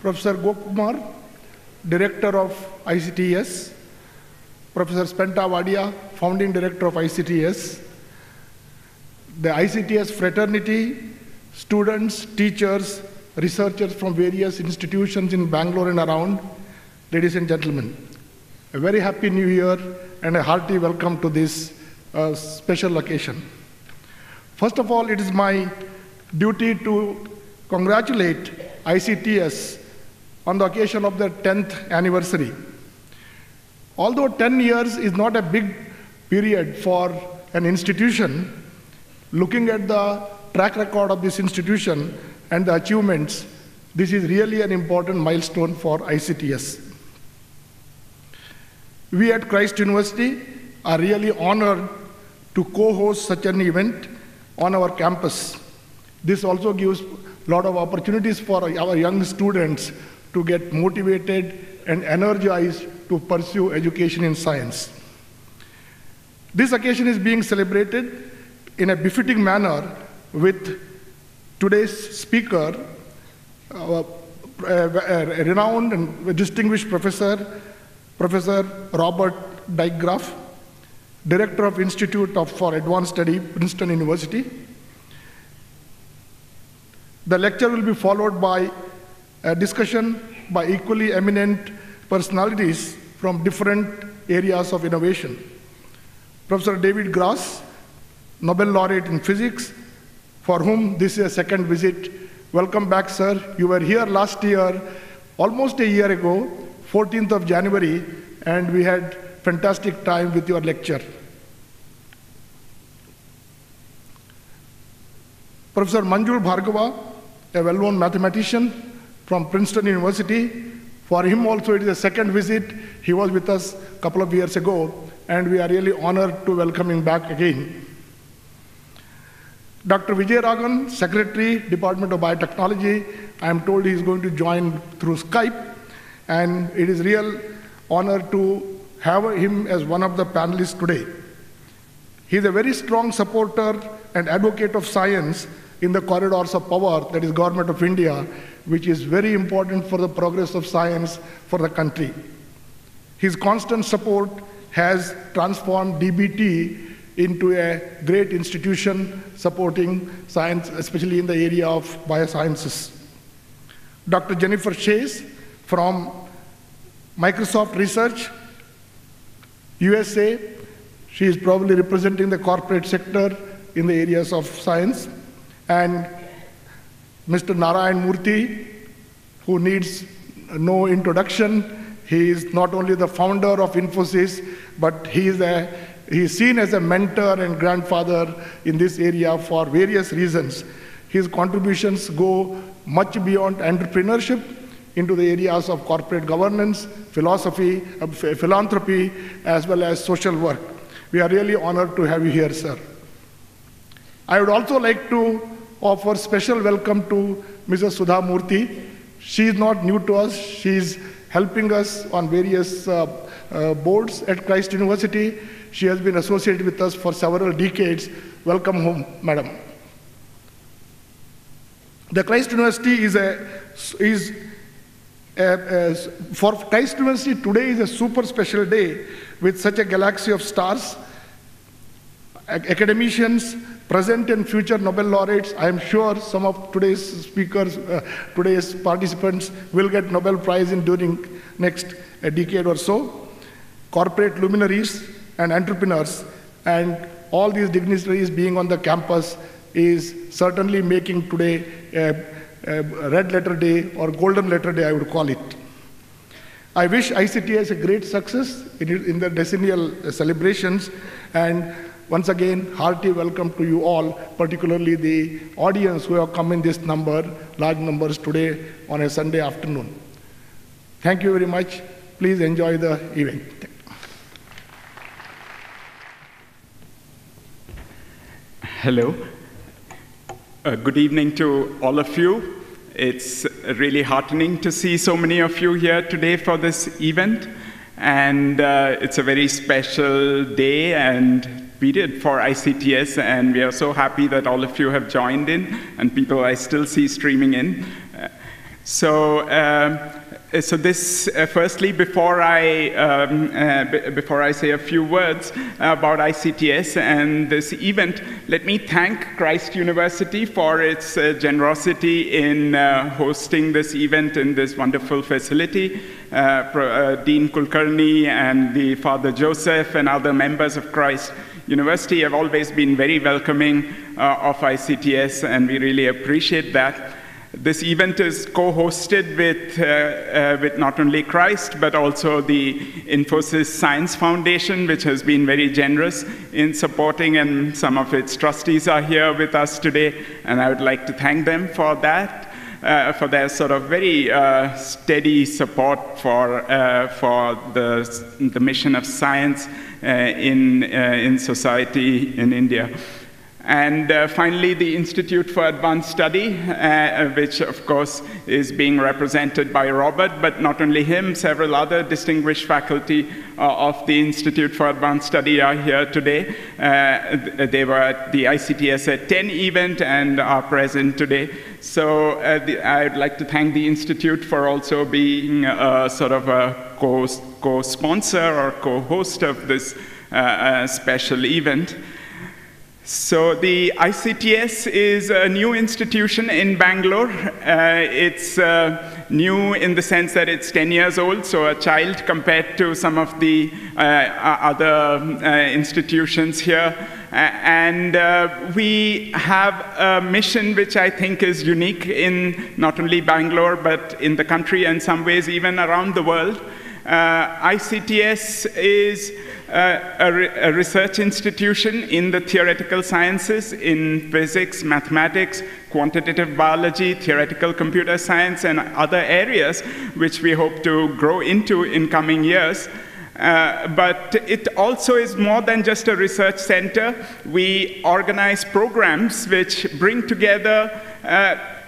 Professor Gopakumar, Director of ICTS, Professor Spenta Vadia, Founding Director of ICTS, the ICTS fraternity, students, teachers, researchers from various institutions in Bangalore and around, ladies and gentlemen, a very happy new year and a hearty welcome to this special occasion. First of all, it is my duty to congratulate ICTS on the occasion of their 10th anniversary. Although 10 years is not a big period for an institution, looking at the track record of this institution and the achievements, this is really an important milestone for ICTS. We at Christ University are really honored to co-host such an event on our campus. This also gives a lot of opportunities for our young students to get motivated and energized to pursue education in science. This occasion is being celebrated in a befitting manner with today's speaker, a renowned and distinguished professor, Professor Robbert Dijkgraaf, Director of Institute for Advanced Study, Princeton University. The lecture will be followed by a discussion by equally eminent personalities from different areas of innovation. Professor David Grass, Nobel laureate in physics, for whom this is a second visit. Welcome back, sir. You were here last year, almost a year ago, 14th of January, and we had fantastic time with your lecture. Professor Manjul Bhargava, a well-known mathematician from Princeton University. For him also it is a second visit. He was with us a couple of years ago, and we are really honored to welcome him back again. Dr. VijayRaghavan, Secretary, Department of Biotechnology, I am told he is going to join through Skype, and it is real honor to have him as one of the panelists today. He is a very strong supporter and advocate of science in the corridors of power, that is Government of India, which is very important for the progress of science for the country. His constant support has transformed DBT into a great institution supporting science, especially in the area of biosciences. Dr. Jennifer Chayes from Microsoft Research, USA. She is probably representing the corporate sector in the areas of science. And Mr. Narayana Murthy, who needs no introduction. He is not only the founder of Infosys, but he is seen as a mentor and grandfather in this area for various reasons. His contributions go much beyond entrepreneurship into the areas of corporate governance, philosophy, philanthropy, as well as social work. We are really honored to have you here, sir. I would also like to offer special welcome to Mrs. Sudha Murthy. She is not new to us. She is helping us on various boards at Christ University. She has been associated with us for several decades. Welcome home, madam. The Christ University for Christ University today is a super special day with such a galaxy of stars, academicians, present and future Nobel laureates. I am sure some of today's speakers, today's participants will get Nobel Prize during next decade or so. Corporate luminaries and entrepreneurs, and all these dignitaries being on the campus is certainly making today a red letter day or golden letter day, I would call it. I wish ICTS a great success in the decennial celebrations, and once again, hearty welcome to you all, particularly the audience who have come in this large numbers today on a Sunday afternoon. Thank you very much. Please enjoy the event. Hello. Good evening to all of you. It's really heartening to see so many of you here today for this event. And it's a very special day and period for ICTS, and we are so happy that all of you have joined in, and people I still see streaming in. So, firstly, before I say a few words about ICTS and this event, let me thank Christ University for its generosity in hosting this event in this wonderful facility. Dean Kulkarni and the Father Joseph and other members of Christ University have always been very welcoming of ICTS, and we really appreciate that. This event is co-hosted with not only Christ, but also the Infosys Science Foundation, which has been very generous in supporting, and some of its trustees are here with us today, and I would like to thank them for that. For their sort of very steady support for the mission of science in society in India. And finally, the Institute for Advanced Study, which of course is being represented by Robbert, but not only him, several other distinguished faculty of the Institute for Advanced Study are here today. They were at the ICTS at 10 event and are present today. So I'd like to thank the Institute for also being sort of a co-sponsor or co-host of this special event. So the ICTS is a new institution in Bangalore. It's new in the sense that it's 10 years old, so a child compared to some of the other institutions here. And we have a mission which I think is unique in not only Bangalore, but in the country and some ways even around the world. ICTS is a research institution in the theoretical sciences, in physics, mathematics, quantitative biology, theoretical computer science, and other areas which we hope to grow into in coming years. But it also is more than just a research center. We organize programs which bring together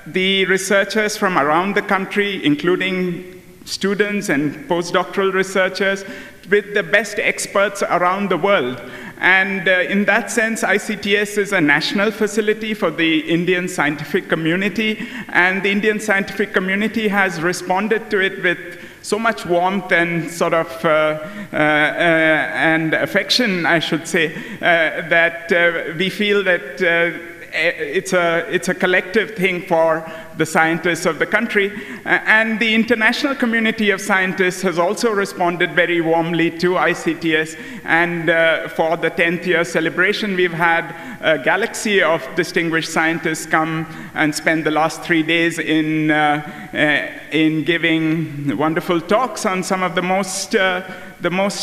the researchers from around the country, including students and postdoctoral researchers, with the best experts around the world. And in that sense, ICTS is a national facility for the Indian scientific community, and the Indian scientific community has responded to it with so much warmth and sort of and affection, I should say, that we feel that it's a collective thing for the scientists of the country. And the international community of scientists has also responded very warmly to ICTS. And for the 10th year celebration, we've had a galaxy of distinguished scientists come and spend the last 3 days in giving wonderful talks on some of the most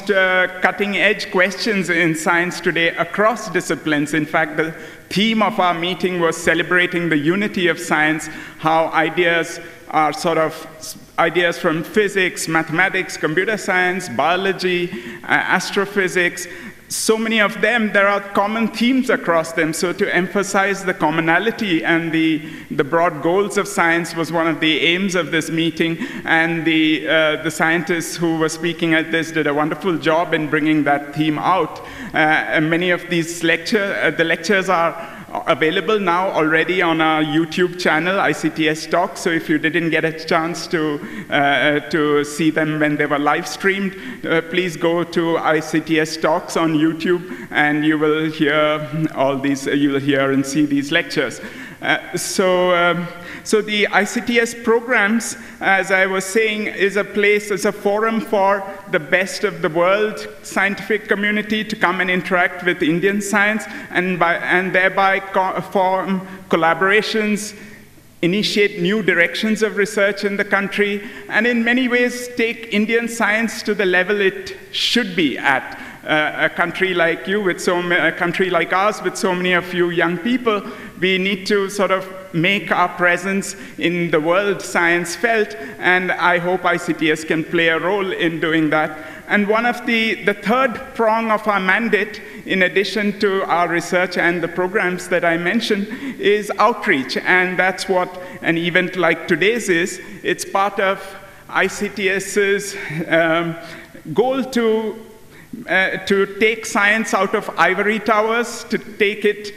cutting-edge questions in science today across disciplines. In fact, the theme of our meeting was celebrating the unity of science, how ideas are sort of ideas from physics, mathematics, computer science, biology, astrophysics. So many of them, there are common themes across them. So to emphasize the commonality and the broad goals of science was one of the aims of this meeting. And the scientists who were speaking at this did a wonderful job in bringing that theme out. And many of these the lectures are available now already on our YouTube channel, ICTS Talks. So if you didn't get a chance to see them when they were live streamed, please go to ICTS Talks on YouTube, and you will hear all these. You will hear and see these lectures. So the ICTS programs, as I was saying, is a forum for the best of the world scientific community to come and interact with Indian science, and thereby form collaborations, initiate new directions of research in the country, and in many ways take Indian science to the level it should be at. A country like you, a country like ours, with so many of you young people, we need to sort of make our presence in the world science felt, and I hope ICTS can play a role in doing that. And one of the third prong of our mandate, in addition to our research and the programs that I mentioned, is outreach, and that's what an event like today's is. It's part of ICTS's goal to take science out of ivory towers, to take it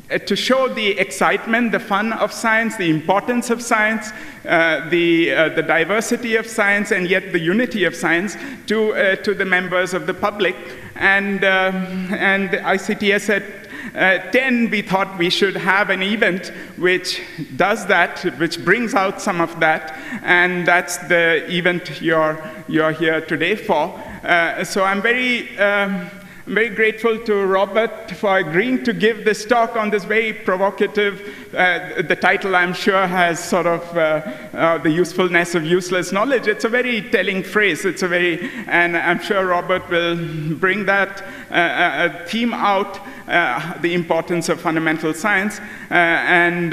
to show the excitement, the fun of science, the importance of science, the diversity of science, and yet the unity of science to the members of the public. And ICTS at 10, we thought we should have an event which does that, which brings out some of that, and that's the event you're here today for. So I'm very grateful to Robbert for agreeing to give this talk on this very provocative, the title I'm sure has sort of the usefulness of useless knowledge. It's a very telling phrase. And I'm sure Robbert will bring that theme out, the importance of fundamental science. And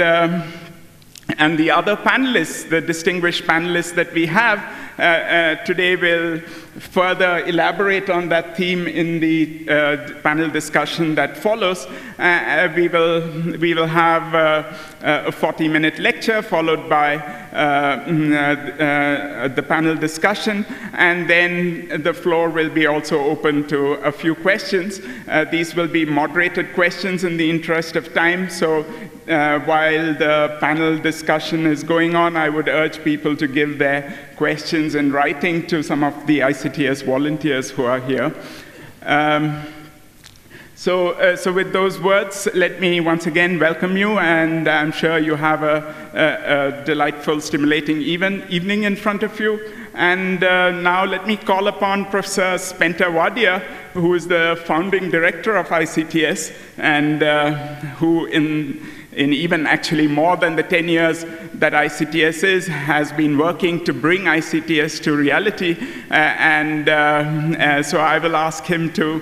the other panelists, the distinguished panelists that we have today will further elaborate on that theme in the panel discussion that follows. We will have a 40-minute lecture followed by the panel discussion, and then the floor will be also open to a few questions. These will be moderated questions in the interest of time, so while the panel discussion is going on, I would urge people to give their questions in writing to some of the ICTS volunteers who are here. So with those words, let me once again welcome you, and I'm sure you have a delightful, stimulating evening in front of you. And now let me call upon Professor Spencer Wadia, who is the founding director of ICTS, and who in even actually more than the 10 years that ICTS has been working to bring ICTS to reality. So I will ask him to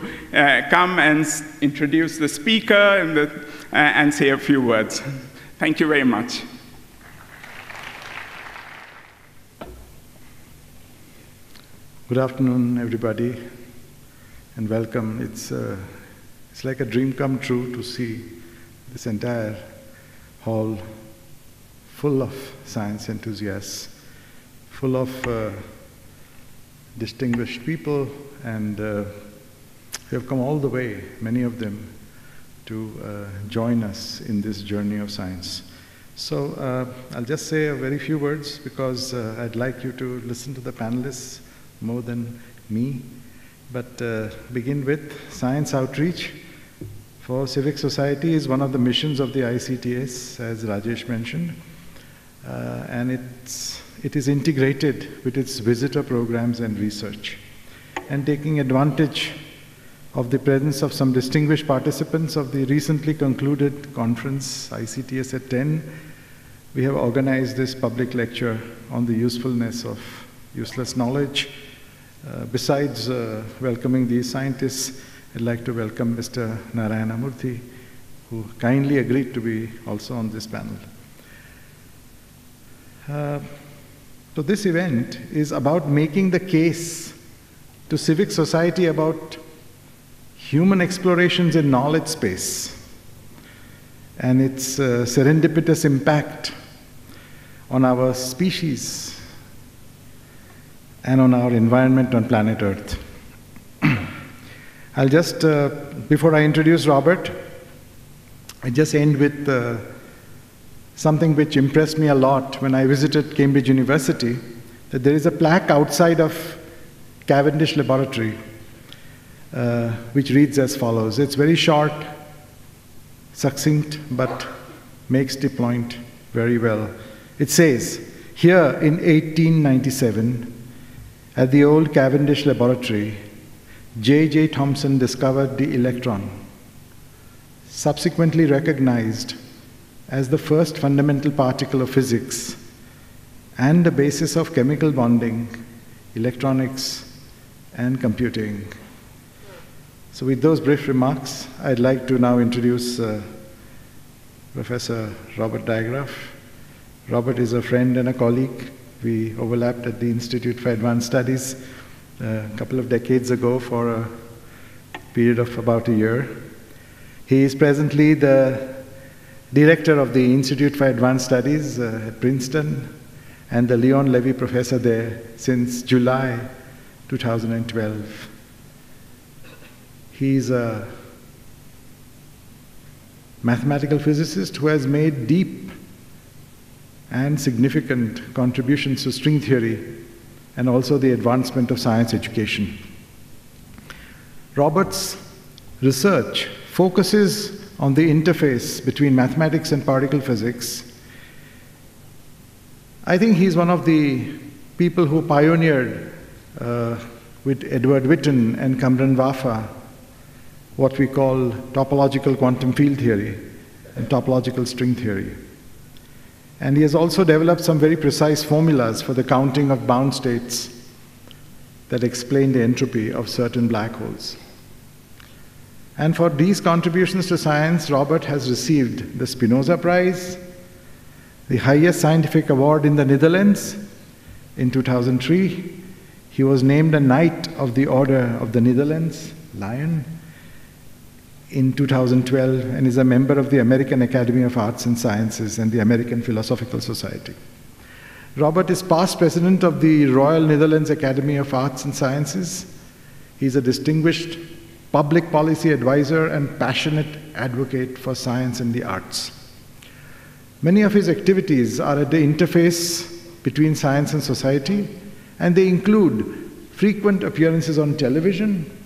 come and introduce the speaker and say a few words. Thank you very much. Good afternoon, everybody, and welcome. It's like a dream come true to see this entire hall full of science enthusiasts, full of distinguished people, and they have come all the way, many of them, to join us in this journey of science. So I'll just say a very few words because I'd like you to listen to the panelists more than me, but begin with science outreach for civic society is one of the missions of the ICTS, as Rajesh mentioned, and it is integrated with its visitor programs and research. And taking advantage of the presence of some distinguished participants of the recently concluded conference, ICTS at 10, we have organized this public lecture on the usefulness of useless knowledge. Besides welcoming these scientists, I'd like to welcome Mr. Narayana Murthy, who kindly agreed to be also on this panel. So this event is about making the case to civic society about human explorations in knowledge space and its serendipitous impact on our species and on our environment on planet Earth. I'll just, before I introduce Robbert, I just end with something which impressed me a lot when I visited Cambridge University, that there is a plaque outside of Cavendish Laboratory, which reads as follows. It's very short, succinct, but makes the point very well. It says, here in 1897, at the old Cavendish Laboratory, J.J. Thomson discovered the electron, subsequently recognized as the first fundamental particle of physics and the basis of chemical bonding, electronics, and computing. So with those brief remarks, I'd like to now introduce Professor Robbert Dijkgraaf. Robbert is a friend and a colleague. We overlapped at the Institute for Advanced Studies a couple of decades ago for a period of about a year. He is presently the director of the Institute for Advanced Studies at Princeton and the Leon Levy professor there since July 2012. He's a mathematical physicist who has made deep and significant contributions to string theory and also the advancement of science education. Robert's research focuses on the interface between mathematics and particle physics. I think he's one of the people who pioneered with Edward Witten and Kamran Wafa what we call topological quantum field theory and topological string theory. And he has also developed some very precise formulas for the counting of bound states that explain the entropy of certain black holes. And for these contributions to science, Robbert has received the Spinoza Prize, the highest scientific award in the Netherlands in 2003. He was named a Knight of the Order of the Netherlands, Lion, in 2012, and is a member of the American Academy of Arts and Sciences and the American Philosophical Society. Robbert is past president of the Royal Netherlands Academy of Arts and Sciences. He's a distinguished public policy advisor and passionate advocate for science and the arts. Many of his activities are at the interface between science and society, and they include frequent appearances on television,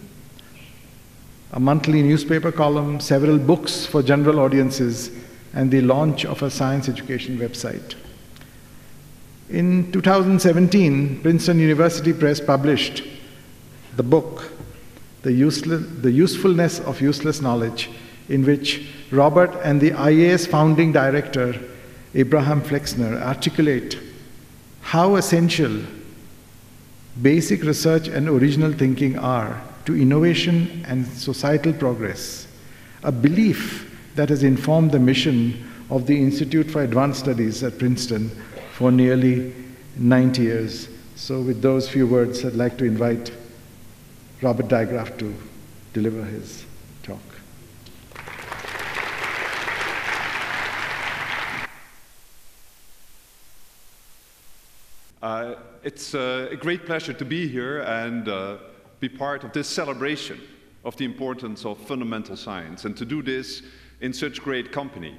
a monthly newspaper column, several books for general audiences, and the launch of a science education website. In 2017, Princeton University Press published the book, The Usefulness of Useless Knowledge, in which Robbert and the IAS founding director, Abraham Flexner, articulate how essential basic research and original thinking are to innovation and societal progress, a belief that has informed the mission of the Institute for Advanced Studies at Princeton for nearly 90 years. So with those few words, I'd like to invite Robbert Dijkgraaf to deliver his talk. It's a great pleasure to be here and be part of this celebration of the importance of fundamental science, and to do this in such great company.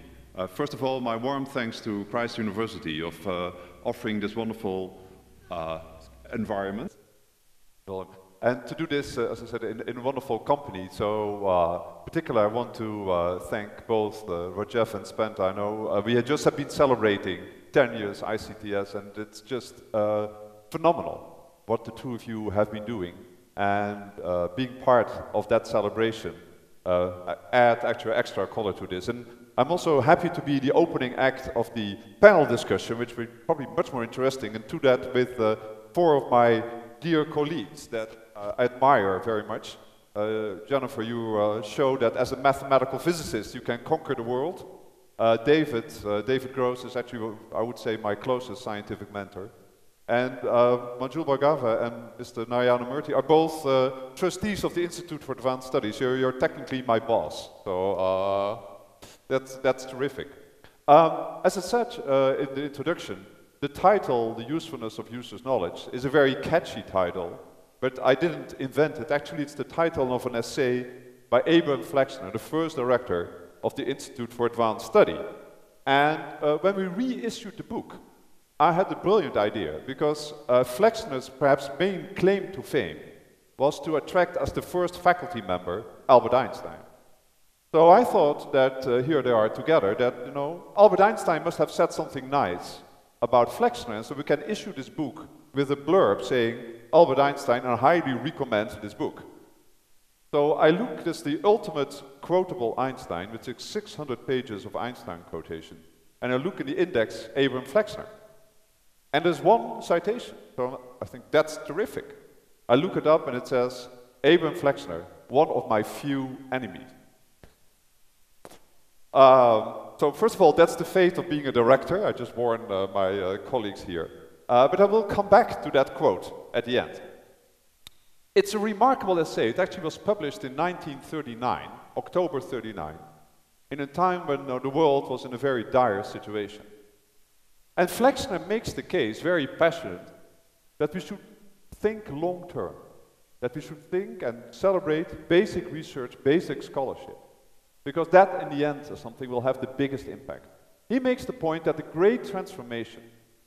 First of all, my warm thanks to Christ University of offering this wonderful environment. And to do this, as I said, in a wonderful company. So, particularly, I want to thank both Rajesh and Spent. I know we had just have been celebrating 10 years ICTS, and it's just phenomenal what the two of you have been doing. And being part of that celebration add actually extra color to this. And I'm also happy to be the opening act of the panel discussion, which will probably be much more interesting, and to that with four of my dear colleagues that I admire very much. Jennifer, you show that as a mathematical physicist you can conquer the world. David Gross is actually, I would say, my closest scientific mentor. And Manjul Bhargava and Mr. Narayana Murthy are both trustees of the Institute for Advanced Studies. You're technically my boss, so that's terrific. As I said in the introduction, the title, The Usefulness of Useless Knowledge, is a very catchy title, but I didn't invent it. Actually, it's the title of an essay by Abraham Flexner, the first director of the Institute for Advanced Study. And when we reissued the book, I had a brilliant idea, because Flexner's perhaps main claim to fame was to attract as the first faculty member Albert Einstein. So I thought that here they are together, that, you know, Albert Einstein must have said something nice about Flexner, and so we can issue this book with a blurb saying Albert Einstein, and I highly recommend this book. So I looked at the ultimate quotable Einstein, which is 600 pages of Einstein quotation, and I look in the index Abraham Flexner. And there's one citation, so I think that's terrific. I look it up and it says, Abraham Flexner, one of my few enemies. So first of all, that's the fate of being a director. I just warn my colleagues here. But I will come back to that quote at the end. It's a remarkable essay. It actually was published in 1939, October 39, in a time when the world was in a very dire situation. And Flexner makes the case, very passionate, that we should think long-term, that we should think and celebrate basic research, basic scholarship. because that in the end is something will have the biggest impact. He makes the point that the great transformation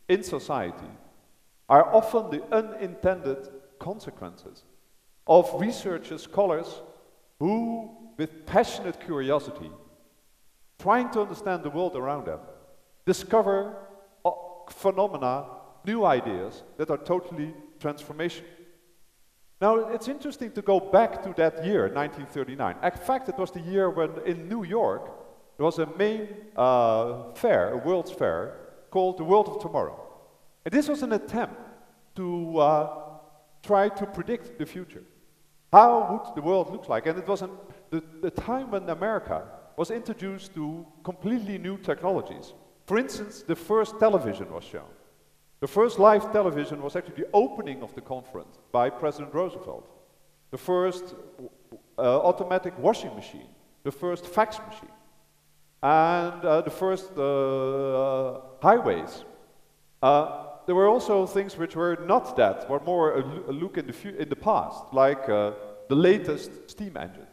in society are often the unintended consequences of researchers, scholars, who, with passionate curiosity, trying to understand the world around them, discover phenomena, new ideas that are totally transformational. Now, it's interesting to go back to that year, 1939. In fact, it was the year when in New York, there was a main fair, a World's Fair, called the World of Tomorrow. And this was an attempt to try to predict the future. How would the world look like? And it was the time when America was introduced to completely new technologies. For instance, the first television was shown. The first live television was actually the opening of the conference by President Roosevelt. The first automatic washing machine, the first fax machine, and the first highways. There were also things which were not that, were more a look in the past, like the latest steam engine.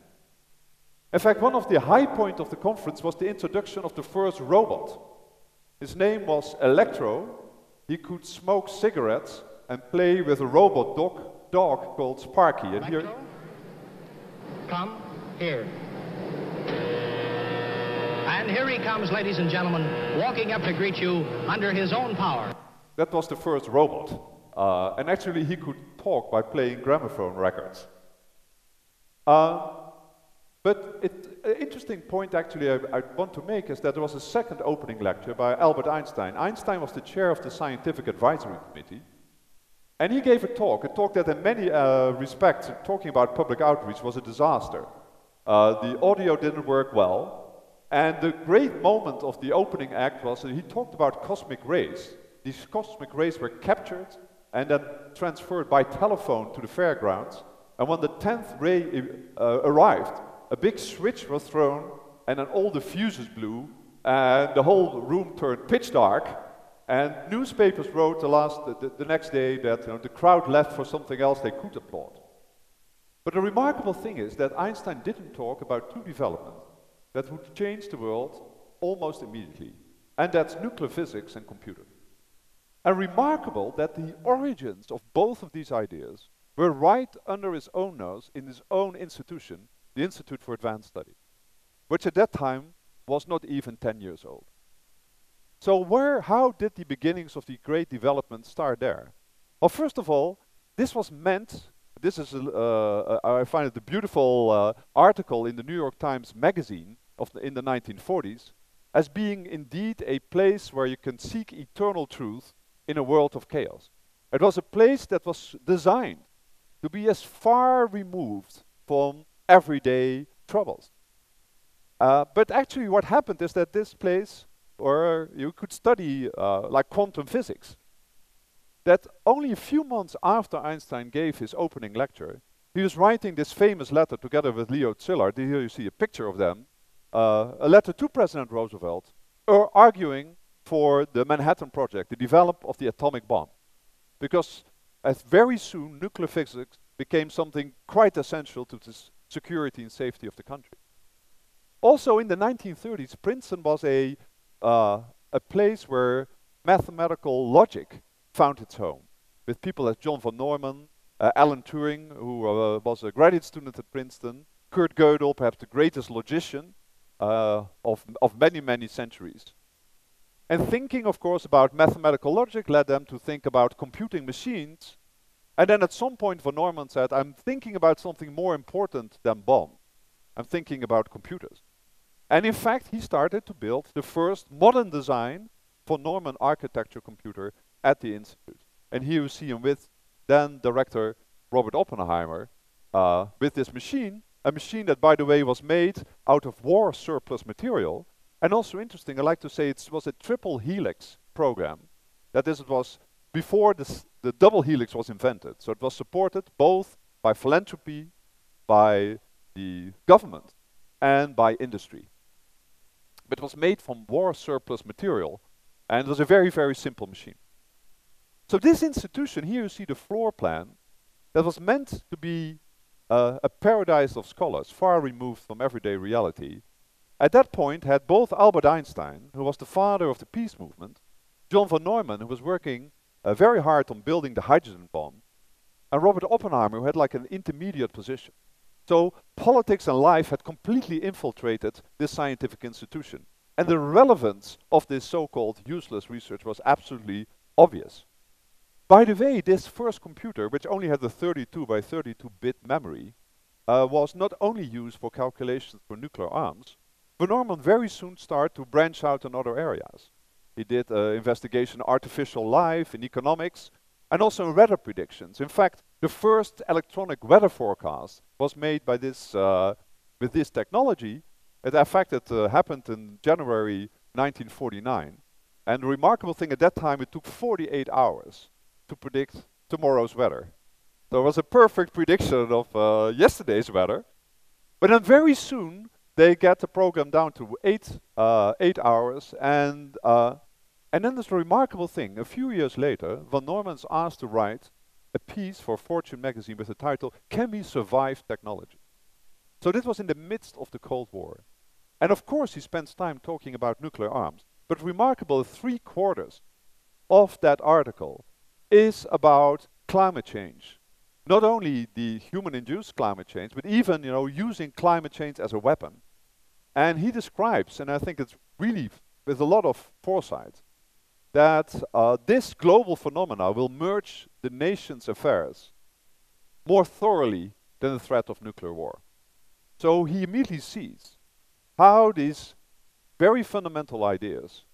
In fact, one of the high points of the conference was the introduction of the first robot. His name was Electro. He could smoke cigarettes and play with a robot dog called Sparky. And Electro, here, come here. And here he comes, ladies and gentlemen, walking up to greet you under his own power. That was the first robot. And actually he could talk by playing gramophone records. But an interesting point actually I want to make is that there was a second opening lecture by Albert Einstein. Einstein was the chair of the Scientific Advisory Committee. And he gave a talk that in many respects, talking about public outreach, was a disaster. The audio didn't work well. And the great moment of the opening act was that he talked about cosmic rays. These cosmic rays were captured and then transferred by telephone to the fairgrounds. And when the 10th ray arrived, a big switch was thrown, and then all the fuses blew, and the whole room turned pitch dark. And newspapers wrote the next day that the crowd left for something else they could applaud. But the remarkable thing is that Einstein didn't talk about two developments that would change the world almost immediately, and that's nuclear physics and computing. And remarkable that the origins of both of these ideas were right under his own nose in his own institution, the Institute for Advanced Study, which at that time was not even 10 years old. So how did the beginnings of the great development start there? Well, first of all, this was meant, this is, I find it a beautiful article in the New York Times magazine in the 1940s, as being indeed a place where you can seek eternal truth in a world of chaos. It was a place that was designed to be as far removed from everyday troubles. But actually what happened is that this place, or you could study like quantum physics, that only a few months after Einstein gave his opening lecture, he was writing this famous letter together with Leo Szilard. Here you see a picture of them, a letter to President Roosevelt, arguing for the Manhattan Project, the development of the atomic bomb. Because very soon nuclear physics became something quite essential to the security and safety of the country. Also in the 1930s, Princeton was a place where mathematical logic found its home, with people like John von Neumann, Alan Turing, who was a graduate student at Princeton, Kurt Gödel, perhaps the greatest logician of many, many centuries. And thinking, of course, about mathematical logic led them to think about computing machines. And then at some point, von Neumann said, I'm thinking about something more important than bombs. I'm thinking about computers. And in fact, he started to build the first modern design von Neumann architecture computer at the Institute. And here you see him with then director Robert Oppenheimer with this machine, a machine that, by the way, was made out of war surplus material. And also interesting, I like to say it was a triple helix program. That is, it was before the double helix was invented. So it was supported both by philanthropy, by the government, and by industry. But it was made from war surplus material, and it was a very, very simple machine. So this institution, here you see the floor plan, that was meant to be a paradise of scholars, far removed from everyday reality, at that point had both Albert Einstein, who was the father of the peace movement, John von Neumann, who was working very hard on building the hydrogen bomb, and Robert Oppenheimer, who had like an intermediate position. So politics and life had completely infiltrated this scientific institution. And the relevance of this so-called useless research was absolutely obvious. By the way, this first computer, which only had a 32 by 32-bit memory, was not only used for calculations for nuclear arms. Von Neumann very soon started to branch out in other areas. He did investigation in artificial life, in economics, and also in weather predictions. In fact, the first electronic weather forecast was made by this, with this technology. In fact, it happened in January 1949. And the remarkable thing at that time, it took 48 hours to predict tomorrow's weather. So it was a perfect prediction of yesterday's weather. But then very soon, they get the program down to 8 hours. And then there's a remarkable thing. A few years later, von Neumann's asked to write a piece for Fortune magazine with the title, "Can We Survive Technology?" So this was in the midst of the Cold War. And of course he spends time talking about nuclear arms. But remarkable, 3/4 of that article is about climate change. Not only the human-induced climate change, but even, you know, using climate change as a weapon. And he describes, and I think it's really with a lot of foresight, that this global phenomena will merge the nation's affairs more thoroughly than the threat of nuclear war. So he immediately sees how these very fundamental ideas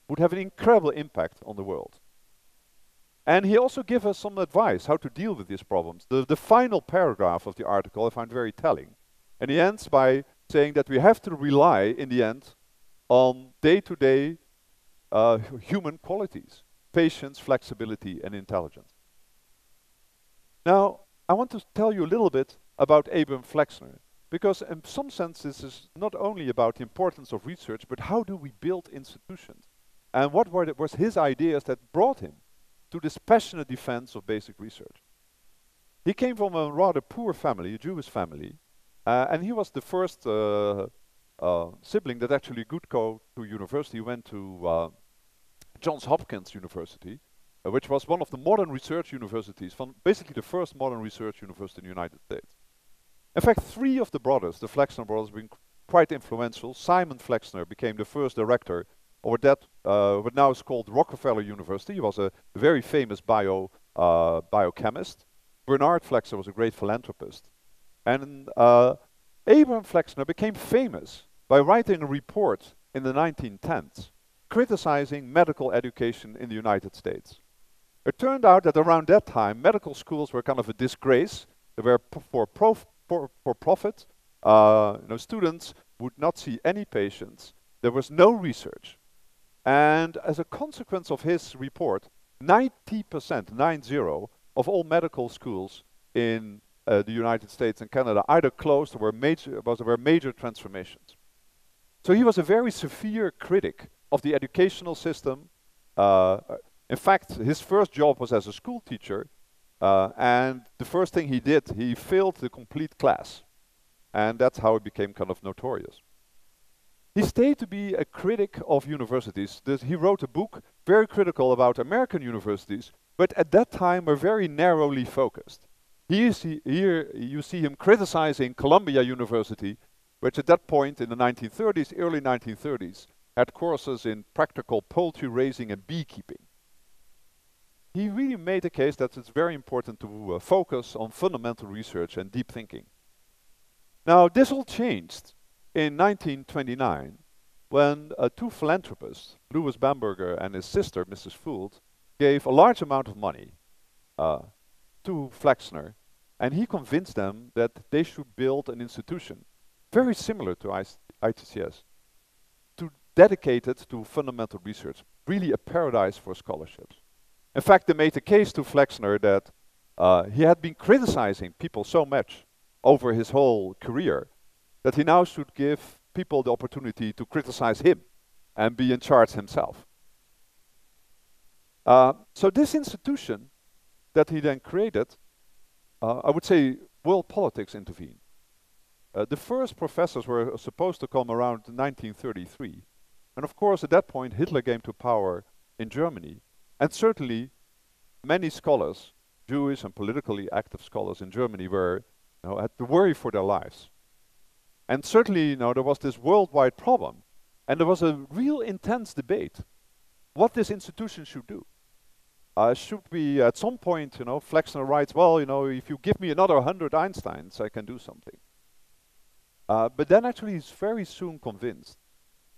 would have an incredible impact on the world. And he also gives us some advice how to deal with these problems. The final paragraph of the article I find very telling. And he ends by saying that we have to rely, in the end, on day-to-day human qualities: patience, flexibility, and intelligence. Now, I want to tell you a little bit about Abraham Flexner, because in some sense this is not only about the importance of research, but how do we build institutions? And what was his ideas that brought him to this passionate defense of basic research? He came from a rather poor family, a Jewish family, and he was the first sibling that actually could go to university. He went to Johns Hopkins University, which was one of the modern research universities, basically the first modern research university in the United States. In fact, 3 of the brothers, the Flexner brothers, have been quite influential. Simon Flexner became the first director of what now is called Rockefeller University. He was a very famous biochemist. Bernard Flexner was a great philanthropist. And Abraham Flexner became famous by writing a report in the 1910s criticizing medical education in the United States. It turned out that around that time, medical schools were kind of a disgrace. They were for profit. Students would not see any patients. There was no research. And as a consequence of his report, 90%, 90, of all medical schools in the United States and Canada either closed or were major transformations. So he was a very severe critic of the educational system. In fact, his first job was as a school teacher, and the first thing he did, he failed the complete class. And that's how he became kind of notorious. He stayed to be a critic of universities. He wrote a book very critical about American universities, but at that time were very narrowly focused. Here you see him criticizing Columbia University, which at that point in the 1930s, early 1930s, had courses in practical poultry raising and beekeeping. He really made a case that it's very important to focus on fundamental research and deep thinking. Now, this all changed in 1929 when 2 philanthropists, Louis Bamberger and his sister, Mrs. Fuld, gave a large amount of money to Flexner, and he convinced them that they should build an institution very similar to ICTS, dedicated to fundamental research, really a paradise for scholarships. In fact, they made a case to Flexner that he had been criticizing people so much over his whole career that he now should give people the opportunity to criticize him and be in charge himself. So this institution that he then created, I would say world politics intervened. The first professors were supposed to come around 1933. And of course, at that point, Hitler came to power in Germany. And certainly, many scholars, Jewish and politically active scholars in Germany, had to worry for their lives. And certainly, there was this worldwide problem. And there was a real intense debate what this institution should do. Should we, at some point, Flexner writes, well, if you give me another 100 Einsteins, I can do something. But then actually he's very soon convinced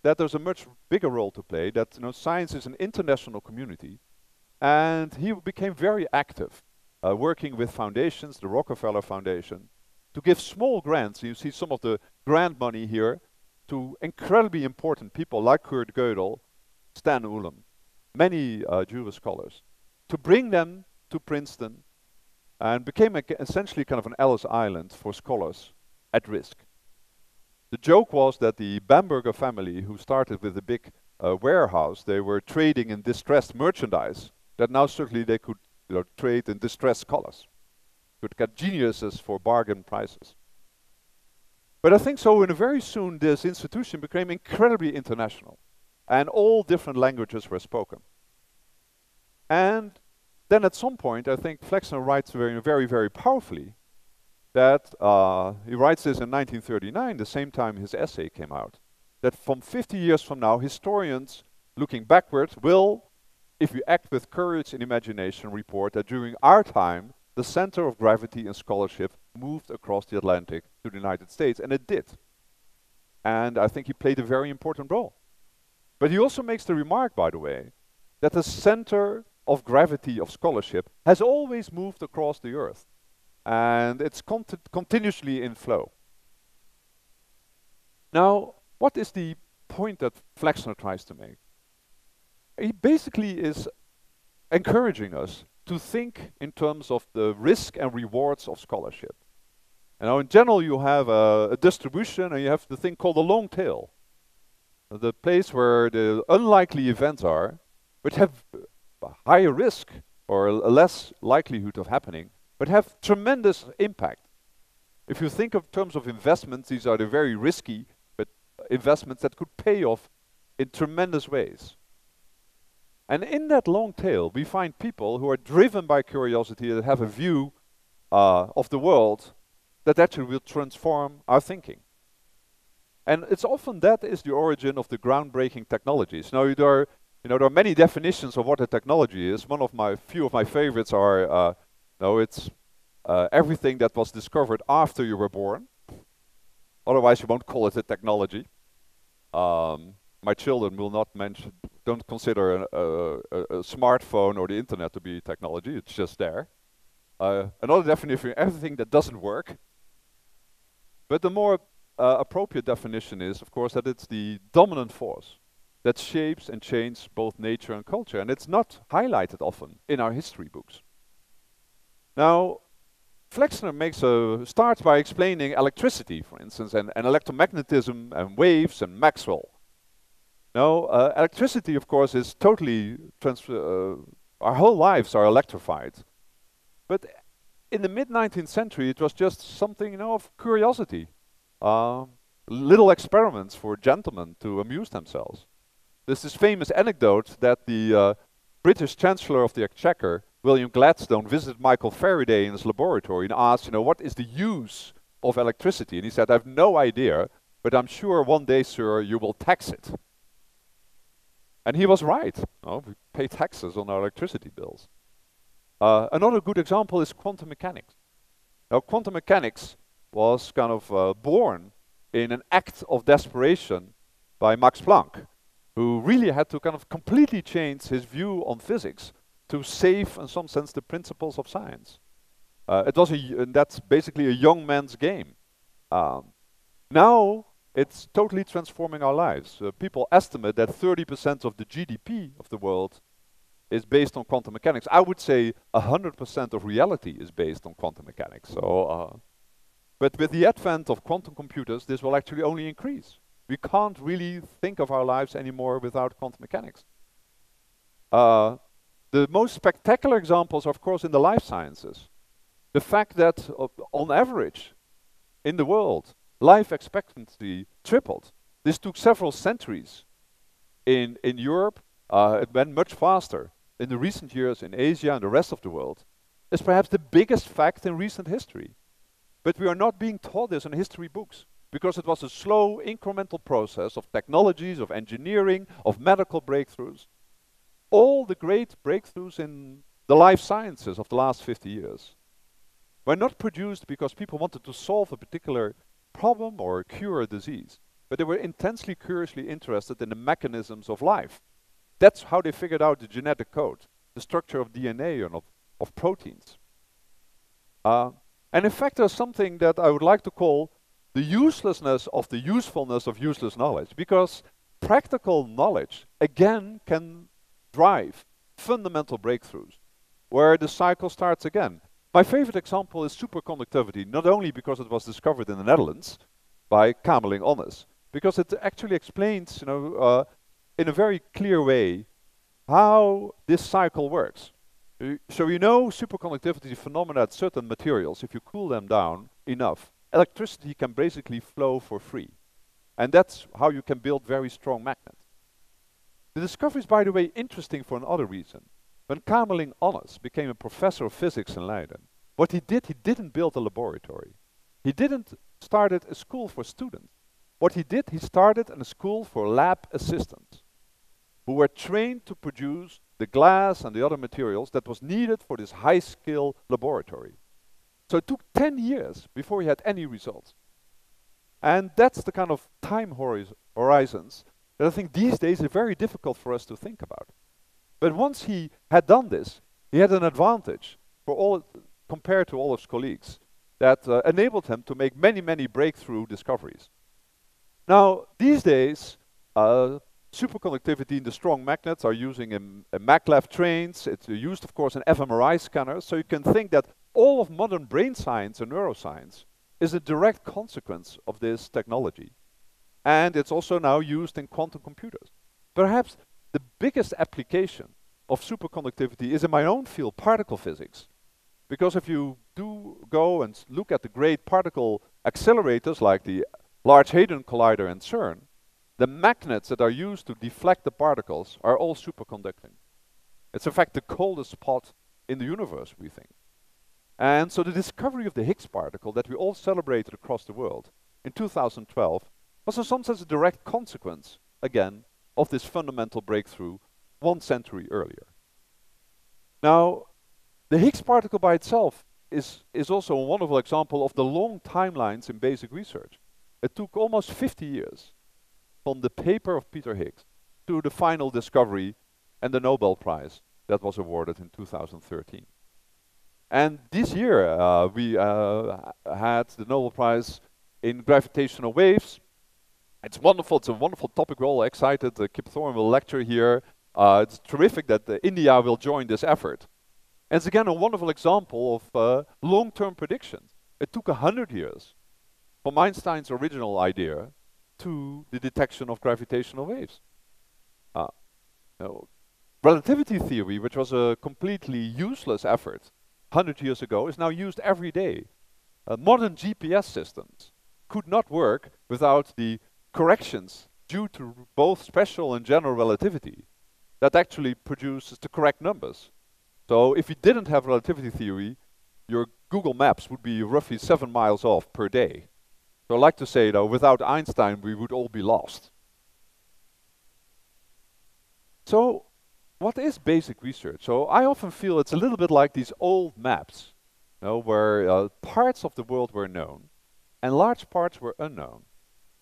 that there's a much bigger role to play, that science is an international community. And he became very active, working with foundations, the Rockefeller Foundation, to give small grants. You see some of the grant money here to incredibly important people like Kurt Gödel, Stan Ulam, many Jewish scholars, to bring them to Princeton, and became essentially kind of an Ellis Island for scholars at risk. The joke was that the Bamberger family, who started with a big warehouse, they were trading in distressed merchandise, that now certainly they could trade in distressed scholars, could get geniuses for bargain prices. But I think so very soon this institution became incredibly international, and all different languages were spoken. And then at some point, I think Flexner writes very, very, very powerfully that, he writes this in 1939, the same time his essay came out, that from 50 years from now, historians looking backwards will, if we act with courage and imagination, report that during our time, the center of gravity in scholarship moved across the Atlantic to the United States, and it did. And I think he played a very important role. But he also makes the remark, by the way, that the center of gravity of scholarship has always moved across the earth, and it's continuously in flow. Now, what is the point that Flexner tries to make? He basically is encouraging us to think in terms of the risk and rewards of scholarship. And now in general you have a distribution, and you have the thing called a long tail. The place where the unlikely events are, which have a higher risk or a less likelihood of happening, but have tremendous impact. If you think of terms of investments, these are the very risky but investments that could pay off in tremendous ways. And in that long tail, we find people who are driven by curiosity, that have a view of the world that actually will transform our thinking. And it's often that is the origin of the groundbreaking technologies. Now there are many definitions of what a technology is. Few of my favorites are, it's everything that was discovered after you were born. Otherwise you won't call it a technology. My children will don't consider a smartphone or the internet to be technology, it's just there. Another definition, everything that doesn't work. But the more appropriate definition is, of course, that it's the dominant force that shapes and changes both nature and culture, and it's not highlighted often in our history books. Now, Flexner starts by explaining electricity, for instance, and electromagnetism and waves and Maxwell. Now, electricity, of course, is totally our whole lives are electrified. But in the mid-19th century, it was just something, of curiosity. Little experiments for gentlemen to amuse themselves. There's this famous anecdote that the British Chancellor of the Exchequer, William Gladstone, visited Michael Faraday in his laboratory and asked, what is the use of electricity? And he said, I have no idea, but I'm sure one day, sir, you will tax it. And he was right. We pay taxes on our electricity bills. Another good example is quantum mechanics. Now, quantum mechanics was kind of born in an act of desperation by Max Planck, who really had to kind of completely change his view on physics to save, in some sense, the principles of science. That's basically a young man's game. Now, it's totally transforming our lives. People estimate that 30% of the GDP of the world is based on quantum mechanics. I would say 100% of reality is based on quantum mechanics. But with the advent of quantum computers, this will actually only increase. We can't really think of our lives anymore without quantum mechanics. The most spectacular examples are, of course, in the life sciences. The fact that, on average, in the world, life expectancy tripled. This took several centuries. In Europe, it went much faster. In the recent years in Asia and the rest of the world, is perhaps the biggest fact in recent history. But we are not being taught this in history books, because it was a slow, incremental process of technologies, of engineering, of medical breakthroughs. All the great breakthroughs in the life sciences of the last 50 years were not produced because people wanted to solve a particular problem or cure a disease, but they were intensely, curiously interested in the mechanisms of life. That's how they figured out the genetic code, the structure of DNA and of proteins. And in fact, there's something that I would like to call the uselessness of the usefulness of useless knowledge, because practical knowledge, again, can drive fundamental breakthroughs, where the cycle starts again. My favorite example is superconductivity, not only because it was discovered in the Netherlands by Kamerlingh Onnes, because it actually explains, in a very clear way, how this cycle works. So you know superconductivity phenomena at certain materials, if you cool them down enough, electricity can basically flow for free. And that's how you can build very strong magnets. The discovery is, by the way, interesting for another reason. When Kamerlingh Onnes became a professor of physics in Leiden, what he didn't build a laboratory. He didn't start a school for students. What he did, he started a school for lab assistants, who were trained to produce the glass and the other materials that was needed for this high-skill laboratory. So it took 10 years before he had any results. And that's the kind of time horizons that I think these days are very difficult for us to think about. But once he had done this, he had an advantage compared to all of his colleagues that enabled him to make many, many breakthrough discoveries. Now, these days, superconductivity in the strong magnets are using in maglev trains. It's used, of course, in fMRI scanners. So you can think that all of modern brain science and neuroscience is a direct consequence of this technology. And it's also now used in quantum computers. Perhaps the biggest application of superconductivity is in my own field, particle physics. Because if you do go and look at the great particle accelerators like the Large Hadron Collider and CERN, the magnets that are used to deflect the particles are all superconducting. It's in fact the coldest spot in the universe, we think. And so the discovery of the Higgs particle that we all celebrated across the world in 2012 was in some sense a direct consequence, again, of this fundamental breakthrough 1 century earlier. Now, the Higgs particle by itself is also a wonderful example of the long timelines in basic research. It took almost 50 years from the paper of Peter Higgs to the final discovery and the Nobel Prize that was awarded in 2013. And this year we had the Nobel Prize in gravitational waves. It's wonderful, it's a wonderful topic, we're all excited. Kip Thorne will lecture here. It's terrific that India will join this effort. And it's again a wonderful example of long-term predictions. It took 100 years from Einstein's original idea to the detection of gravitational waves. Relativity theory, which was a completely useless effort 100 years ago, is now used every day. Modern GPS systems could not work without the corrections due to both special and general relativity that actually produces the correct numbers. So if you didn't have relativity theory, your Google Maps would be roughly 7 miles off per day. So I like to say, though, without Einstein, we would all be lost. So what is basic research? So I often feel it's a little bit like these old maps, where parts of the world were known and large parts were unknown.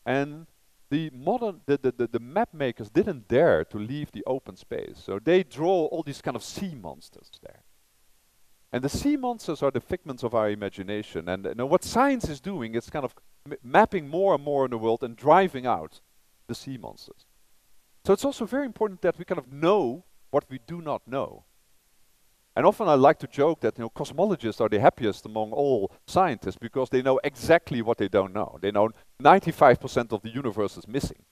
And the map makers didn't dare to leave the open space. So they draw all these kind of sea monsters there. And the sea monsters are the figments of our imagination. And what science is doing is kind of mapping more and more in the world and driving out the sea monsters. So it's also very important that we kind of know what we do not know. And often I like to joke that cosmologists are the happiest among all scientists because they know exactly what they don't know. They know 95% of the universe is missing.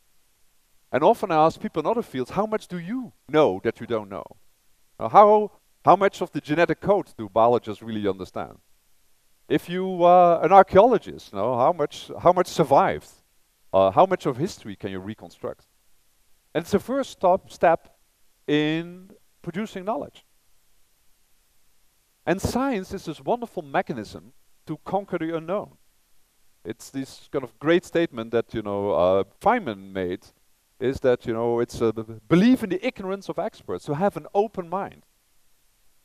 And often I ask people in other fields, how much do you know that you don't know? How much of the genetic code do biologists really understand? If you an archaeologist, how much survived? How much of history can you reconstruct? And it's the first step in producing knowledge. And science is this wonderful mechanism to conquer the unknown. It's this kind of great statement that Feynman made, is that it's believe in the ignorance of experts, to have an open mind.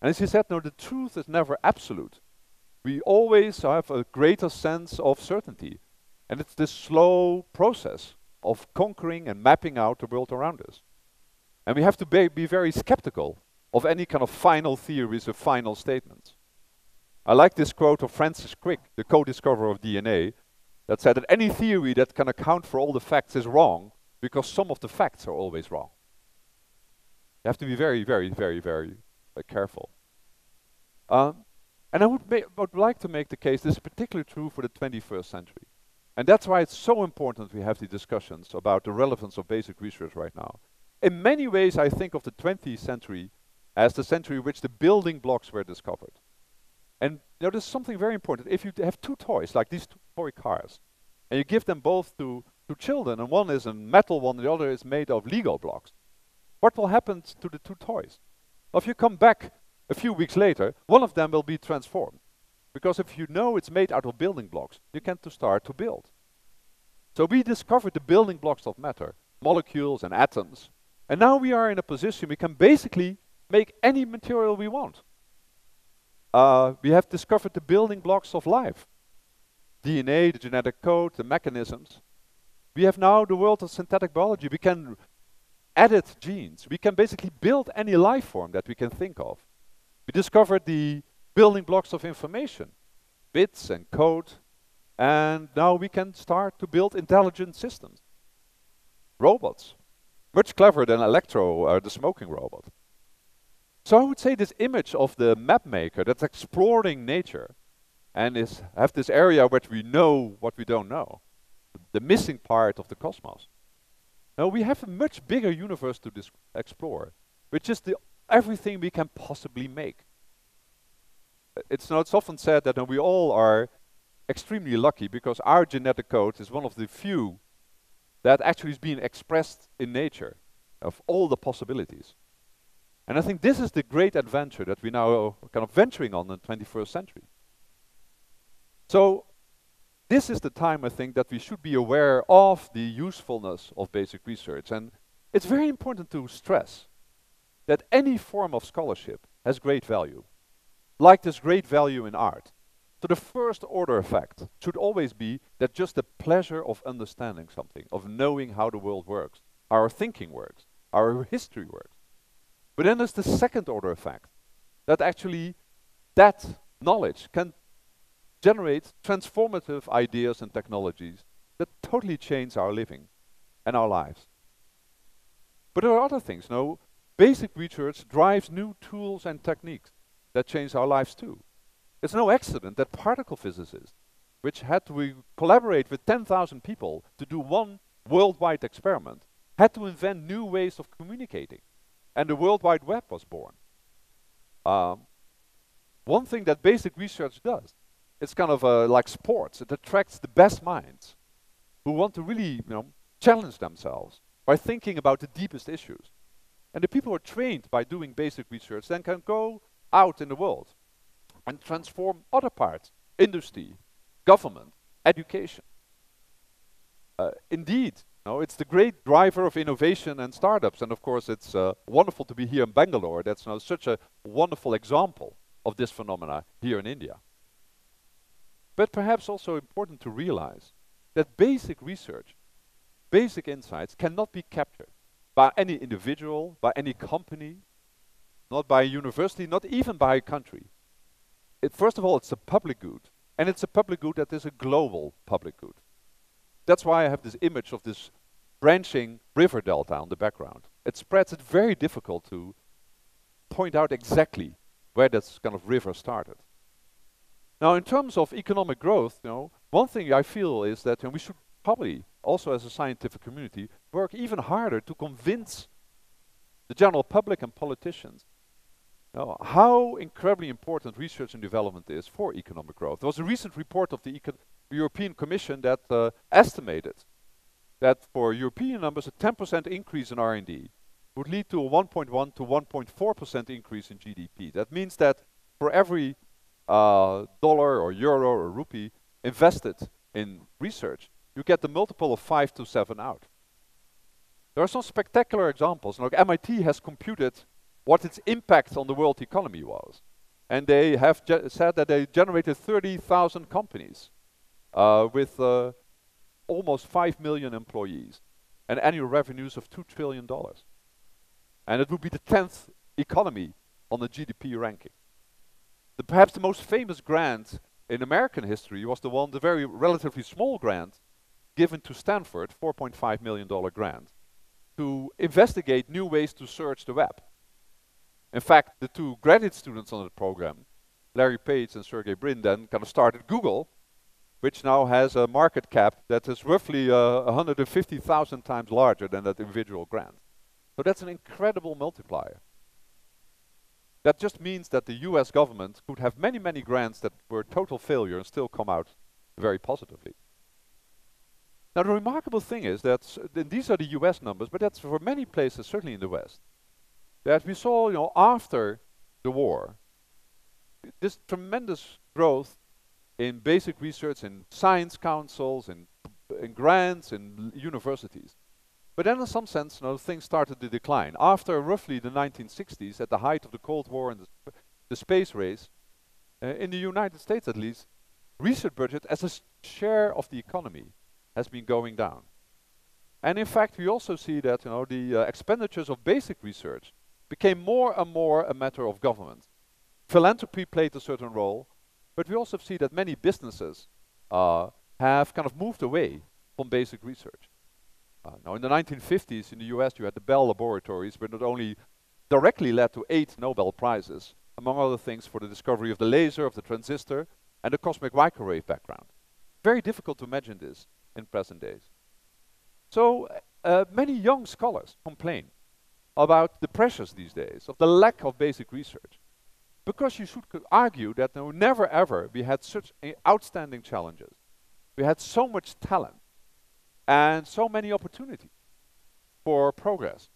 And as he said, no, the truth is never absolute. We always have a greater sense of certainty. And it's this slow process of conquering and mapping out the world around us. And we have to be very skeptical of any kind of final theories or final statements. I like this quote of Francis Crick, the co-discoverer of DNA, that said that any theory that can account for all the facts is wrong because some of the facts are always wrong. You have to be very, very, very, very careful. And I would like to make the case this is particularly true for the 21st century. And that's why it's so important we have the discussions about the relevance of basic research right now. In many ways, I think of the 20th century as the century in which the building blocks were discovered. And there's something very important. If you have two toys, like these two toy cars, and you give them both to children, and one is a metal one, the other is made of Lego blocks, what will happen to the two toys? Well, if you come back a few weeks later, one of them will be transformed. Because if you know it's made out of building blocks, you can start to build. So we discovered the building blocks of matter, molecules and atoms, and now we are in a position we can basically make any material we want. We have discovered the building blocks of life. DNA, the genetic code, the mechanisms. We have now the world of synthetic biology. We can edit genes. We can basically build any life form that we can think of. We discovered the building blocks of information, bits and code, and now we can start to build intelligent systems. Robots, much cleverer than Electro, the smoking robot. So I would say this image of the map maker that's exploring nature and have this area where we know what we don't know, the missing part of the cosmos. Now we have a much bigger universe to explore, which is everything we can possibly make. It's often said that we all are extremely lucky because our genetic code is one of the few that actually is being expressed in nature of all the possibilities. And I think this is the great adventure that we now are kind of venturing on in the 21st century. So this is the time, I think, that we should be aware of the usefulness of basic research. And it's very important to stress that any form of scholarship has great value, like there's great value in art. So the first order effect should always be that just the pleasure of understanding something, of knowing how the world works, our thinking works, our history works. But then there's the second order effect, that actually that knowledge can generate transformative ideas and technologies that totally change our living and our lives. But there are other things. Basic research drives new tools and techniques that change our lives too. It's no accident that particle physicists, which had to collaborate with 10,000 people to do one worldwide experiment, had to invent new ways of communicating. And the World Wide Web was born. One thing that basic research does, it's kind of like sports. It attracts the best minds who want to really challenge themselves by thinking about the deepest issues. And the people who are trained by doing basic research then can go out in the world and transform other parts, industry, government, education. Indeed, it's the great driver of innovation and startups. And of course, it's wonderful to be here in Bangalore. That's now such a wonderful example of this phenomena here in India. But perhaps also important to realize that basic research, basic insights cannot be captured by any individual, by any company, not by a university, not even by a country. First of all, it's a public good, and it's a public good that is a global public good. That's why I have this image of this branching river delta on the background. It spreads. It's very difficult to point out exactly where this kind of river started. Now, in terms of economic growth, one thing I feel is that we should probably, also as a scientific community, work even harder to convince the general public and politicians Now, how incredibly important research and development is for economic growth. There was a recent report of the European Commission that estimated that for European numbers, a 10% increase in R&D would lead to a 1.1 to 1.4% increase in GDP. That means that for every dollar or euro or rupee invested in research, you get the multiple of 5 to 7 out. There are some spectacular examples. Like MIT has computed what its impact on the world economy was. And they have said that they generated 30,000 companies with almost 5 million employees and annual revenues of $2 trillion. And it would be the 10th economy on the GDP ranking. Perhaps the most famous grant in American history was the very relatively small grant given to Stanford, $4.5 million grant, to investigate new ways to search the web. In fact, the two graduate students on the program, Larry Page and Sergey Brin, then kind of started Google, which now has a market cap that is roughly 150,000 times larger than that individual grant. So that's an incredible multiplier. That just means that the US government could have many, many grants that were total failure and still come out very positively. Now the remarkable thing is that these are the US numbers, but that's for many places, certainly in the West, that we saw, after the war, this tremendous growth in basic research, in science councils, in grants, in universities. But then in some sense, things started to decline. After roughly the 1960s, at the height of the Cold War and the space race, in the United States at least, research budget as a share of the economy has been going down. And in fact, we also see that the expenditures of basic research became more and more a matter of government. Philanthropy played a certain role, but we also see that many businesses have kind of moved away from basic research. Now in the 1950s in the US you had the Bell laboratories, which not only directly led to 8 Nobel Prizes, among other things for the discovery of the laser, of the transistor, and the cosmic microwave background. Very difficult to imagine this in present days. So many young scholars complain about the pressures these days, of the lack of basic research. Because you should argue that never ever we had such outstanding challenges. We had so much talent and so many opportunities for progress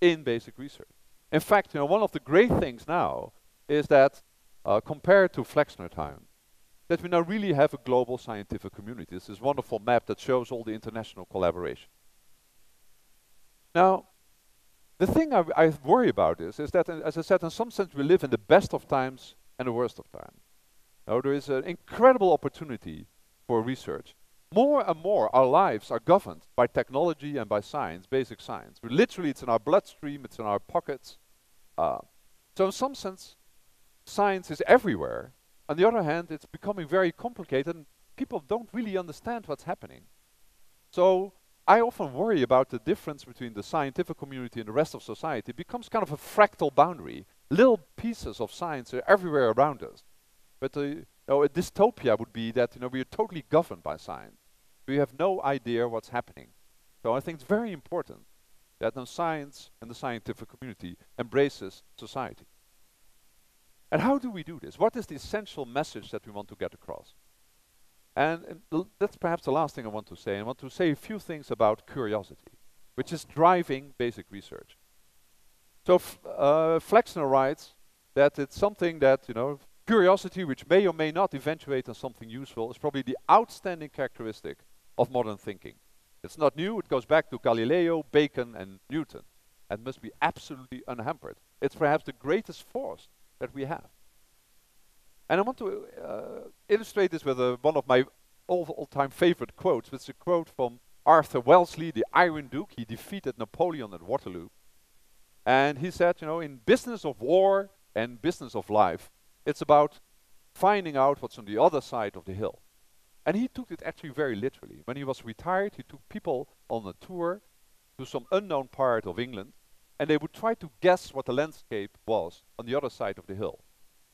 in basic research. In fact, one of the great things now is that compared to Flexner time, that we now really have a global scientific community. This is a wonderful map that shows all the international collaboration. Now, the thing I worry about is that, as I said, in some sense we live in the best of times and the worst of times. Now, there is an incredible opportunity for research. More and more our lives are governed by technology and by science, basic science. Literally it's in our bloodstream, it's in our pockets. So in some sense, science is everywhere. On the other hand, it's becoming very complicated and people don't really understand what's happening. So I often worry about the difference between the scientific community and the rest of society. It becomes kind of a fractal boundary. Little pieces of science are everywhere around us. But a dystopia would be that we are totally governed by science. We have no idea what's happening. So I think it's very important that science and the scientific community embraces society. And how do we do this? What is the essential message that we want to get across? And that's perhaps the last thing I want to say. I want to say a few things about curiosity, which is driving basic research. So Flexner writes that it's something that, curiosity, which may or may not eventuate on something useful, is probably the outstanding characteristic of modern thinking. It's not new, it goes back to Galileo, Bacon, and Newton, and must be absolutely unhampered. It's perhaps the greatest force that we have. And I want to illustrate this with one of my all-time favorite quotes, which is a quote from Arthur Wellesley, the Iron Duke. He defeated Napoleon at Waterloo. And he said, in business of war and business of life, it's about finding out what's on the other side of the hill. And he took it actually very literally. When he was retired, he took people on a tour to some unknown part of England, and they would try to guess what the landscape was on the other side of the hill.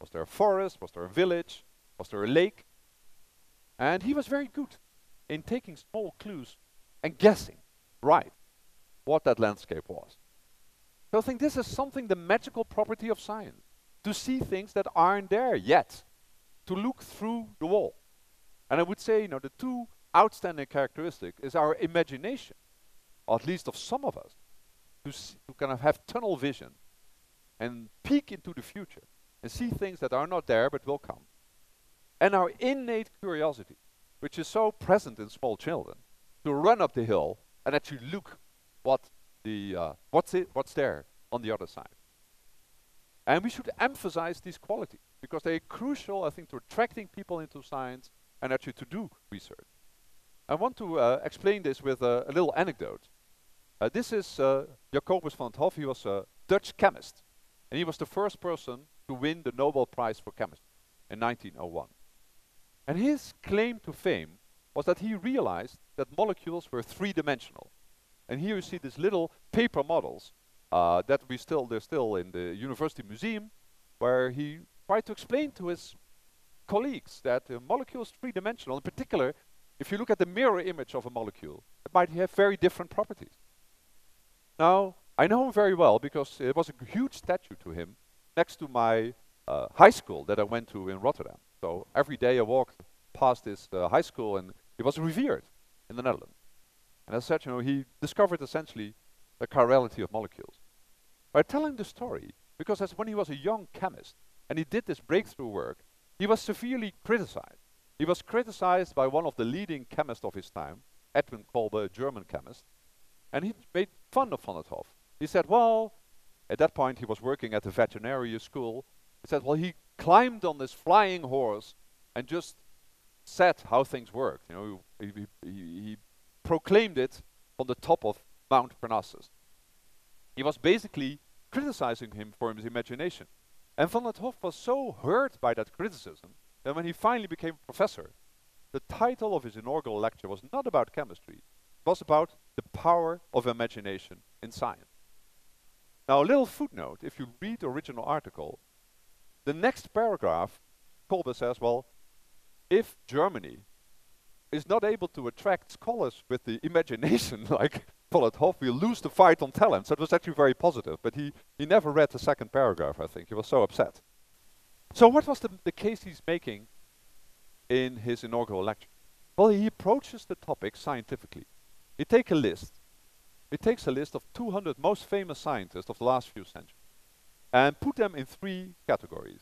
Was there a forest? Was there a village? Was there a lake? And he was very good in taking small clues and guessing right what that landscape was. So I think this is something, the magical property of science. to see things that aren't there yet, to look through the wall. And I would say, the two outstanding characteristics is our imagination, or at least of some of us, to kind of have tunnel vision and peek into the future and see things that are not there but will come. And our innate curiosity, which is so present in small children, to run up the hill and actually look what's there on the other side. And we should emphasize these qualities because they're crucial, I think, to attracting people into science and actually to do research. I want to explain this with a little anecdote. This is Jacobus van 't Hoff. He was a Dutch chemist, and he was the first person to win the Nobel Prize for Chemistry in 1901. And his claim to fame was that he realized that molecules were three-dimensional. And here you see these little paper models that they're still in the University Museum, where he tried to explain to his colleagues that a molecule is three-dimensional. In particular, if you look at the mirror image of a molecule, it might have very different properties. Now, I know him very well because there was a huge statue to him next to my high school that I went to in Rotterdam. So every day I walked past this high school, and it was revered in the Netherlands. And as such, he discovered essentially the chirality of molecules. By telling the story, because that's when he was a young chemist and he did this breakthrough work, he was severely criticized. He was criticized by one of the leading chemists of his time, Edwin Kolbe, a German chemist, and he made fun of van 't Hoff. He said, well, at that point he was working at the veterinary school. He said, well, he climbed on this flying horse and just said how things worked. He proclaimed it on the top of Mount Parnassus. He was basically criticizing him for his imagination. And van 't Hoff was so hurt by that criticism that when he finally became a professor, the title of his inaugural lecture was not about chemistry, it was about the power of imagination in science. Now, a little footnote, if you read the original article, the next paragraph, Kolbe says, well, if Germany is not able to attract scholars with the imagination like van 't Hoff, we'll lose the fight on talent. So it was actually very positive, but he never read the second paragraph, I think. He was so upset. So what was the case he's making in his inaugural lecture? Well, he approaches the topic scientifically. He takes a list of 200 most famous scientists of the last few centuries and put them in three categories.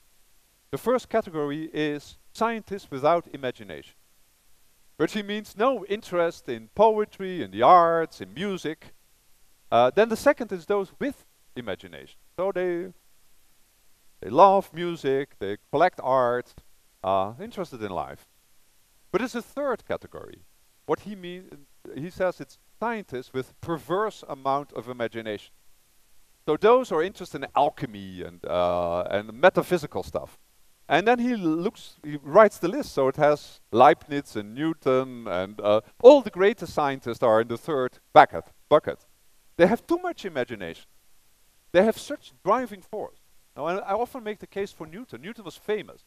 The first category is scientists without imagination, which he means no interest in poetry, in the arts, in music. Then the second is those with imagination. So they love music, they collect art, interested in life. But there's a third category. What he means, he says it's scientists with perverse amount of imagination. So those are interested in alchemy and metaphysical stuff. And then he writes the list. So it has Leibniz and Newton and all the greatest scientists are in the third bucket. They have too much imagination. They have such driving force. Now, and I often make the case for Newton. Newton was famous,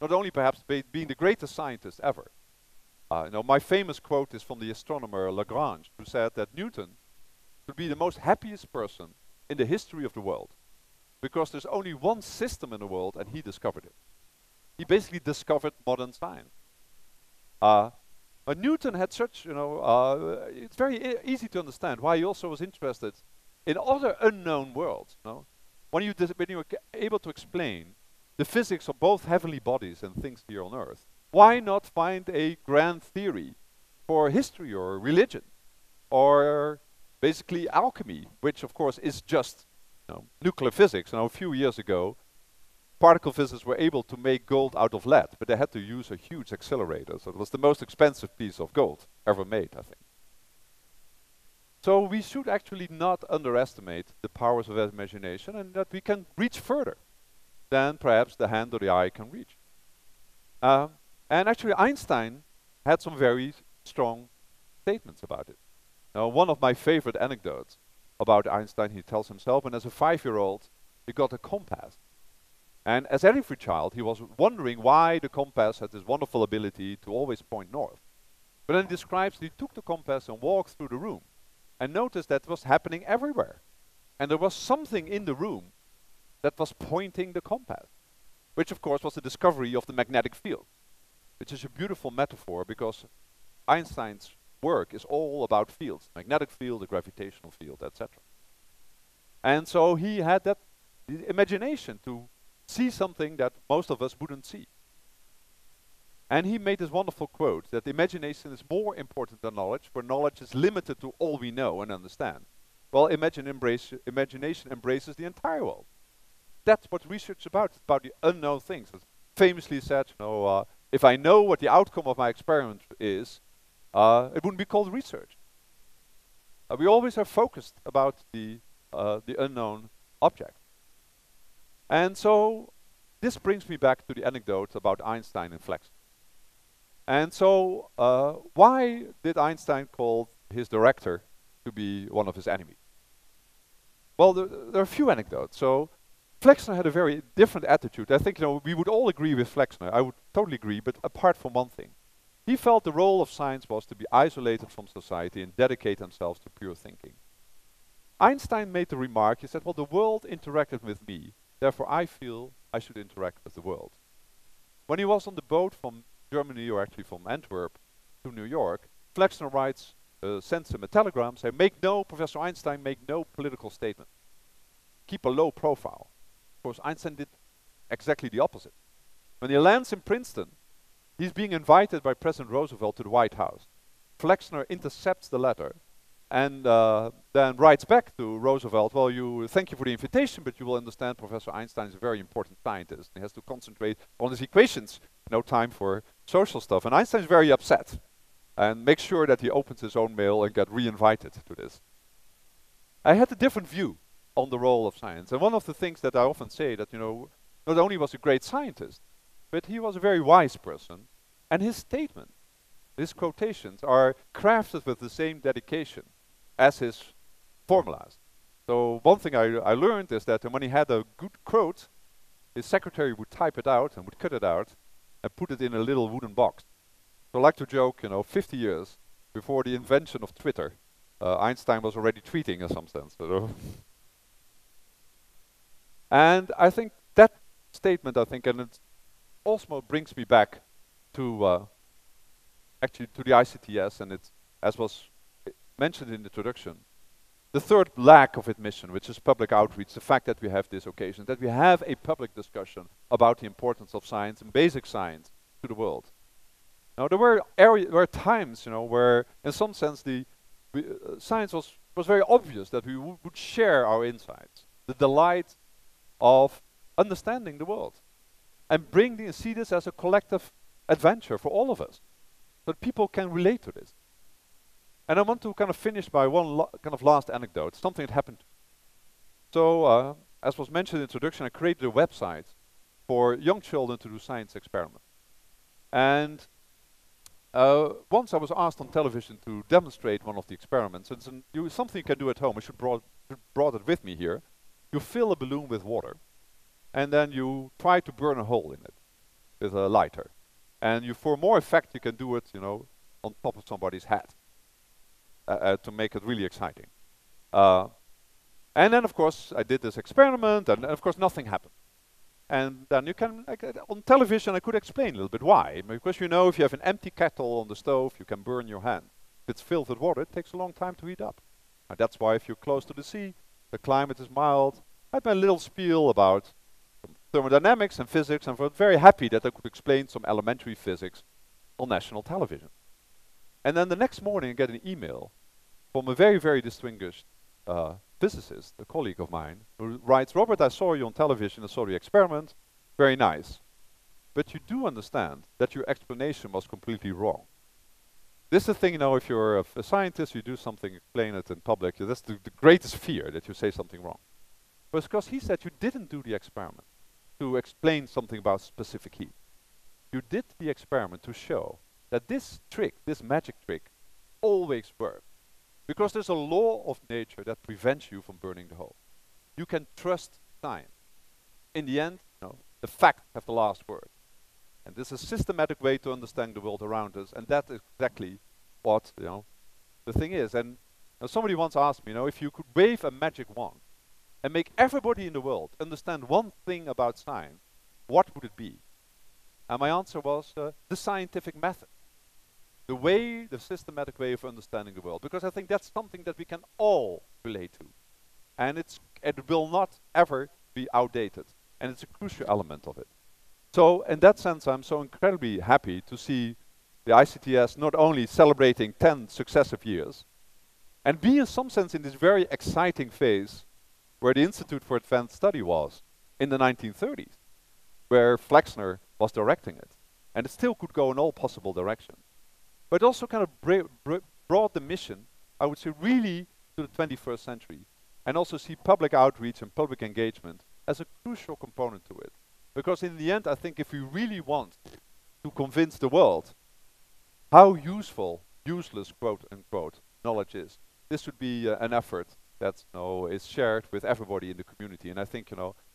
not only perhaps being the greatest scientist ever. My famous quote is from the astronomer Lagrange, who said that Newton would be the most happiest person in the history of the world, because there's only one system in the world and he discovered it. He basically discovered modern science. But Newton had such, it's very easy to understand why he also was interested in other unknown worlds. When you were able to explain the physics of both heavenly bodies and things here on Earth, why not find a grand theory for history or religion, or basically alchemy, which of course is just nuclear physics. A few years ago, particle physicists were able to make gold out of lead, but they had to use a huge accelerator. So it was the most expensive piece of gold ever made, I think. So we should actually not underestimate the powers of imagination, and that we can reach further than perhaps the hand or the eye can reach. And actually Einstein had some very strong statements about it. Now, one of my favorite anecdotes about Einstein, he tells himself, when as a 5-year-old he got a compass. And as every child, he was wondering why the compass had this wonderful ability to always point north. But then he describes he took the compass and walked through the room and noticed that it was happening everywhere. And there was something in the room that was pointing the compass, which of course was the discovery of the magnetic field, which is a beautiful metaphor because Einstein's work is all about fields, magnetic field, the gravitational field, etc. And so he had the imagination to see something that most of us wouldn't see. And he made this wonderful quote that imagination is more important than knowledge, for knowledge is limited to all we know and understand. Well, imagination embraces the entire world. That's what research is about. It's about the unknown things. It's famously said, if I know what the outcome of my experiment is, it wouldn't be called research. We always are focused about the unknown object. And so this brings me back to the anecdote about Einstein and Flexner. And so why did Einstein call his director to be one of his enemies? Well, there are a few anecdotes. So Flexner had a very different attitude. I think we would all agree with Flexner. I would totally agree, but apart from one thing. He felt the role of science was to be isolated from society and dedicate themselves to pure thinking. Einstein made the remark, he said, well, the world interacted with me, therefore I feel I should interact with the world. When he was on the boat from Germany, or actually from Antwerp to New York, Flexner sends him a telegram saying, Professor Einstein, make no political statement. Keep a low profile. Of course, Einstein did exactly the opposite. When he lands in Princeton, he's being invited by President Roosevelt to the White House. Flexner intercepts the letter and then writes back to Roosevelt, well, thank you for the invitation, but you will understand Professor Einstein is a very important scientist. He has to concentrate on his equations, no time for social stuff. And Einstein's very upset and makes sure that he opens his own mail and get re-invited to this. I had a different view on the role of science. And one of the things that I often say that, not only was he a great scientist, but he was a very wise person. And his statement, his quotations are crafted with the same dedication as his formulas. So one thing I learned is that when he had a good quote, his secretary would type it out and would cut it out and put it in a little wooden box. So I like to joke, 50 years before the invention of Twitter, Einstein was already tweeting in some sense. And I think that statement, and it also brings me back to actually to the ICTS, and it's, as was mentioned in the introduction, the third lack of admission, which is public outreach, the fact that we have this occasion, that we have a public discussion about the importance of science and basic science to the world. Now, there were times, where, in some sense, science was very obvious that we would share our insights, the delight of understanding the world, and see this as a collective adventure for all of us, so that people can relate to this. And I want to kind of finish by one last anecdote, something that happened. So, as was mentioned in the introduction, I created a website for young children to do science experiments. And once I was asked on television to demonstrate one of the experiments, and something you can do at home. I should brought it with me here. You fill a balloon with water, and then you try to burn a hole in it with a lighter. And for more effect, you can do it, on top of somebody's head to make it really exciting. And then, of course, I did this experiment, and of course, nothing happened. And then on television, I could explain a little bit why. Because if you have an empty kettle on the stove, you can burn your hand. If it's filled with water, it takes a long time to heat up. And that's why if you're close to the sea, the climate is mild. I had my little spiel about thermodynamics and physics, and I was very happy that I could explain some elementary physics on national television. And then the next morning, I get an email from a very, very distinguished physicist, a colleague of mine, who writes, Robbert, I saw you on television, I saw the experiment, very nice. But you do understand that your explanation was completely wrong. This is the thing, if you're a scientist, you do something, explain it in public, that's the greatest fear, that you say something wrong. But it's because he said you didn't do the experiment to explain something about specific heat. You did the experiment to show that this trick, this magic trick, always works. Because there's a law of nature that prevents you from burning the hole. You can trust science. In the end, the facts have the last word. And this is a systematic way to understand the world around us, and that is exactly what the thing is. And somebody once asked me, if you could wave a magic wand and make everybody in the world understand one thing about science, what would it be? And my answer was the scientific method. The systematic way of understanding the world. Because I think that's something that we can all relate to. And it will not ever be outdated. And it's a crucial element of it. So in that sense, I'm so incredibly happy to see the ICTS not only celebrating 10 successive years, and be in some sense in this very exciting phase where the Institute for Advanced Study was in the 1930s, where Flexner was directing it. And it still could go in all possible directions. But also kind of brought the mission, I would say, really to the 21st century. And also see public outreach and public engagement as a crucial component to it. Because in the end, I think if we really want to convince the world how useful, useless, quote unquote, knowledge is, this should be an effort that is shared with everybody in the community. And I think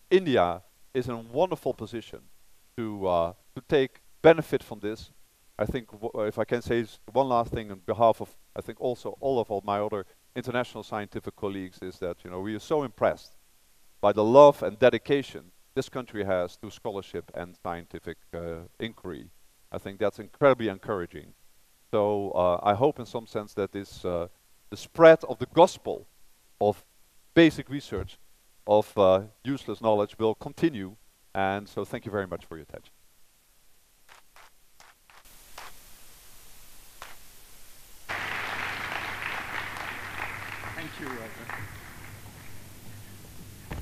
India is in a wonderful position to take benefit from this. I think if I can say one last thing on behalf of, I think also all my other international scientific colleagues, is that we are so impressed by the love and dedication this country has to scholarship and scientific inquiry. I think that's incredibly encouraging. So I hope in some sense that this the spread of the gospel of basic research of useless knowledge will continue. And so thank you very much for your attention. Thank you, Robert.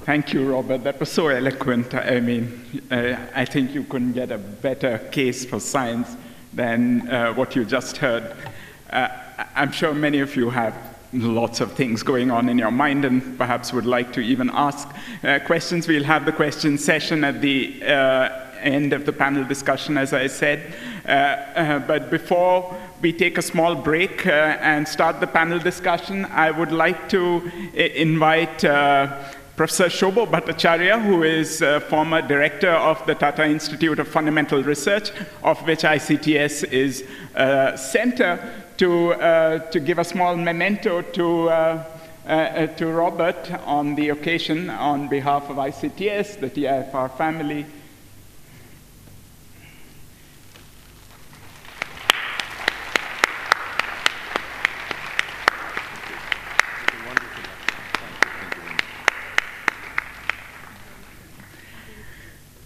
Thank you, Robert. That was so eloquent. I mean, I think you couldn't get a better case for science than what you just heard. I'm sure many of you have lots of things going on in your mind and perhaps would like to even ask questions. We'll have the question session at the end of the panel discussion, as I said. But before we take a small break and start the panel discussion, I would like to invite Professor Shobho Bhattacharya, who is former director of the Tata Institute of Fundamental Research, of which ICTS is a center, to give a small memento to Robbert on the occasion on behalf of ICTS, the TIFR family.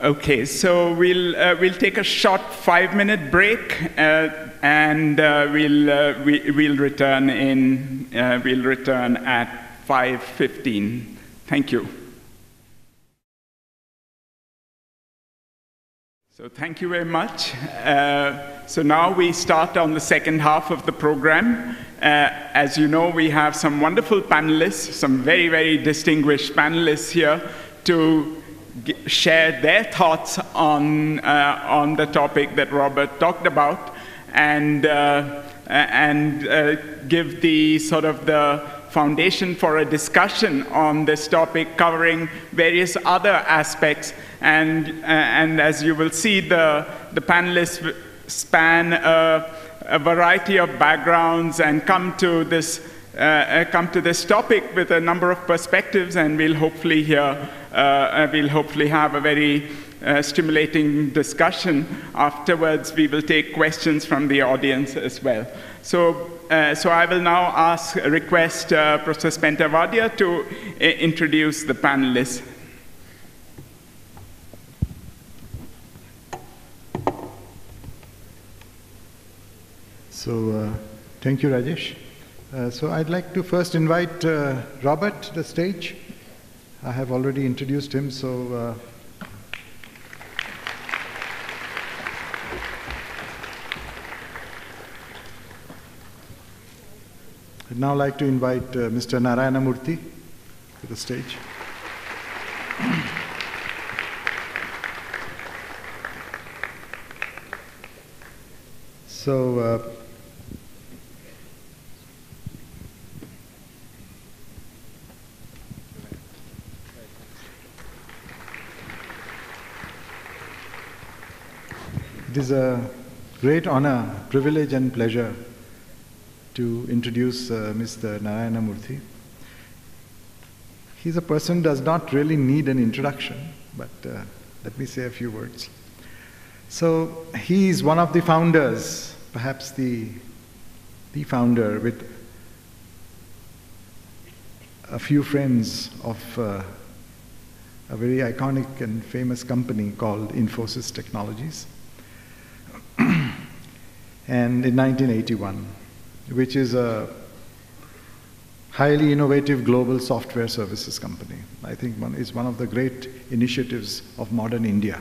Okay, so we'll take a short 5-minute break, and we'll return at 5:15. Thank you. So thank you very much. So now we start on the second half of the program. As you know, we have some wonderful panelists, some very, very distinguished panelists here to share their thoughts on the topic that Robbert talked about, and give the sort of the foundation for a discussion on this topic, covering various other aspects. And as you will see, the panelists span a variety of backgrounds and come to this topic with a number of perspectives, and we'll hopefully have a very stimulating discussion. Afterwards, we will take questions from the audience as well. So I will now request Professor Spencer Vadia to introduce the panelists. So thank you, Rajesh. So I'd like to first invite Robbert to the stage. I have already introduced him, so I'd now like to invite Mr. Narayana Murthy to the stage. So it is a great honor, privilege and pleasure to introduce Mr. Narayana Murthy. He's a person who does not really need an introduction, but let me say a few words. So he's one of the founders, perhaps the founder, with a few friends, of a very iconic and famous company called Infosys Technologies. And in 1981, which is a highly innovative global software services company. I think is one of the great initiatives of modern India.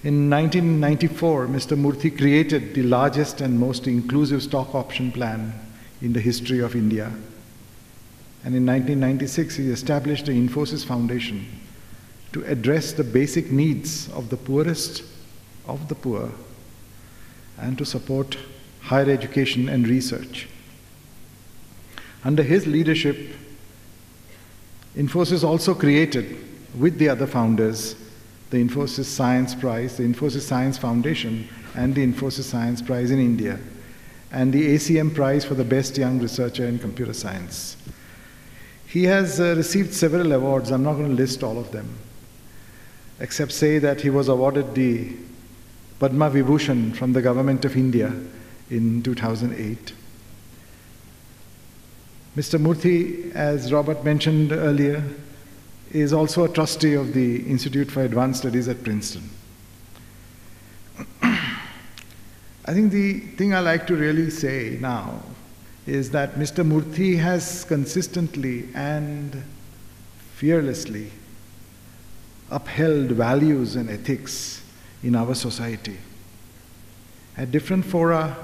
In 1994, Mr. Murthy created the largest and most inclusive stock option plan in the history of India. And in 1996, he established the Infosys Foundation to address the basic needs of the poorest of the poor and to support higher education and research. Under his leadership, Infosys also created, with the other founders, the Infosys Science Prize, the Infosys Science Foundation, and the Infosys Science Prize in India, and the ACM Prize for the Best Young Researcher in Computer Science. He has received several awards. I'm not going to list all of them, except say that he was awarded the Padma Vibhushan from the Government of India in 2008. Mr. Murthy, as Robbert mentioned earlier, is also a trustee of the Institute for Advanced Studies at Princeton. I think the thing I like to really say now is that Mr. Murthy has consistently and fearlessly upheld values and ethics in our society at different fora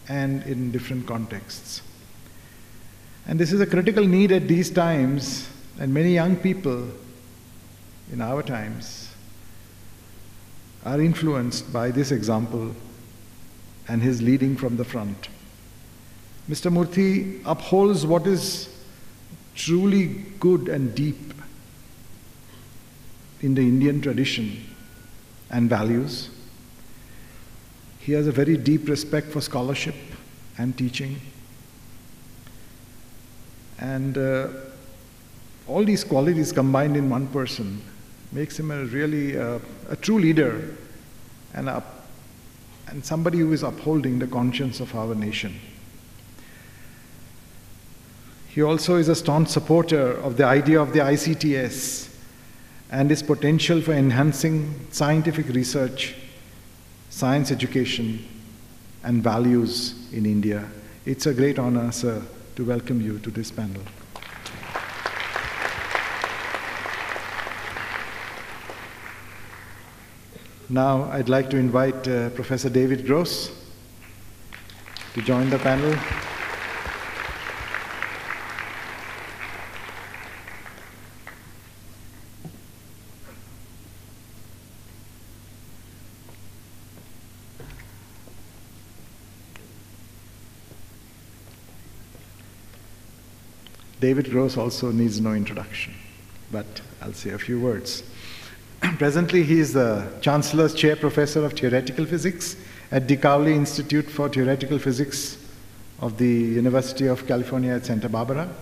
and in different contexts. And this is a critical need at these times, and many young people in our times are influenced by this example and his leading from the front. Mr. Murthy upholds what is truly good and deep in the Indian tradition and values. He has a very deep respect for scholarship and teaching. And all these qualities combined in one person makes him a really a true leader and somebody who is upholding the conscience of our nation. He also is a staunch supporter of the idea of the ICTS and its potential for enhancing scientific research, science education, and values in India. It's a great honor, sir, to welcome you to this panel. Now I'd like to invite Professor David Gross to join the panel. David Gross also needs no introduction, but I'll say a few words. Presently, he is the Chancellor's Chair Professor of Theoretical Physics at the Cowley Institute for Theoretical Physics of the University of California at Santa Barbara,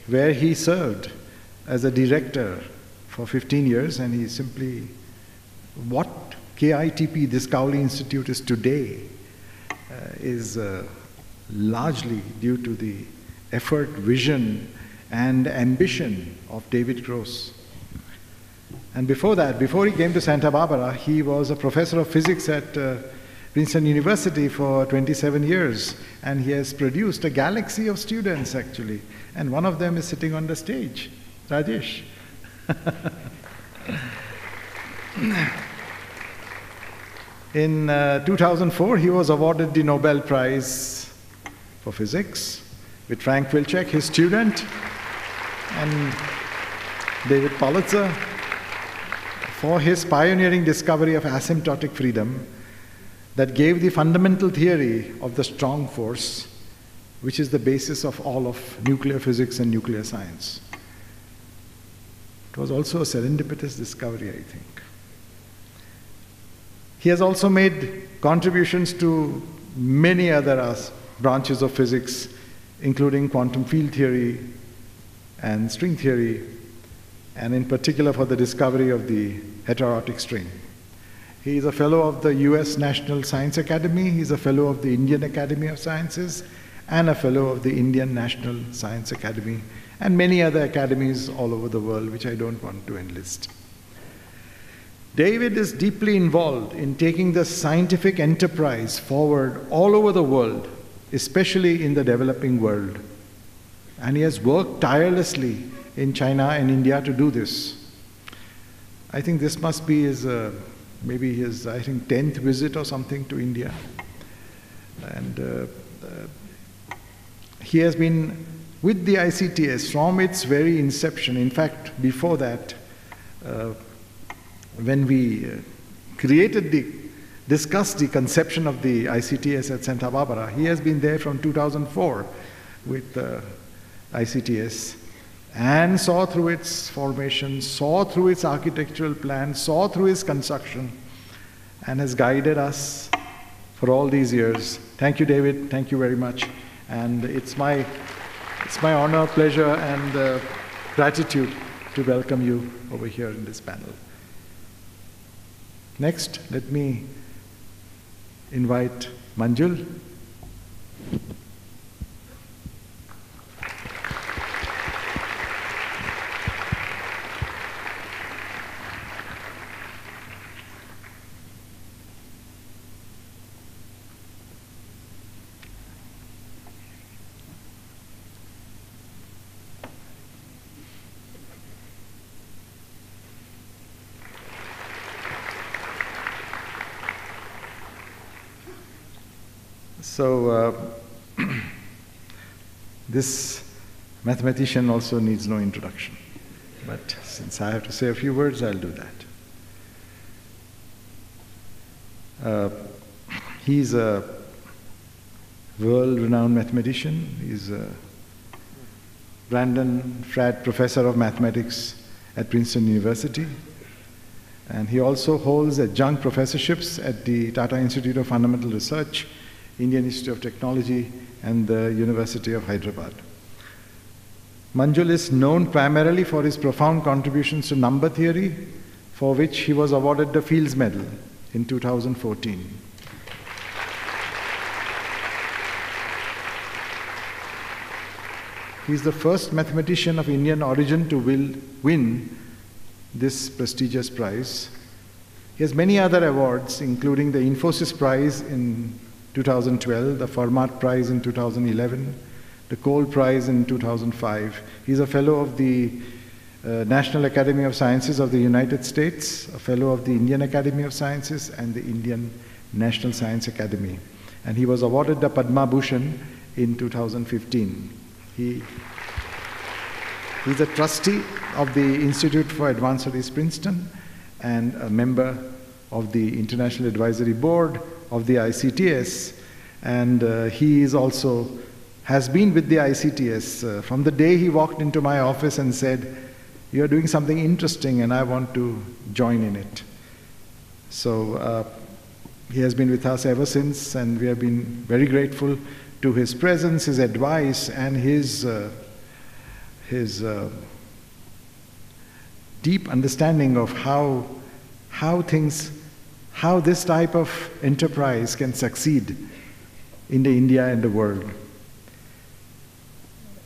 where he served as a director for 15 years, and he simply, what KITP, this Cowley Institute, is today, is largely due to the effort, vision, and ambition of David Gross. And before that, before he came to Santa Barbara, he was a professor of physics at Princeton University for 27 years, and he has produced a galaxy of students, actually, and one of them is sitting on the stage, Rajesh. In 2004, he was awarded the Nobel Prize for Physics with Frank Wilczek, his student, and David Politzer, for his pioneering discovery of asymptotic freedom that gave the fundamental theory of the strong force, which is the basis of all of nuclear physics and nuclear science. It was also a serendipitous discovery, I think. He has also made contributions to many other branches of physics, including quantum field theory, and string theory, and in particular for the discovery of the heterotic string. He is a fellow of the US National Science Academy, he's a fellow of the Indian Academy of Sciences, and a fellow of the Indian National Science Academy, and many other academies all over the world, which I don't want to enlist. David is deeply involved in taking the scientific enterprise forward all over the world, especially in the developing world. And he has worked tirelessly in China and India to do this. I think this must be his, maybe his, I think, 10th visit or something to India. And he has been with the ICTS from its very inception. In fact, before that, when we discussed the conception of the ICTS at Santa Barbara, he has been there from 2004 with ICTS and saw through its formation, saw through its architectural plan, saw through its construction, and has guided us for all these years. Thank you, David. Thank you very much. And it's my honor, pleasure, and gratitude to welcome you over here in this panel. Next, let me invite Manjul. So, this mathematician also needs no introduction. But since I have to say a few words, I'll do that. He's a world-renowned mathematician. He's a Brandon Fradd Professor of Mathematics at Princeton University. And he also holds adjunct professorships at the Tata Institute of Fundamental Research, Indian Institute of Technology, and the University of Hyderabad. Manjul is known primarily for his profound contributions to number theory, for which he was awarded the Fields Medal in 2014. He is the first mathematician of Indian origin to win this prestigious prize. He has many other awards, including the Infosys Prize in 2012, the Fermat Prize in 2011, the Cole Prize in 2005. He's a fellow of the National Academy of Sciences of the United States, a fellow of the Indian Academy of Sciences and the Indian National Science Academy. And he was awarded the Padma Bhushan in 2015. He's a trustee of the Institute for Advanced Studies, Princeton, and a member of the International Advisory Board of the ICTS, and he is also has been with the ICTS from the day he walked into my office and said, "You're doing something interesting and I want to join in it." So he has been with us ever since, and we have been very grateful to his presence, his advice, and his deep understanding of how this type of enterprise can succeed in the India and the world.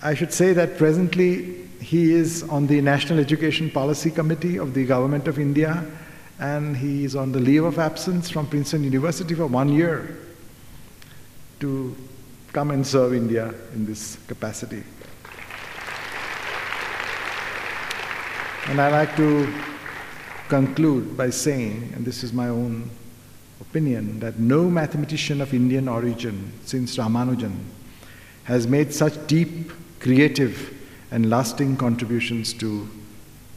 I should say that presently he is on the National Education Policy Committee of the Government of India, and he is on the leave of absence from Princeton University for 1 year to come and serve India in this capacity. And I'd like to conclude by saying, and this is my own opinion, that no mathematician of Indian origin since Ramanujan has made such deep, creative, and lasting contributions to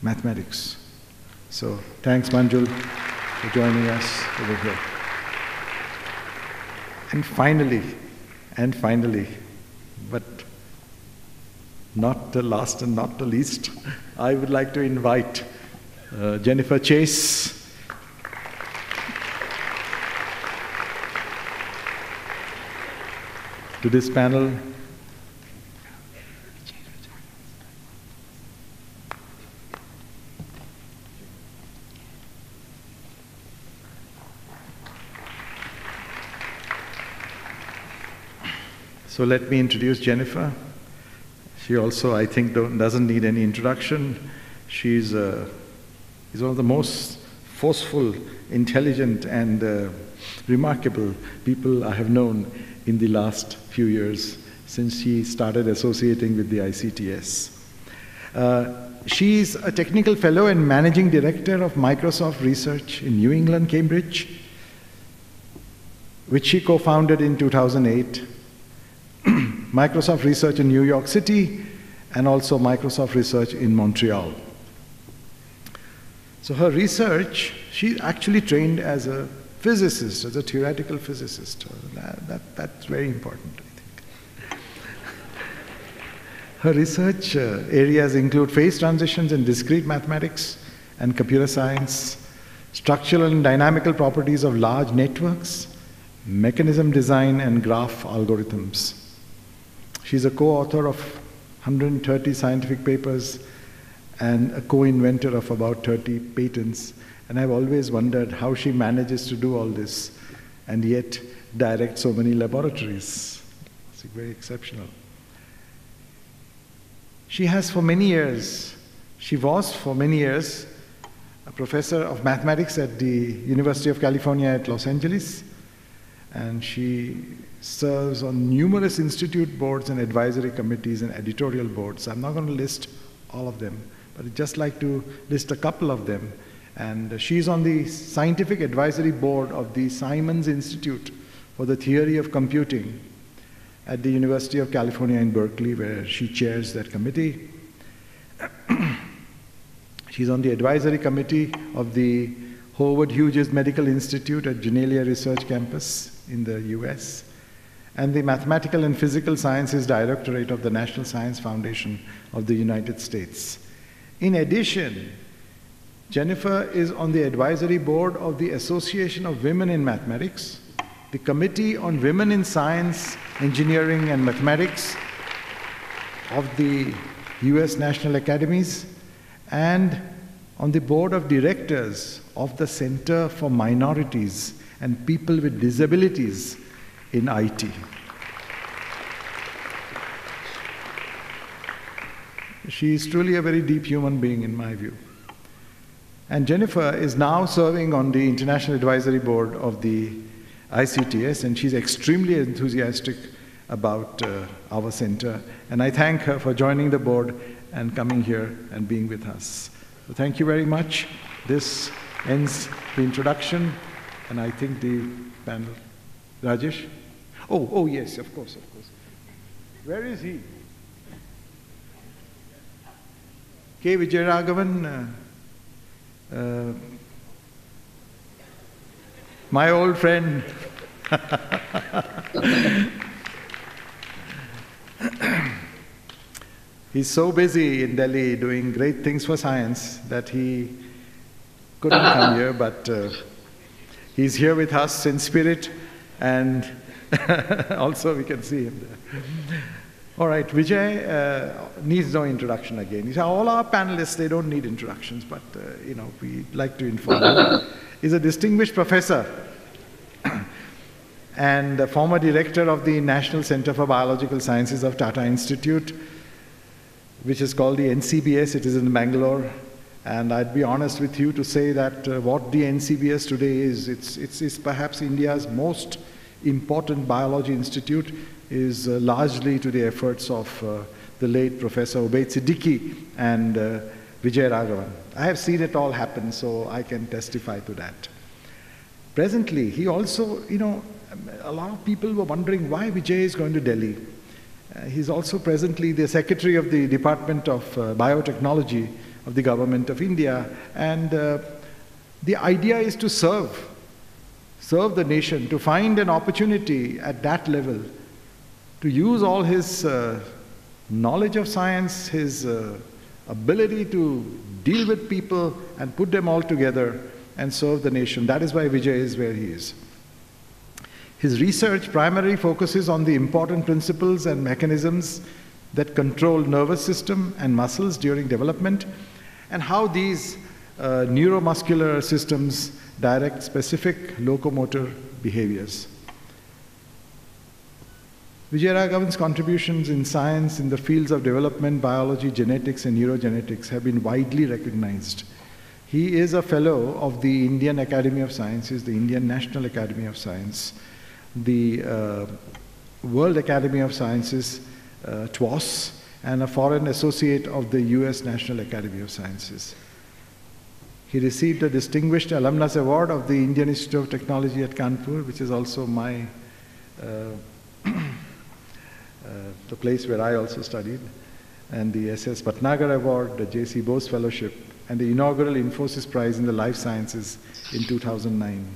mathematics. So thanks, Manjul, for joining us over here. And finally, but not the last and not the least, I would like to invite Jennifer Chayes to this panel. So let me introduce Jennifer. She also, I think, doesn't need any introduction. She's one of the most forceful, intelligent, and remarkable people I have known in the last few years since she started associating with the ICTS. She's a technical fellow and managing director of Microsoft Research in New England, Cambridge, which she co-founded in 2008. Microsoft Research in New York City, and also Microsoft Research in Montreal. So her research, she actually trained as a physicist, as a theoretical physicist. That's very important, I think. Her research areas include phase transitions in discrete mathematics and computer science, structural and dynamical properties of large networks, mechanism design, and graph algorithms. She's a co-author of 130 scientific papers and a co-inventor of about 30 patents. And I've always wondered how she manages to do all this and yet direct so many laboratories. It's very exceptional. She was for many years a professor of mathematics at the University of California at Los Angeles, and she serves on numerous institute boards and advisory committees and editorial boards. I'm not going to list all of them, but I'd just like to list a couple of them. And she's on the scientific advisory board of the Simons Institute for the Theory of Computing at the University of California in Berkeley, where she chairs that committee. She's on the advisory committee of the Howard Hughes Medical Institute at Genelia Research Campus in the US, and the Mathematical and Physical Sciences Directorate of the National Science Foundation of the United States. In addition, Jennifer is on the advisory board of the Association of Women in Mathematics, the Committee on Women in Science, Engineering, and Mathematics of the US National Academies, and on the board of directors of the Center for Minorities and People with Disabilities in IT. She is truly a very deep human being in my view. And Jennifer is now serving on the International Advisory Board of the ICTS, and she's extremely enthusiastic about our center. And I thank her for joining the board and coming here and being with us. So thank you very much. This ends the introduction, and I think the panel. Rajesh? Oh, yes, of course. Where is he? VijayRaghavan, my old friend. He's so busy in Delhi doing great things for science that he couldn't come here, but he's here with us in spirit, and also we can see him there. All right, Vijay needs no introduction again. All our panelists, they don't need introductions, but we like to inform him. He's a distinguished professor and a former director of the National Center for Biological Sciences of Tata Institute, which is called the NCBS. It is in Bangalore. And I'd be honest with you to say that what the NCBS today is, it's perhaps India's most important biology institute, is largely to the efforts of the late Professor Obaid Siddiqui and VijayRaghavan. I have seen it all happen, so I can testify to that. Presently, he also, a lot of people were wondering why Vijay is going to Delhi. He's also presently the Secretary of the Department of Biotechnology of the Government of India, and the idea is to serve the nation, to find an opportunity at that level, to use all his knowledge of science, his ability to deal with people and put them all together and serve the nation. That is why Vijay is where he is. His research primarily focuses on the important principles and mechanisms that control nervous system and muscles during development, and how these neuromuscular systems direct specific locomotor behaviors. VijayRaghavan's contributions in science in the fields of development, biology, genetics, and neurogenetics have been widely recognized. He is a fellow of the Indian Academy of Sciences, the Indian National Academy of Science, the World Academy of Sciences, TWAS, and a foreign associate of the US National Academy of Sciences. He received a Distinguished Alumnus Award of the Indian Institute of Technology at Kanpur, which is also my, the place where I also studied, and the S.S. Bhatnagar Award, the J.C. Bose Fellowship, and the inaugural Infosys Prize in the Life Sciences in 2009.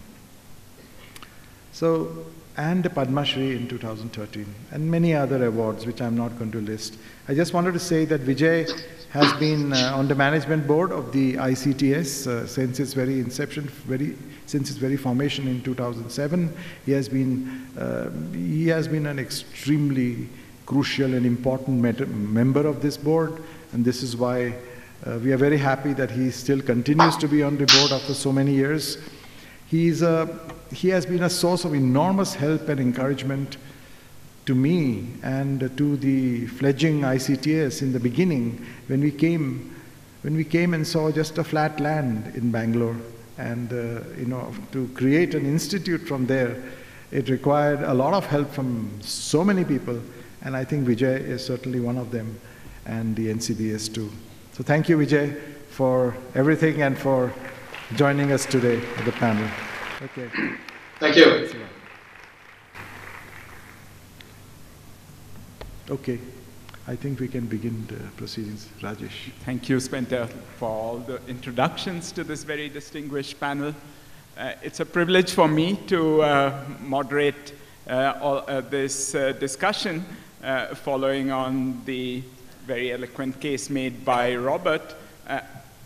So, and the Padma Shri in 2013, and many other awards which I'm not going to list. I just wanted to say that Vijay has been on the management board of the ICTS since its very inception, since its very formation in 2007. He has been an extremely crucial and important member of this board, and this is why we are very happy that he still continues to be on the board after so many years. He has been a source of enormous help and encouragement to me and to the fledgling ICTS in the beginning when we came and saw just a flat land in Bangalore, and to create an institute from there, it required a lot of help from so many people, and I think Vijay is certainly one of them, and the NCBS too. So thank you, Vijay, for everything and for joining us today at the panel. Okay. Thank you. Okay, I think we can begin the proceedings. Rajesh. Thank you, Spencer, for all the introductions to this very distinguished panel. It's a privilege for me to moderate this discussion following on the very eloquent case made by Robbert.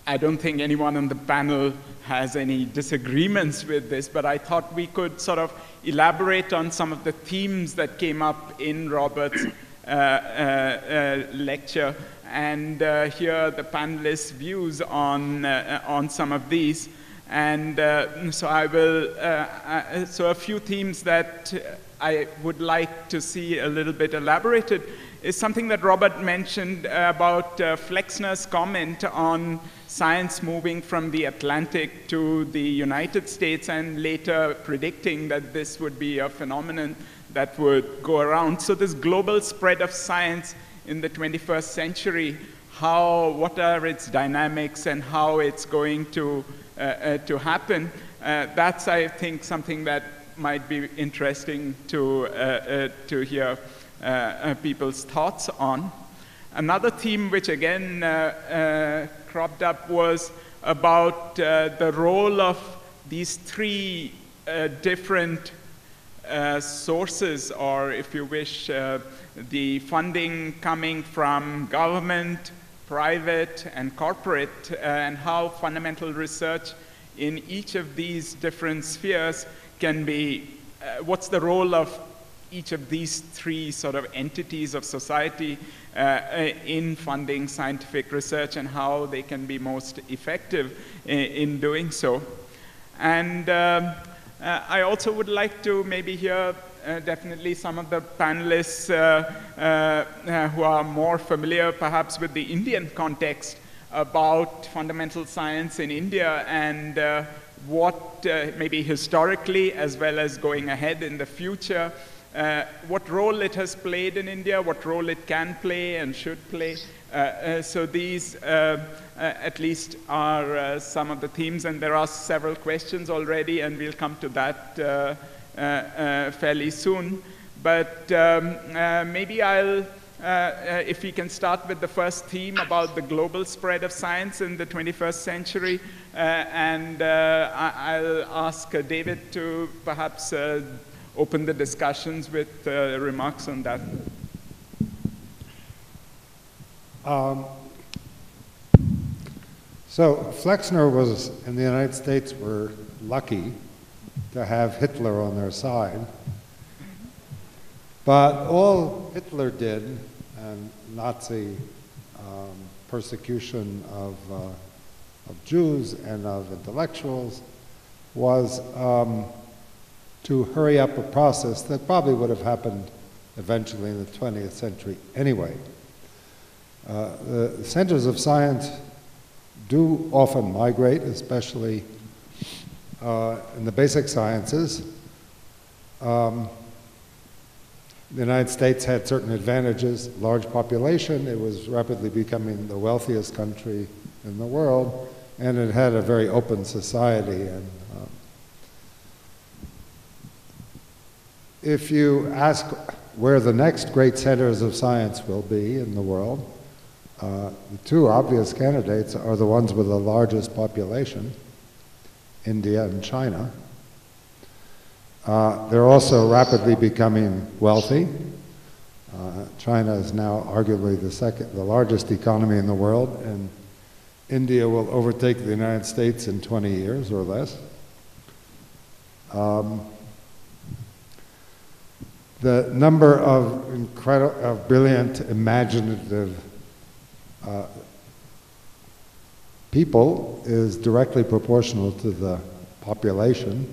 I don't think anyone on the panel has any disagreements with this, but I thought we could sort of elaborate on some of the themes that came up in Robbert's lecture and hear the panelists' views on some of these. And so I will, so a few themes that I would like to see a little bit elaborated is something that Robbert mentioned about Flexner's comment on science moving from the Atlantic to the United States and later predicting that this would be a phenomenon that would go around. So this global spread of science in the 21st century, what are its dynamics and how it's going to happen, that's, I think, something that might be interesting to hear people's thoughts on. Another theme which again cropped up was about the role of these three different sources, or if you wish, the funding coming from government, private, and corporate, and how fundamental research in each of these different spheres can be, what's the role of each of these three sort of entities of society in funding scientific research and how they can be most effective in doing so. And I also would like to maybe hear definitely some of the panelists who are more familiar perhaps with the Indian context about fundamental science in India and what maybe historically as well as going ahead in the future, what role it has played in India, what role it can play and should play. So these at least are some of the themes, and there are several questions already, and we'll come to that fairly soon. But maybe I'll, if we can start with the first theme about the global spread of science in the 21st century, and I'll ask David to perhaps open the discussions with remarks on that. So Flexner was, in the United States, were lucky to have Hitler on their side. But all Hitler did, and Nazi persecution of Jews and of intellectuals, was to hurry up a process that probably would have happened eventually in the 20th century anyway. The centers of science do often migrate, especially in the basic sciences. The United States had certain advantages, large population, it was rapidly becoming the wealthiest country in the world, and it had a very open society. And if you ask where the next great centers of science will be in the world, the two obvious candidates are the ones with the largest population, India and China. They're also rapidly becoming wealthy. China is now arguably the largest economy in the world, and India will overtake the United States in 20 years or less. The number of brilliant, imaginative people is directly proportional to the population.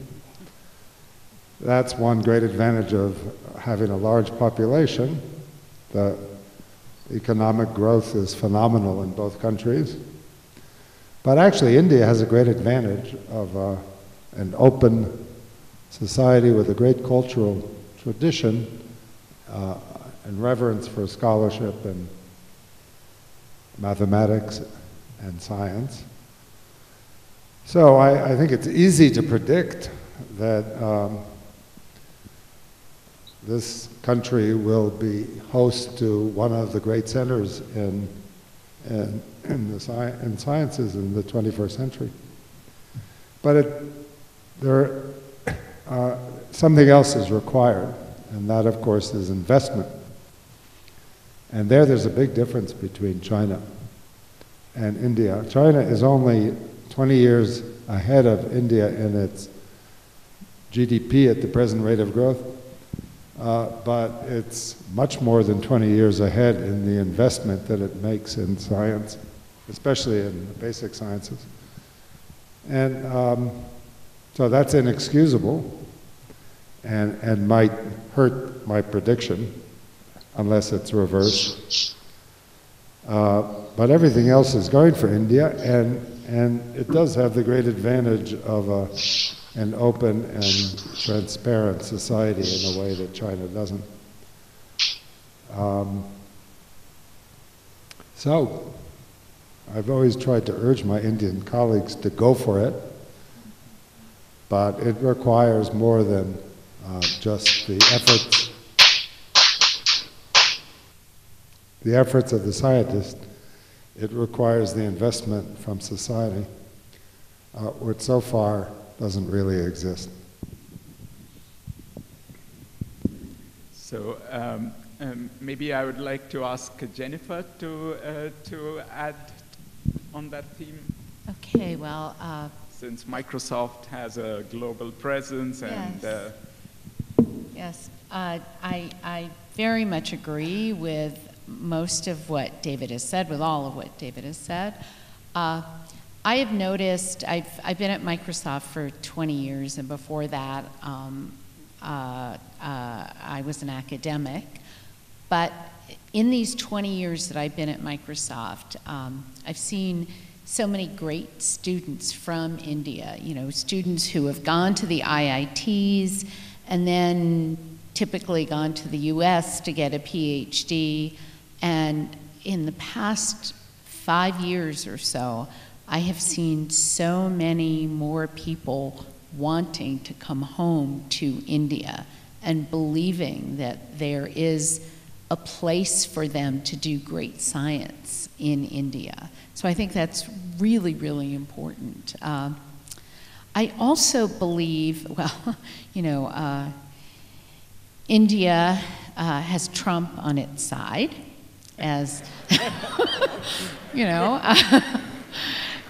That's one great advantage of having a large population. The economic growth is phenomenal in both countries. But actually, India has a great advantage of an open society with a great cultural tradition and reverence for scholarship and mathematics and science. So I think it's easy to predict that this country will be host to one of the great centers in sciences in the 21st century. But something else is required, and that, of course, is investment. And there's a big difference between China and India. China is only 20 years ahead of India in its GDP at the present rate of growth, but it's much more than 20 years ahead in the investment that it makes in science, especially in the basic sciences. And so that's inexcusable and might hurt my prediction unless it's reversed. But everything else is going for India, and it does have the great advantage of an open and transparent society in a way that China doesn't. So, I've always tried to urge my Indian colleagues to go for it, but it requires more than just the efforts of the scientists. It requires the investment from society, which so far doesn't really exist. So maybe I would like to ask Jennifer to add on that theme. Okay, well, since Microsoft has a global presence and yes, I very much agree with most of what David has said, with all of what David has said. I have noticed, I've been at Microsoft for 20 years, and before that, I was an academic. But in these 20 years that I've been at Microsoft, I've seen so many great students from India, you know, students who have gone to the IITs and then typically gone to the US to get a PhD. And in the past 5 years or so, I have seen so many more people wanting to come home to India and believing that there is a place for them to do great science in India. So I think that's really, really important. I also believe, well, you know, India has Trump on its side, as, you know,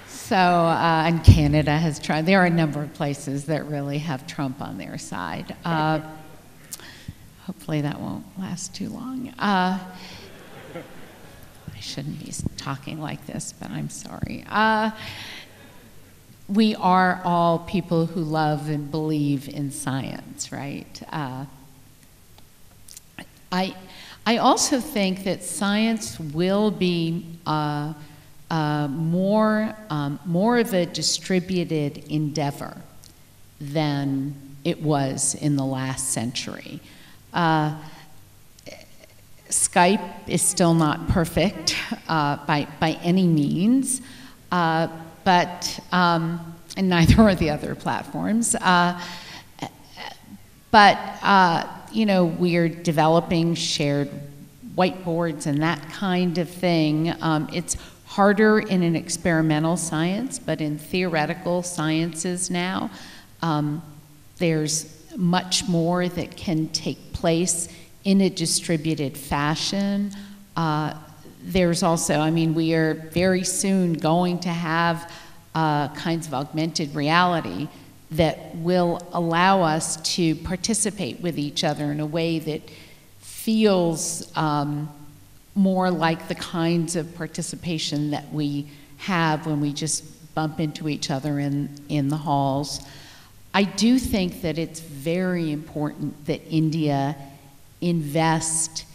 so, and Canada has tried. There are a number of places that really have Trump on their side. Hopefully that won't last too long. I shouldn't be talking like this, but I'm sorry. We are all people who love and believe in science, right? I also think that science will be more of a distributed endeavor than it was in the last century. Skype is still not perfect by any means, but and neither are the other platforms. You know, we're developing shared whiteboards and that kind of thing. It's harder in an experimental science, but in theoretical sciences now, there's much more that can take place in a distributed fashion. There's also, I mean, we are very soon going to have kinds of augmented reality that will allow us to participate with each other in a way that feels more like the kinds of participation that we have when we just bump into each other in the halls. I do think that it's very important that India invest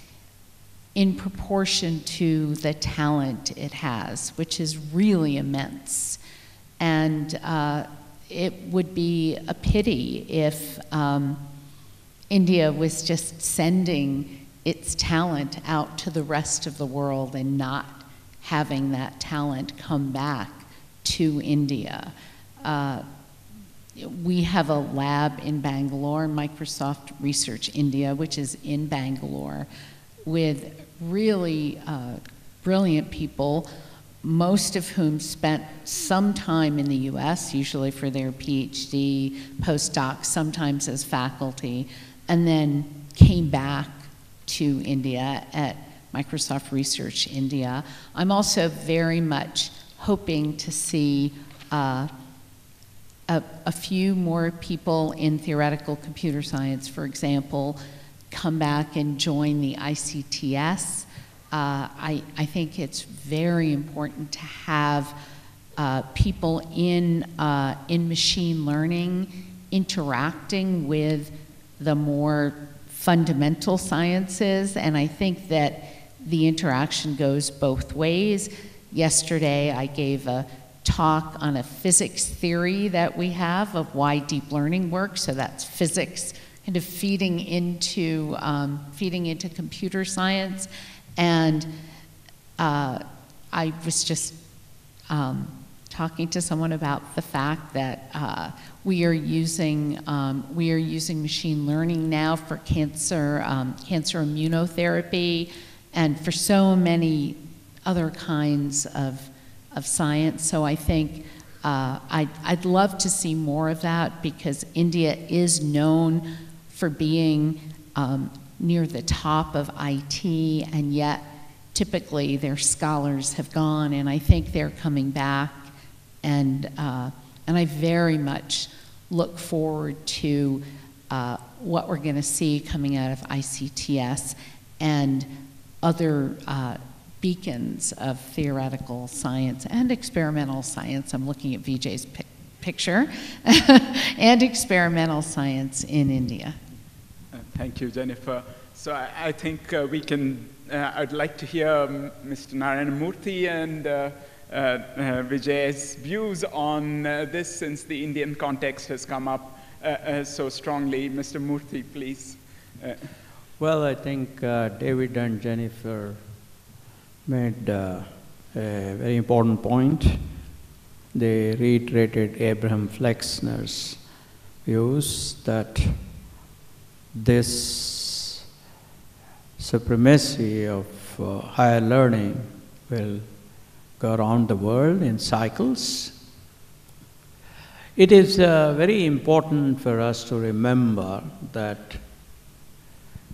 in proportion to the talent it has, which is really immense. And it would be a pity if India was just sending its talent out to the rest of the world and not having that talent come back to India. We have a lab in Bangalore, Microsoft Research India, which is in Bangalore, with really brilliant people, most of whom spent some time in the US, usually for their PhD, postdocs, sometimes as faculty, and then came back to India at Microsoft Research India. I'm also very much hoping to see a few more people in theoretical computer science, for example, come back and join the ICTS. I think it's very important to have people in machine learning interacting with the more fundamental sciences, and I think that the interaction goes both ways. Yesterday I gave a talk on a physics theory that we have of why deep learning works, so that's physics kind of feeding into computer science. And I was just talking to someone about the fact that we are using machine learning now for cancer immunotherapy, and for so many other kinds of science. So I think I'd love to see more of that, because India is known for being near the top of IT, and yet typically their scholars have gone, and I think they're coming back, and I very much look forward to what we're going to see coming out of ICTS and other beacons of theoretical science and experimental science. I'm looking at Vijay's picture, and experimental science in India. Thank you, Jennifer. So I think we can, I'd like to hear Mr. Narayana Murthy and Vijay's views on this, since the Indian context has come up so strongly. Mr. Murthy, please. Well, I think David and Jennifer made a very important point. They reiterated Abraham Flexner's views that this supremacy of higher learning will go around the world in cycles. It is very important for us to remember that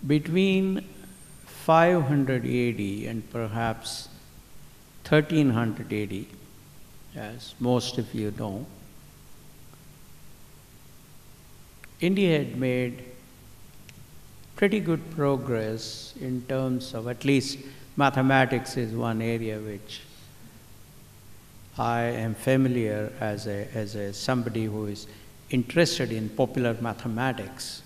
between 500 AD and perhaps 1300 AD, as most of you know, India had made pretty good progress in terms of, at least mathematics is one area which I am familiar as somebody who is interested in popular mathematics.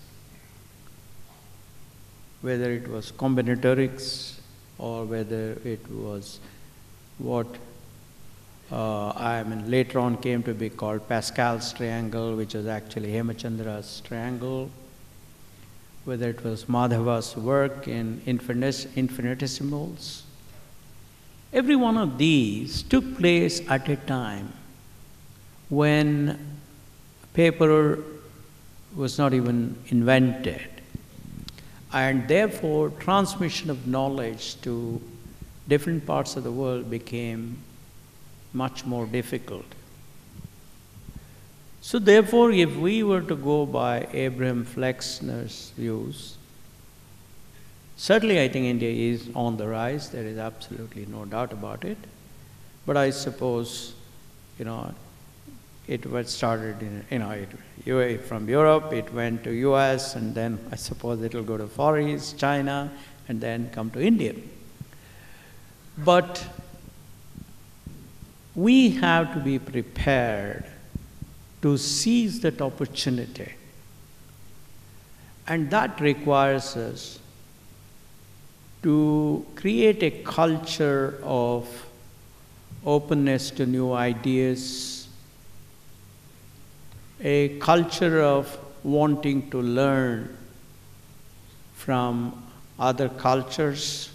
whether it was combinatorics or whether it was what later on came to be called Pascal's triangle, which is actually Hemachandra's triangle, whether it was Madhava's work in infinitesimals. Every one of these took place at a time when paper was not even invented, and therefore transmission of knowledge to different parts of the world became much more difficult. So therefore, if we were to go by Abraham Flexner's views, certainly I think India is on the rise, there is absolutely no doubt about it. But I suppose, it was started from Europe, it went to US, and then I suppose it will go to Far East, China, and then come to India. But we have to be prepared to seize that opportunity. And that requires us to create a culture of openness to new ideas, a culture of wanting to learn from other cultures,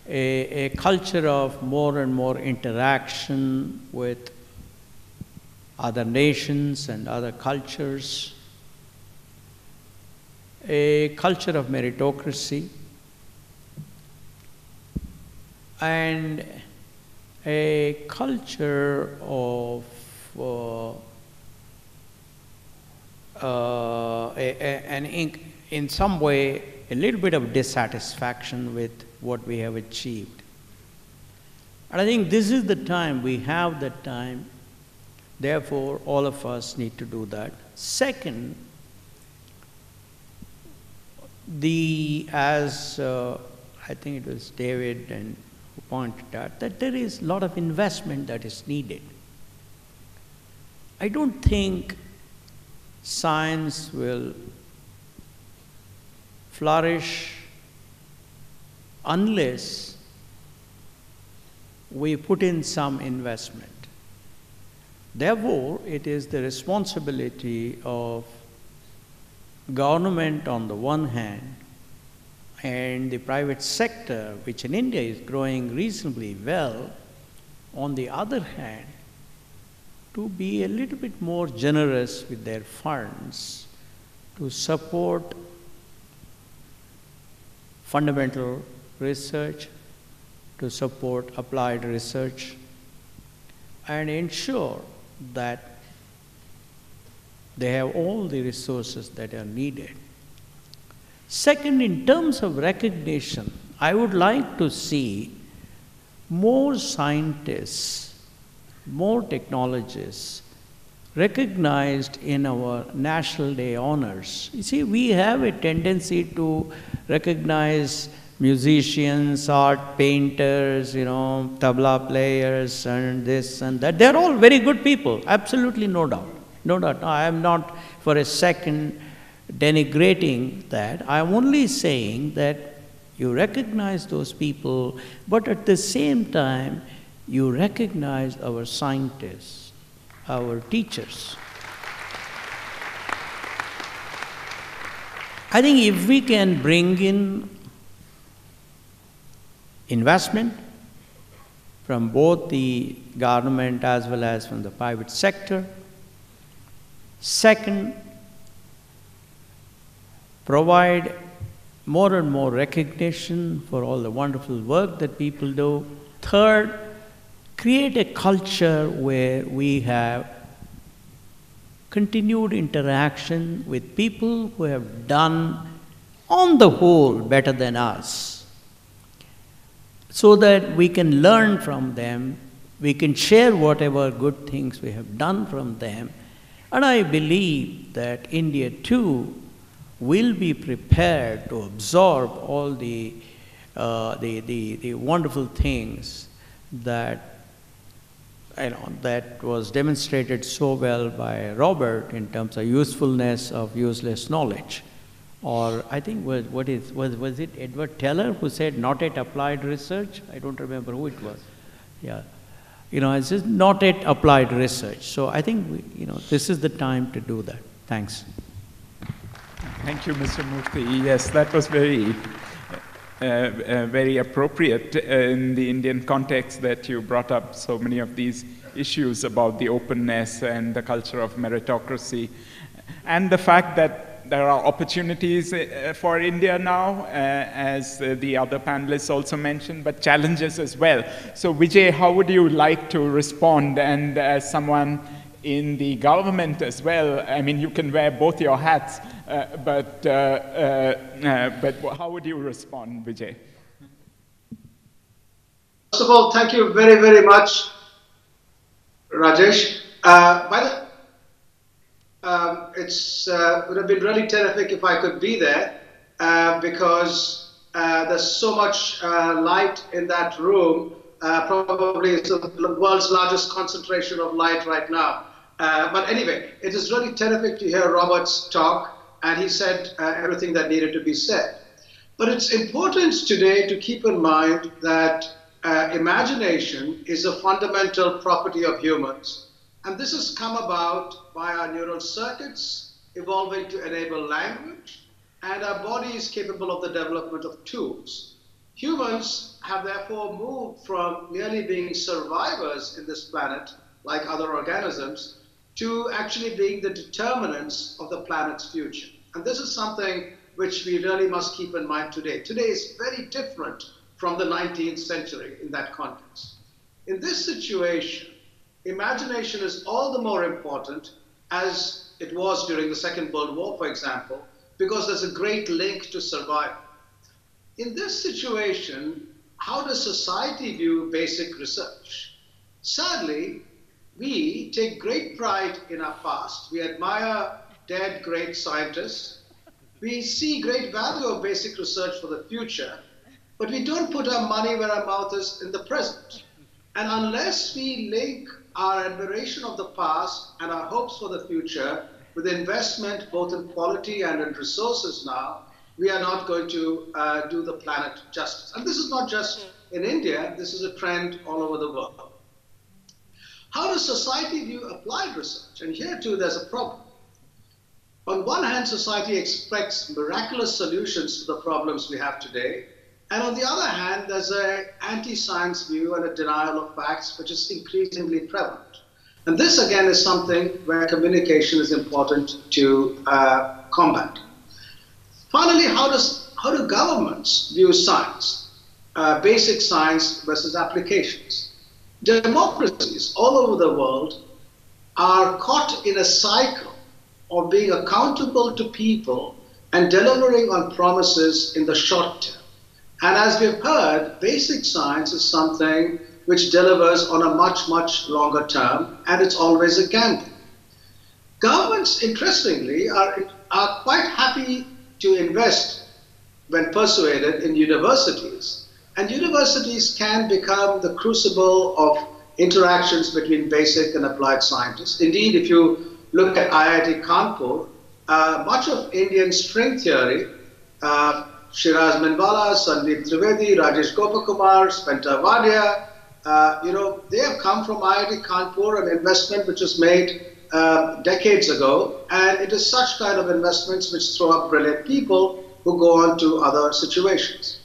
a culture of more and more interaction with other nations and other cultures, a culture of meritocracy, and a culture of in some way a little bit of dissatisfaction with what we have achieved. And I think this is the time, we have that time, therefore all of us need to do that. Second, as I think it was David who pointed out, that there is a lot of investment that is needed. I don't think science will flourish unless we put in some investment. Therefore, it is the responsibility of government on the one hand and the private sector, which in India is growing reasonably well, on the other hand, to be a little bit more generous with their funds to support fundamental research, to support applied research, and ensure that they have all the resources that are needed. Second, in terms of recognition, I would like to see more scientists, more technologists recognized in our National Day honors. You see, we have a tendency to recognize musicians, art painters, tabla players, and this and that. They're all very good people, absolutely no doubt. No doubt. I am not for a second denigrating that. I am only saying that you recognize those people, but at the same time, you recognize our scientists, our teachers. I think if we can bring in investment from both the government as well as from the private sector. Second, provide more and more recognition for all the wonderful work that people do. Third, create a culture where we have continued interaction with people who have done, on the whole, better than us, so that we can learn from them, we can share whatever good things we have done from them. And I believe that India too will be prepared to absorb all the wonderful things that that was demonstrated so well by Robbert in terms of usefulness of useless knowledge. or I think was it Edward Teller who said not at applied research? I don't remember who it was. Yeah, you know, it's just not at applied research. So I think this is the time to do that. Thanks. Thank you, Mr. Murthy. Yes, that was very very appropriate in the Indian context that you brought up so many of these issues about the openness and the culture of meritocracy, and the fact that there are opportunities for India now, as the other panelists also mentioned, but challenges as well. So Vijay, how would you like to respond? And as someone in the government as well, I mean, you can wear both your hats, but how would you respond, Vijay? First of all, thank you very, very much, Rajesh. It would have been really terrific if I could be there, because there's so much light in that room. Probably it's the world's largest concentration of light right now. But anyway, it is really terrific to hear Robert's talk, and he said everything that needed to be said. But it's important today to keep in mind that imagination is a fundamental property of humans. And this has come about by our neural circuits evolving to enable language, and our body is capable of the development of tools. Humans have therefore moved from merely being survivors in this planet, like other organisms, to actually being the determinants of the planet's future. And this is something which we really must keep in mind today. Today is very different from the 19th century in that context. In this situation, imagination is all the more important, as it was during the Second World War, for example, because there's a great link to survival. In this situation, how does society view basic research? Sadly, we take great pride in our past. We admire dead great scientists. We see great value of basic research for the future, but we don't put our money where our mouth is in the present. And unless we link our admiration of the past and our hopes for the future with investment both in quality and in resources now, we are not going to do the planet justice. And this is not just in India, this is a trend all over the world. How does society view applied research? And here too there's a problem. On one hand, society expects miraculous solutions to the problems we have today. And on the other hand, there's an anti-science view and a denial of facts, which is increasingly prevalent. And this again is something where communication is important to combat. Finally, how do governments view science, basic science versus applications? Democracies all over the world are caught in a cycle of being accountable to people and delivering on promises in the short term. And as we've heard, basic science is something which delivers on a much, much longer term, and it's always a gamble. Governments, interestingly, are quite happy to invest, when persuaded, in universities. And universities can become the crucible of interactions between basic and applied scientists. Indeed, if you look at IIT Kanpur, much of Indian string theory, Shiraz Minwala, Sandeep Trivedi, Rajesh Gopakumar, Spenta Vadia, they have come from IIT Kanpur, an investment which was made decades ago, and it is such kind of investments which throw up brilliant people who go on to other situations.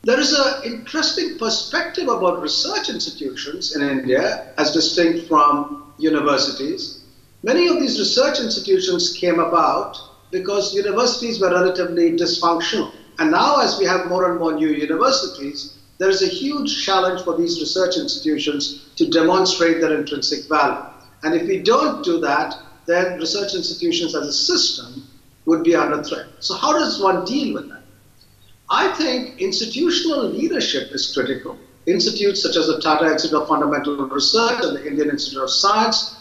There is an interesting perspective about research institutions in India as distinct from universities. Many of these research institutions came about because universities were relatively dysfunctional. And now as we have more and more new universities, there is a huge challenge for these research institutions to demonstrate their intrinsic value. And if we don't do that, then research institutions as a system would be under threat. So how does one deal with that? I think institutional leadership is critical. Institutes such as the Tata Institute of Fundamental Research and the Indian Institute of Science,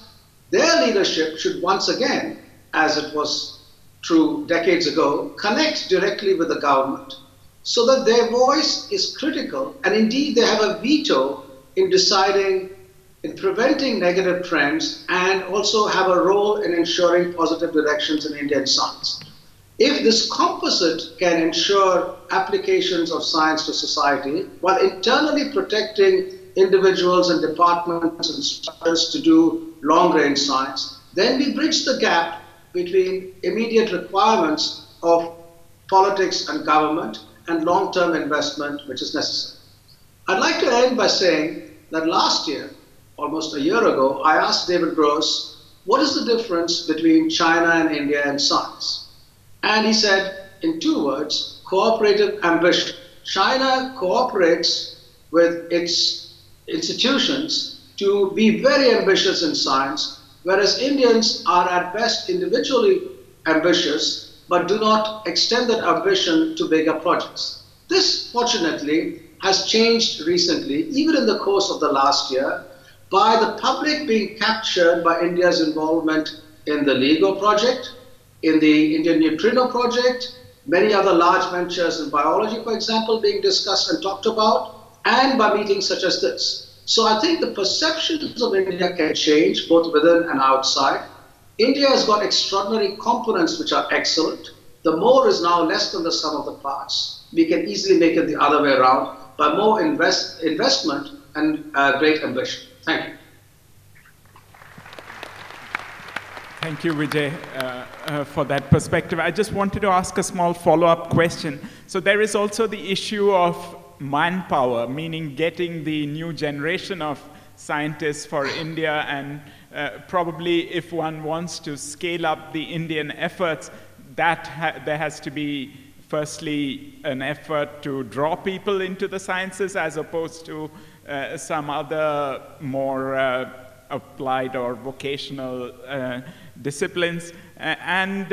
their leadership should once again, as it was true decades ago, connect directly with the government so that their voice is critical, and indeed they have a veto in deciding, in preventing negative trends, and also have a role in ensuring positive directions in Indian science. If this composite can ensure applications of science to society while internally protecting individuals and departments and structures to do long-range science, then we bridge the gap between immediate requirements of politics and government and long-term investment which is necessary. I'd like to end by saying that last year, almost a year ago, I asked David Gross, what is the difference between China and India in science? And he said, in 2 words, cooperative ambition. China cooperates with its institutions to be very ambitious in science, whereas Indians are at best individually ambitious, but do not extend that ambition to bigger projects. This, fortunately, has changed recently, even in the course of the last year, by the public being captured by India's involvement in the LIGO project, in the Indian Neutrino project, many other large ventures in biology, for example, being discussed and talked about, and by meetings such as this. So I think the perceptions of India can change both within and outside. India has got extraordinary components which are excellent. The more is now less than the sum of the parts. We can easily make it the other way around by more investment and great ambition. Thank you. Thank you, Vijay, for that perspective. I just wanted to ask a small follow-up question. So there is also the issue of manpower, meaning getting the new generation of scientists for India, and probably if one wants to scale up the Indian efforts, there has to be firstly an effort to draw people into the sciences as opposed to some other more applied or vocational disciplines, and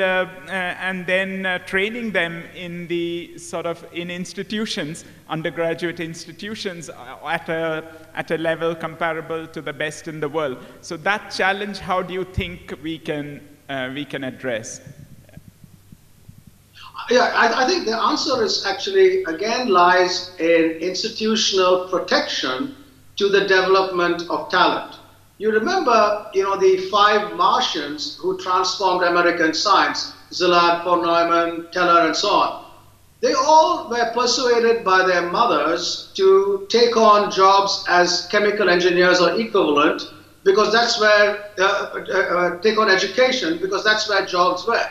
then training them in the in institutions, undergraduate institutions, at a level comparable to the best in the world. So that challenge, how do you think we can address? Yeah, I think the answer is actually, again, lies in institutional protection to the development of talent. You remember, the 5 Martians who transformed American science, Szilard, von Neumann, Teller, and so on. They all were persuaded by their mothers to take on jobs as chemical engineers or equivalent, because that's where, take on education, because that's where jobs were.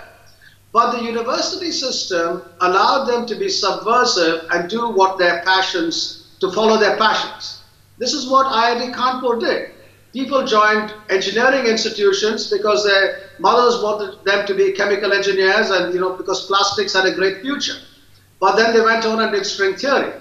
But the university system allowed them to be subversive and do what their passions, to follow their passions. This is what IIT Kanpur did. People joined engineering institutions because their mothers wanted them to be chemical engineers, and because plastics had a great future. But then they went on and did string theory.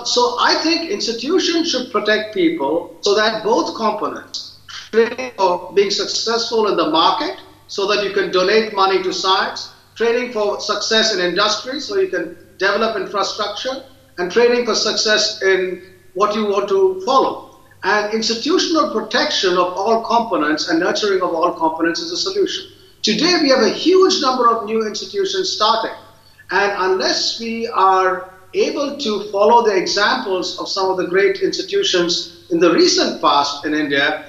So I think institutions should protect people so that both components, training for being successful in the market so that you can donate money to science, training for success in industry so you can develop infrastructure, and training for success in what you want to follow. And institutional protection of all components and nurturing of all components is a solution. Today we have a huge number of new institutions starting, and unless we are able to follow the examples of some of the great institutions in the recent past in India,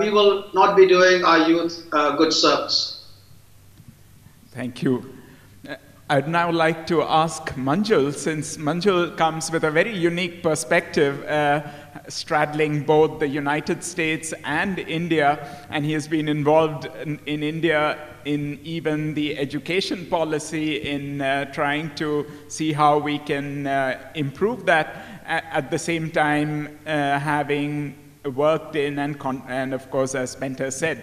we will not be doing our youth good service. Thank you. I'd now like to ask Manjul, since Manjul comes with a very unique perspective, straddling both the United States and India, and he has been involved in India in even the education policy, in trying to see how we can improve that, at the same time having worked in and of course, as Benter said,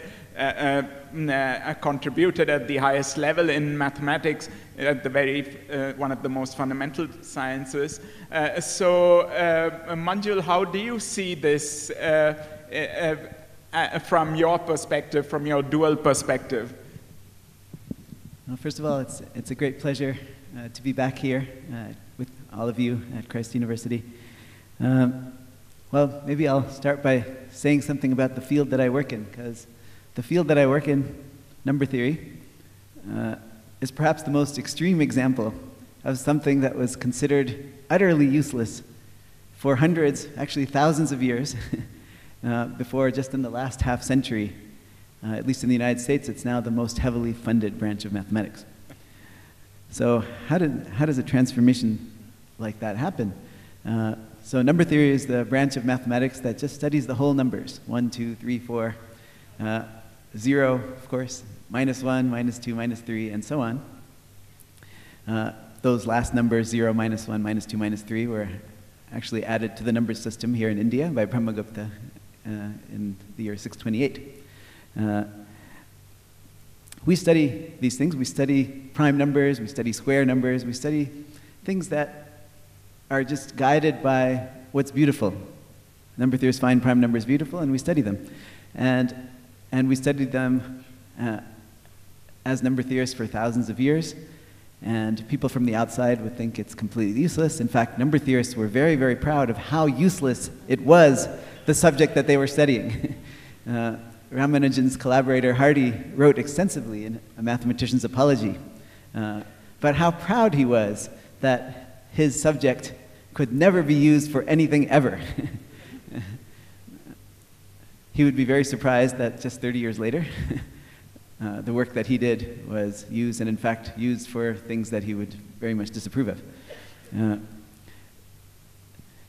contributed at the highest level in mathematics, at the very one of the most fundamental sciences. So, Manjul, how do you see this from your perspective, from your dual perspective? Well, first of all, it's a great pleasure to be back here with all of you at Christ University. Well, maybe I'll start by saying something about the field that I work in, because the field that I work in, number theory, is perhaps the most extreme example of something that was considered utterly useless for hundreds, actually thousands of years, before just in the last half century. At least in the United States, it's now the most heavily funded branch of mathematics. So how does a transformation like that happen? So number theory is the branch of mathematics that just studies the whole numbers. 1, 2, 3, 4, 0, of course, -1, -2, -3, and so on. Those last numbers, 0, -1, -2, -3, were actually added to the number system here in India by Brahmagupta in the year 628. We study these things. We study prime numbers, we study square numbers, we study things that are just guided by what's beautiful. Number theorists find prime numbers beautiful, and we study them. And we studied them as number theorists for thousands of years. And people from the outside would think it's completely useless. In fact, number theorists were very, very proud of how useless it was, the subject that they were studying. Ramanujan's collaborator Hardy wrote extensively in A Mathematician's Apology about how proud he was that his subject could never be used for anything ever. He would be very surprised that just 30 years later, the work that he did was used, and in fact used for things that he would very much disapprove of.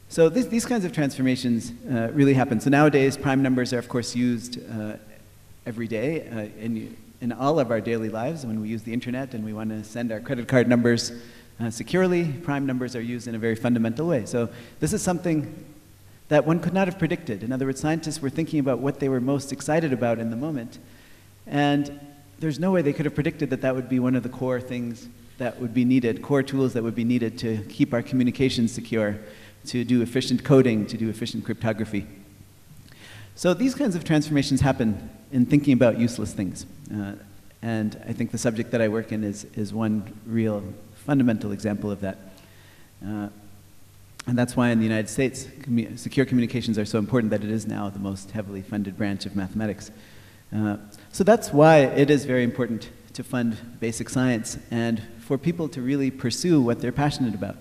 So these kinds of transformations really happen. So nowadays, prime numbers are, of course, used every day in all of our daily lives. When we use the internet and we want to send our credit card numbers securely, prime numbers are used in a very fundamental way. So this is something that one could not have predicted. In other words, scientists were thinking about what they were most excited about in the moment, and there's no way they could have predicted that that would be one of the core things that would be needed, core tools that would be needed to keep our communications secure, to do efficient coding, to do efficient cryptography. So these kinds of transformations happen in thinking about useless things. And I think the subject that I work in is one real fundamental example of that. And that's why in the United States, secure communications are so important that it is now the most heavily funded branch of mathematics. So that's why it is very important to fund basic science and for people to really pursue what they're passionate about.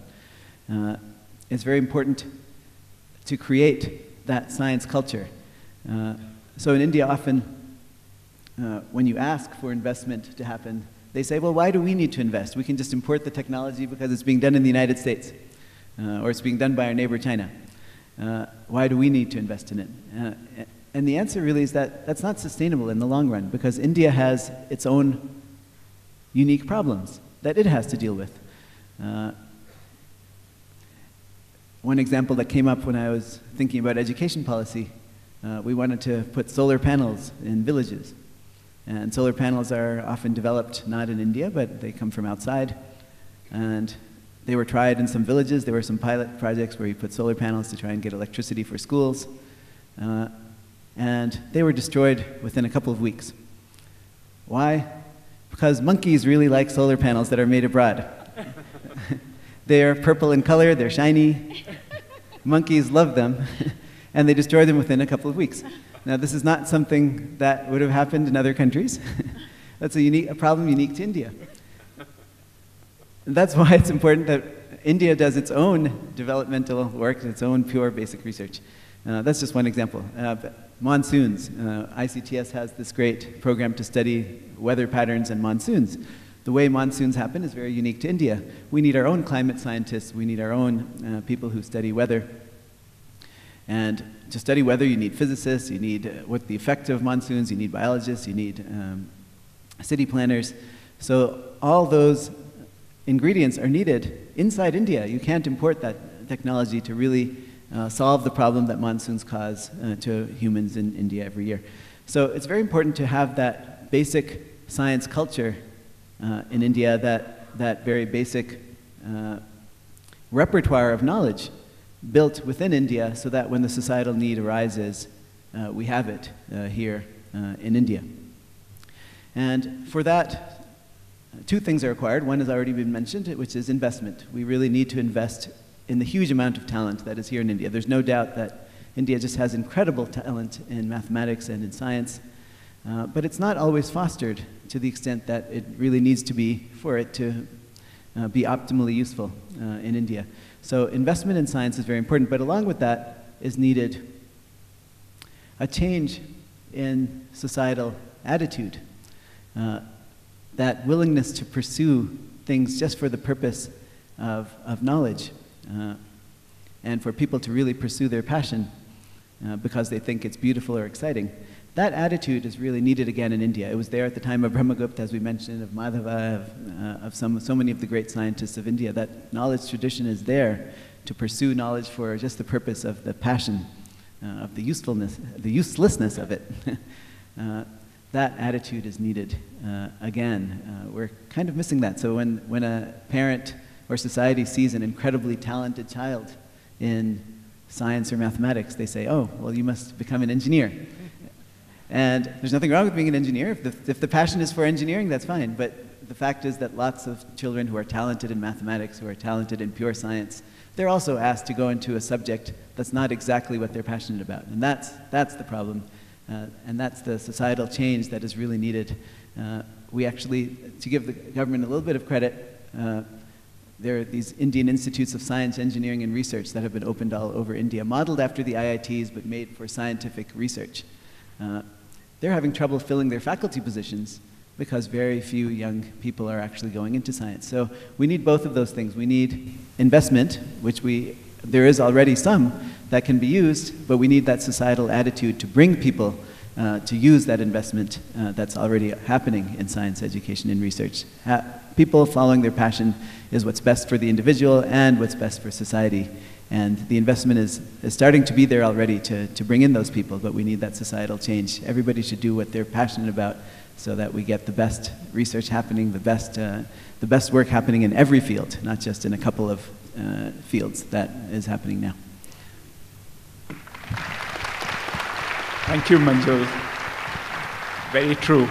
It's very important to create that science culture. So in India, often when you ask for investment to happen, they say, well, why do we need to invest? We can just import the technology because it's being done in the United States, or it's being done by our neighbor China. Why do we need to invest in it? And the answer really is that that's not sustainable in the long run, because India has its own unique problems that it has to deal with. One example that came up when I was thinking about education policy, we wanted to put solar panels in villages. And solar panels are often developed not in India, but they come from outside. And they were tried in some villages. There were some pilot projects where you put solar panels to try and get electricity for schools. And they were destroyed within a couple of weeks. Why? Because monkeys really like solar panels that are made abroad. They're purple in color, they're shiny. Monkeys love them, and they destroy them within a couple of weeks. Now, this is not something that would have happened in other countries. That's a problem unique to India. And that's why it's important that India does its own developmental work, its own pure basic research. That's just one example. Monsoons. ICTS has this great program to study weather patterns and monsoons. The way monsoons happen is very unique to India. We need our own climate scientists. We need our own people who study weather. And to study weather, you need physicists. You need what the effect of monsoons. You need biologists. You need city planners. So all those ingredients are needed inside India. You can't import that technology to really solve the problem that monsoons cause to humans in India every year. So it's very important to have that basic science culture in India, that very basic repertoire of knowledge built within India so that when the societal need arises, we have it here in India. And for that, two things are required. One has already been mentioned, which is investment. We really need to invest in the huge amount of talent that is here in India. There's no doubt that India just has incredible talent in mathematics and in science, but it's not always fostered to the extent that it really needs to be for it to be optimally useful in India. So investment in science is very important, but along with that is needed a change in societal attitude, that willingness to pursue things just for the purpose of knowledge, and for people to really pursue their passion because they think it's beautiful or exciting. That attitude is really needed again in India. It was there at the time of Brahmagupta, as we mentioned, of Madhava, of so many of the great scientists of India. That knowledge tradition is there to pursue knowledge for just the purpose of the passion, of the usefulness, the uselessness of it. That attitude is needed again. We're kind of missing that. So when a parent or society sees an incredibly talented child in science or mathematics, they say, oh, well, you must become an engineer. And there's nothing wrong with being an engineer. If the passion is for engineering, that's fine. But the fact is that lots of children who are talented in mathematics, who are talented in pure science, they're also asked to go into a subject that's not exactly what they're passionate about. And that's the problem. And that's the societal change that is really needed. We actually, to give the government a little bit of credit, there are these Indian Institutes of Science, Engineering, and Research that have been opened all over India, modeled after the IITs, but made for scientific research. They're having trouble filling their faculty positions because very few young people are actually going into science. So we need both of those things. We need investment, which there is already some that can be used, but we need that societal attitude to bring people to use that investment that's already happening in science education and research. People following their passion is what's best for the individual and what's best for society. And the investment is starting to be there already to bring in those people, but we need that societal change. Everybody should do what they're passionate about so that we get the best research happening, the best work happening in every field, not just in a couple of fields that is happening now. Thank you, Manjul. Very true.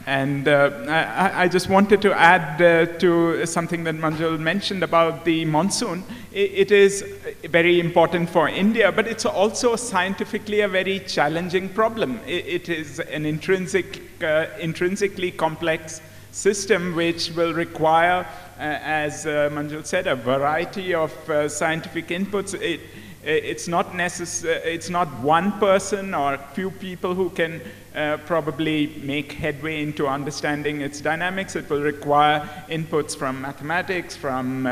And I just wanted to add to something that Manjul mentioned about the monsoon. It is very important for India, but it's also scientifically a very challenging problem. It is an intrinsically complex system which will require, as Manjul said, a variety of scientific inputs. It's not it's not one person or a few people who can probably make headway into understanding its dynamics. It will require inputs from mathematics, from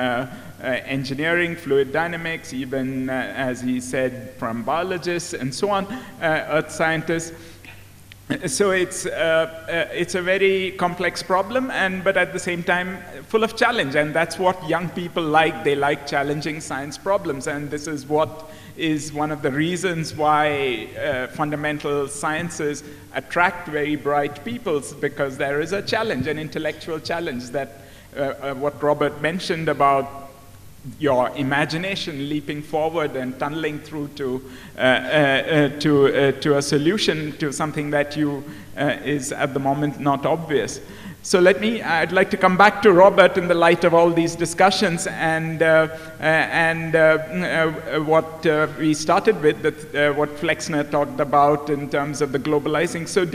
engineering, fluid dynamics, even, as he said, from biologists and so on, earth scientists. So it's a very complex problem, but at the same time full of challenge, and that's what young people like. They like challenging science problems, and this is what is one of the reasons why fundamental sciences attract very bright people, because there is a challenge, an intellectual challenge that what Robbert mentioned about your imagination leaping forward and tunneling through to a solution to something that is at the moment not obvious. So I'd like to come back to Robbert in the light of all these discussions and what we started with, what Flexner talked about in terms of the globalizing. So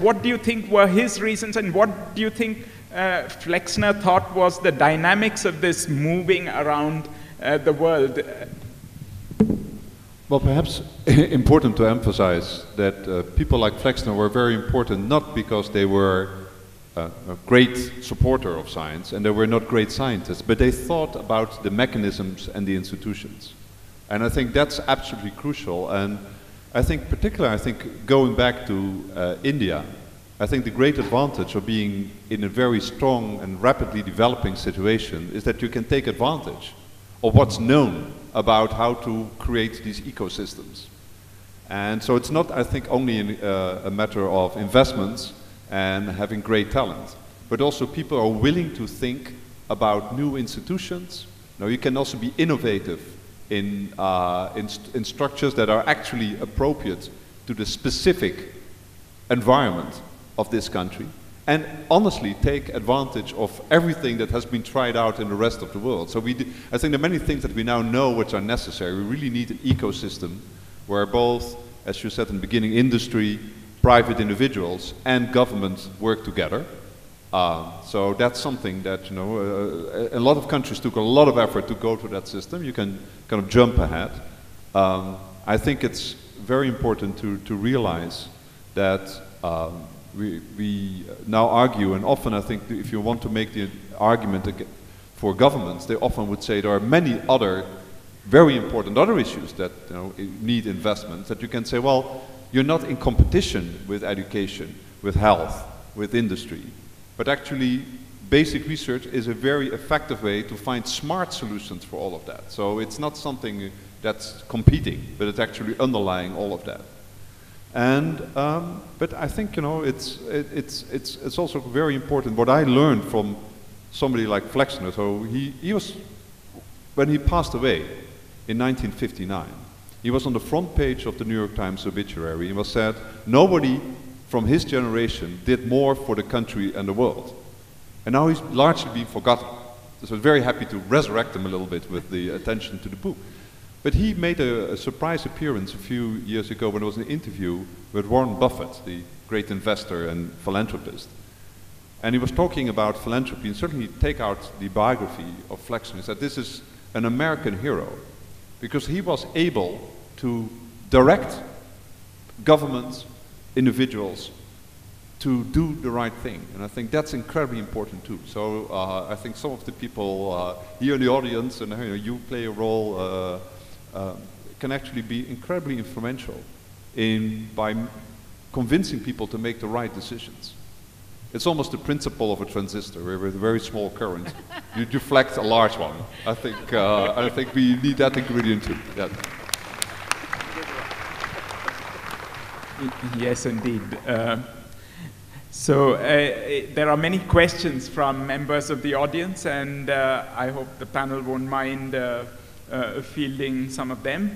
what do you think were his reasons, and what do you think Flexner thought was the dynamics of this moving around the world? Well, perhaps important to emphasize that people like Flexner were very important, not because they were a great supporter of science and they were not great scientists, but they thought about the mechanisms and the institutions. And I think that's absolutely crucial. And I think particularly, going back to India, I think the great advantage of being in a very strong and rapidly developing situation is that you can take advantage of what's known about how to create these ecosystems. And so it's not, I think, only a matter of investments and having great talent, but also people are willing to think about new institutions. Now, you can also be innovative in structures that are actually appropriate to the specific environment of this country, and honestly take advantage of everything that has been tried out in the rest of the world. So I think there are many things that we now know which are necessary. We really need an ecosystem where both, as you said in the beginning, industry, private individuals, and governments work together. So that's something that, a lot of countries took a lot of effort to go to that system. You can kind of jump ahead. I think it's very important to realize that we now argue, and often I think if you want to make the argument for governments, they often would say there are many other very important other issues that need investment, that you can say, well, you're not in competition with education, with health, with industry, but actually basic research is a very effective way to find smart solutions for all of that. So it's not something that's competing, but it's actually underlying all of that. And but I think it's also very important what I learned from somebody like Flexner. So he was, when he passed away in 1959, he was on the front page of the New York Times obituary. He was said, nobody from his generation did more for the country and the world. And now he's largely been forgotten. So I'm very happy to resurrect him a little bit with the attention to the book. But he made a surprise appearance a few years ago when there was an interview with Warren Buffett, the great investor and philanthropist. And he was talking about philanthropy, and certainly take out the biography of Flexner. He said this is an American hero because he was able to direct governments, individuals, to do the right thing. And I think that's incredibly important too. So I think some of the people here in the audience, and you play a role, can actually be incredibly influential by convincing people to make the right decisions. It's almost the principle of a transistor, where with a very small current, you deflect a large one. I think we need that ingredient too. Yeah. Yes, indeed. So there are many questions from members of the audience, and I hope the panel won't mind fielding some of them.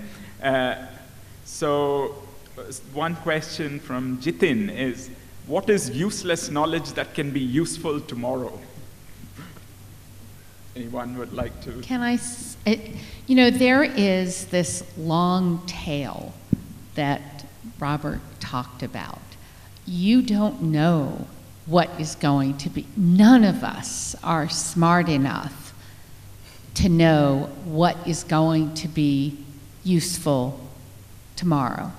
So one question from Jitin is, what is useless knowledge that can be useful tomorrow? Anyone would like to? Can I, there is this long tail that Robbert talked about. You don't know what is going to be. None of us are smart enough to know what is going to be useful tomorrow.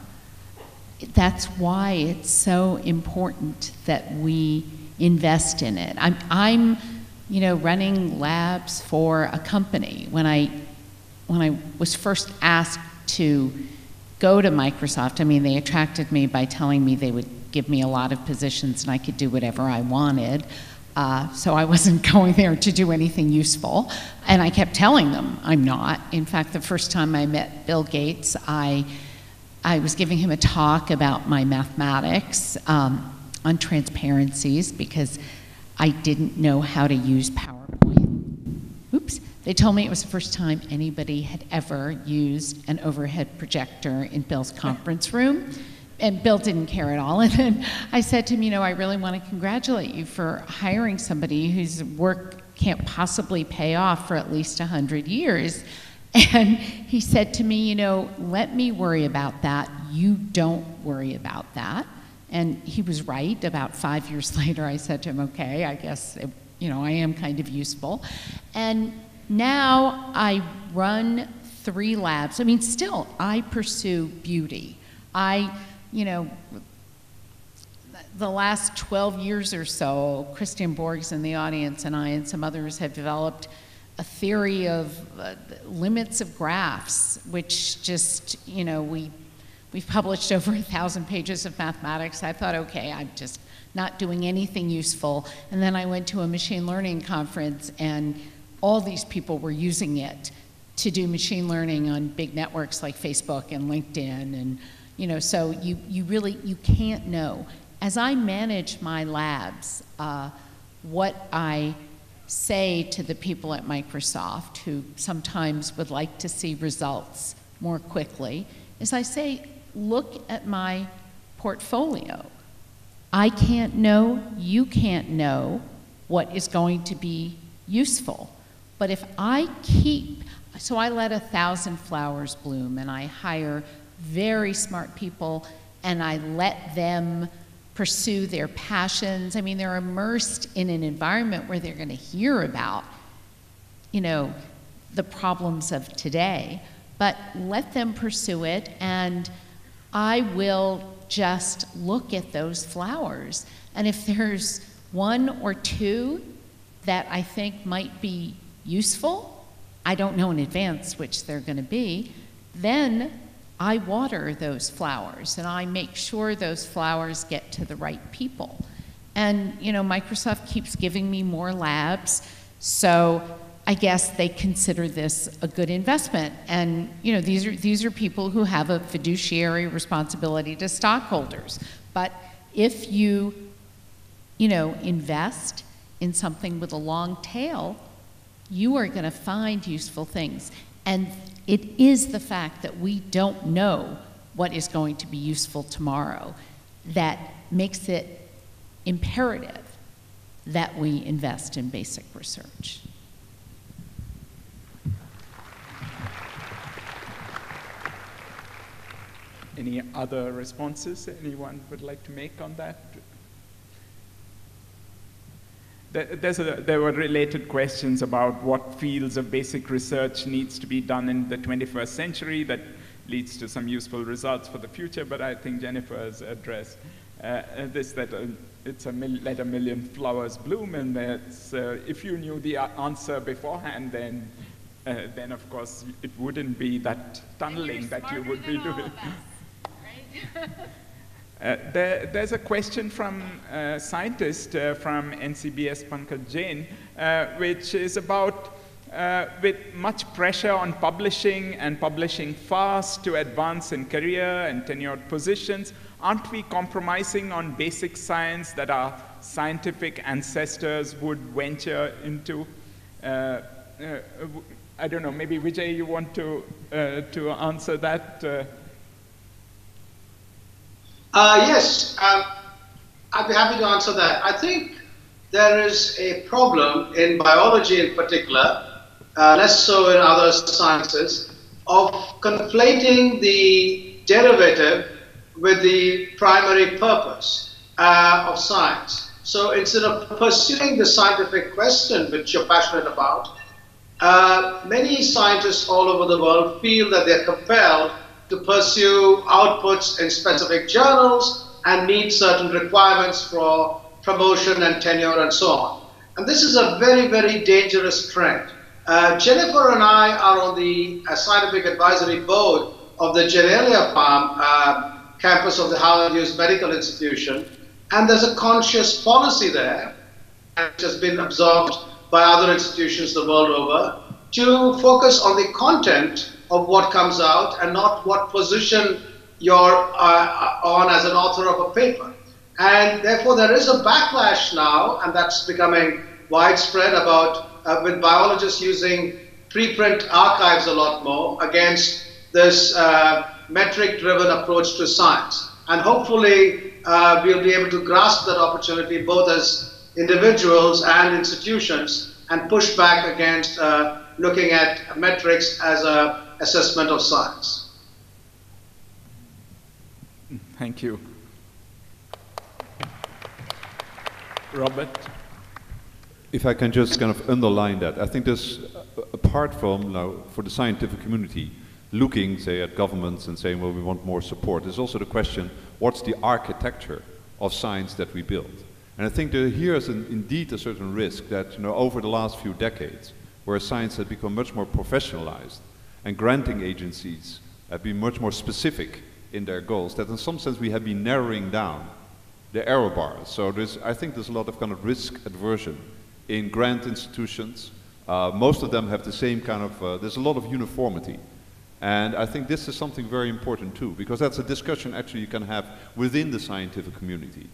That's why it's so important that we invest in it. I'm running labs for a company. When I was first asked to go to Microsoft, they attracted me by telling me they would give me a lot of positions and I could do whatever I wanted. So I wasn't going there to do anything useful. And I kept telling them I'm not. In fact, the first time I met Bill Gates, I was giving him a talk about my mathematics on transparencies because I didn't know how to use PowerPoint. Oops. They told me it was the first time anybody had ever used an overhead projector in Bill's conference room. And Bill didn't care at all. And then I said to him, I really want to congratulate you for hiring somebody whose work can't possibly pay off for at least 100 years. And he said to me, let me worry about that. You don't worry about that. And he was right. About 5 years later, I said to him, okay, I guess, I am kind of useful. And now I run 3 labs. Still, I pursue beauty. The last 12 years or so, Christian Borg's in the audience and I and some others have developed a theory of limits of graphs, which just, we've published over 1,000 pages of mathematics. I thought, okay, I'm just not doing anything useful. And then I went to a machine learning conference and all these people were using it to do machine learning on big networks like Facebook and LinkedIn. And, so you can't know. As I manage my labs, what I say to the people at Microsoft who sometimes would like to see results more quickly is I say, look at my portfolio. I can't know, you can't know what is going to be useful. But if I so I let 1,000 flowers bloom and I hire very smart people and I let them pursue their passions. They're immersed in an environment where they're going to hear about, the problems of today, but let them pursue it and I will just look at those flowers And if there's one or two that I think might be useful, I don't know in advance which they're going to be, then I water those flowers and I make sure those flowers get to the right people. And, you know, Microsoft keeps giving me more labs, so I guess they consider this a good investment. And, you know, these are people who have a fiduciary responsibility to stockholders. But if you know, invest in something with a long tail, you are going to find useful things. And it is the fact that we don't know what is going to be useful tomorrow that makes it imperative that we invest in basic research. Any other responses anyone would like to make on that? There were related questions about what fields of basic research needs to be done in the 21st century that leads to some useful results for the future, but I think Jennifer has addressed this, that let a million flowers bloom, and that's, if you knew the answer beforehand, then of course it wouldn't be that tunneling that you would be doing. There's a question from a scientist from NCBS Pankaj Jain, which is about with much pressure on publishing and publishing fast to advance in career and tenured positions, aren't we compromising on basic science that our scientific ancestors would venture into? I don't know, maybe Vijay, you want to answer that? Yes, I'd be happy to answer that. I think there is a problem in biology in particular, less so in other sciences, of conflating the derivative with the primary purpose of science. So instead of pursuing the scientific question which you're passionate about, many scientists all over the world feel that they're compelled to pursue outputs in specific journals and meet certain requirements for promotion and tenure and so on. And this is a very, very dangerous trend. Jennifer and I are on the scientific advisory board of the Genelia Farm campus of the Howard Hughes Medical Institution, and there's a conscious policy there, which has been absorbed by other institutions the world over, to focus on the content of what comes out and not what position you're on as an author of a paper. And therefore there is a backlash now, and that's becoming widespread about with biologists using preprint archives a lot more against this metric-driven approach to science. And hopefully we'll be able to grasp that opportunity both as individuals and institutions and push back against looking at metrics as an assessment of science. Thank you. Robbert? If I can just kind of underline that, I think there's, apart from now for the scientific community, looking, say, at governments and saying, well, we want more support, there's also the question, what's the architecture of science that we build? And I think that here is indeed a certain risk that, you know, over the last few decades, where science has become much more professionalized and granting agencies have been much more specific in their goals, that in some sense we have been narrowing down the error bars. So I think there's a lot of kind of risk aversion in grant institutions. Most of them have the same kind of, there's a lot of uniformity. And I think this is something very important too, because that's a discussion actually you can have within the scientific community.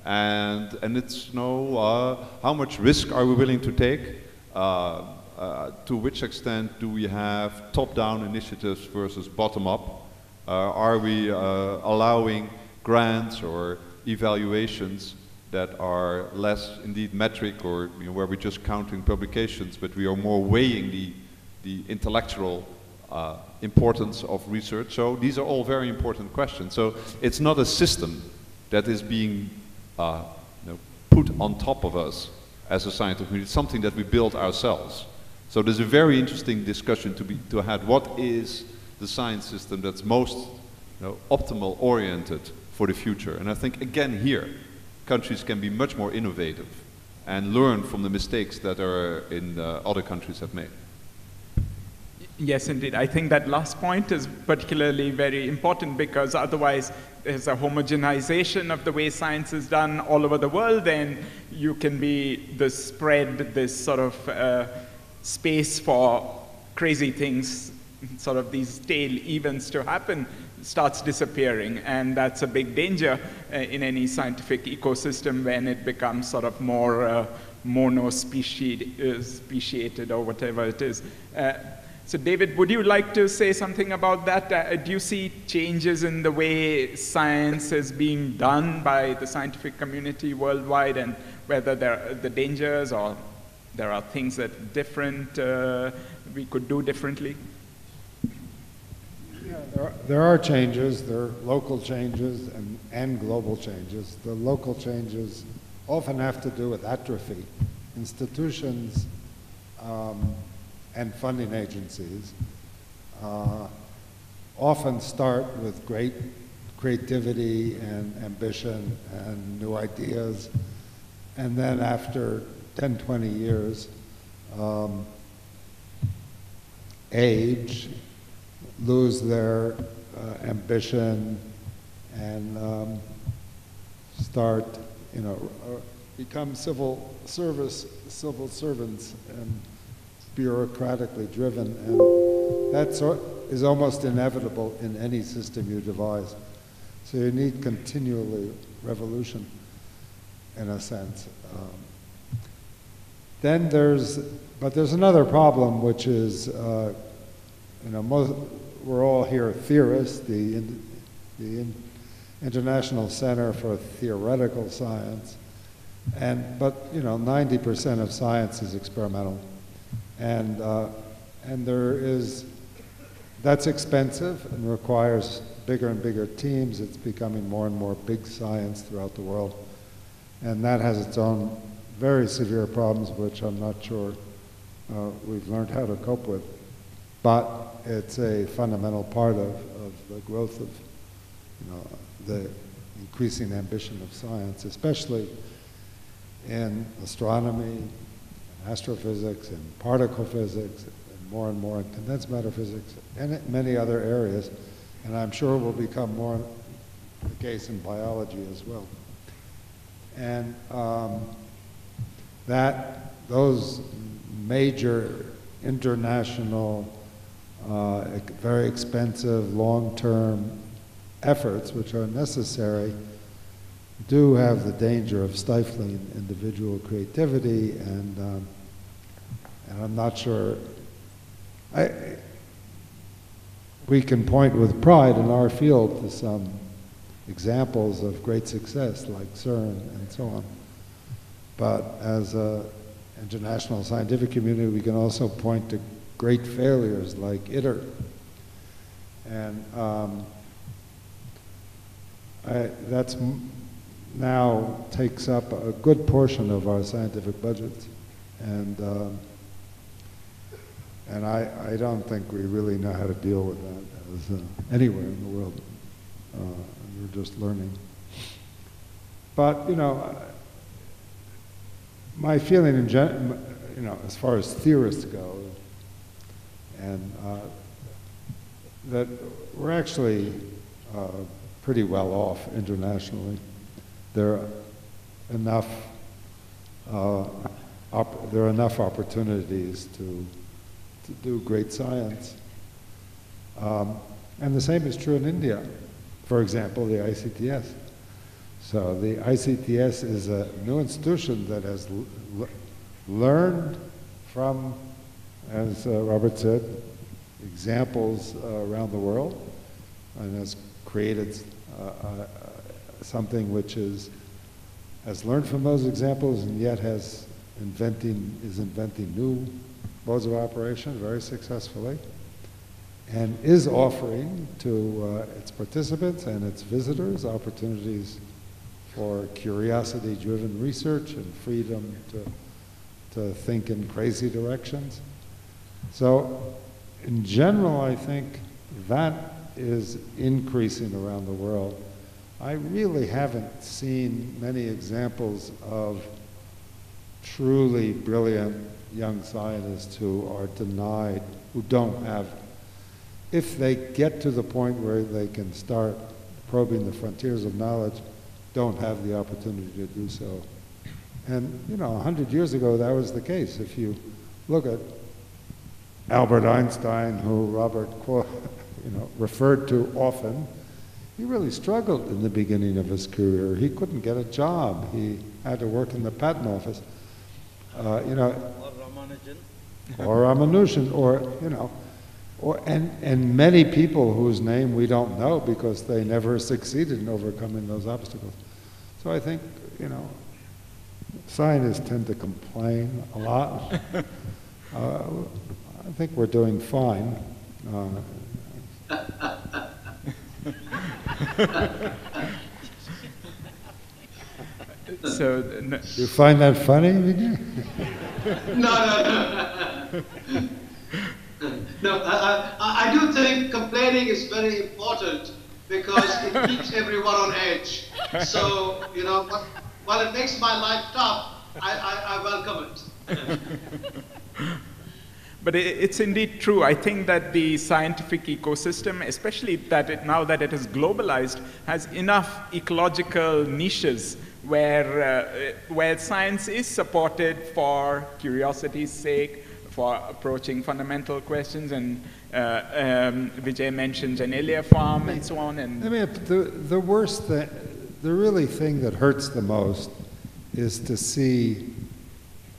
And it's, you know, how much risk are we willing to take? To which extent do we have top-down initiatives versus bottom-up? Are we allowing grants or evaluations that are less indeed metric, or, you know, where we're just counting publications, but we are more weighing the intellectual importance of research? So these are all very important questions. So it's not a system that is being you know, put on top of us as a scientific community. It's something that we build ourselves. So there's a very interesting discussion to have. What is the science system that's most, you know, optimal oriented for the future? And I think again here countries can be much more innovative and learn from the mistakes that other countries have made. Yes, indeed. I think that last point is particularly very important, because otherwise there's a homogenization of the way science is done all over the world, and you can be this spread, this sort of space for crazy things, sort of these tail events to happen, starts disappearing. And that's a big danger in any scientific ecosystem when it becomes sort of more monospeciated or whatever it is. So David, would you like to say something about that? Do you see changes in the way science is being done by the scientific community worldwide, and whether there are the dangers or there are things that we could do differently? Yeah, there are changes. There are local changes and global changes. The local changes often have to do with atrophy. Institutions and funding agencies often start with great creativity and ambition and new ideas, and then after 10, 20 years, age, lose their ambition, and start, become civil servants and bureaucratically driven, and that is almost inevitable in any system you devise. So you need continually revolution, in a sense. Then there's another problem, which is, we're all here theorists. The International Center for Theoretical Science, but 90% of science is experimental. And that's expensive and requires bigger and bigger teams. It's becoming more and more big science throughout the world. And that has its own very severe problems, which I'm not sure we've learned how to cope with. But it's a fundamental part of the growth of the increasing ambition of science, especially in astronomy, astrophysics, and particle physics, and more in condensed matter physics, and in many other areas. And I'm sure will become more the case in biology as well. And those major international, very expensive, long-term efforts, which are necessary, do have the danger of stifling individual creativity, and I'm not sure. We can point with pride in our field to some examples of great success, like CERN and so on. But as an international scientific community, we can also point to great failures like ITER. And that's now takes up a good portion of our scientific budgets, and I don't think we really know how to deal with that as anywhere in the world. We're just learning. But my feeling as far as theorists go, and that we're actually pretty well off internationally. There are enough opportunities to do great science. And the same is true in India. For example, the ICTS. So the ICTS is a new institution that has learned from, as Robbert said, examples around the world, and has created something which has learned from those examples, and yet is inventing new modes of operation very successfully, and is offering to its participants and its visitors opportunities for curiosity-driven research and freedom to think in crazy directions. So, in general, I think that is increasing around the world. I really haven't seen many examples of truly brilliant young scientists who are denied, who don't have, if they get to the point where they can start probing the frontiers of knowledge, don't have the opportunity to do so. And, you know, 100 years ago, that was the case. If you look at Albert Einstein, who Robbert referred to often, he really struggled in the beginning of his career. He couldn't get a job. He had to work in the patent office. Or Ramanujan, and many people whose name we don't know because they never succeeded in overcoming those obstacles. So I think, scientists tend to complain a lot. I think we're doing fine. So, you find that funny, Vijay? No, I do think complaining is very important because it keeps everyone on edge. So, while it makes my life tough, I welcome it. But it's indeed true. I think that the scientific ecosystem, especially now that it is globalized, has enough ecological niches where science is supported for curiosity's sake, for approaching fundamental questions, and Vijay mentioned Genelia Farm and so on. And the worst thing, the really thing that hurts the most is to see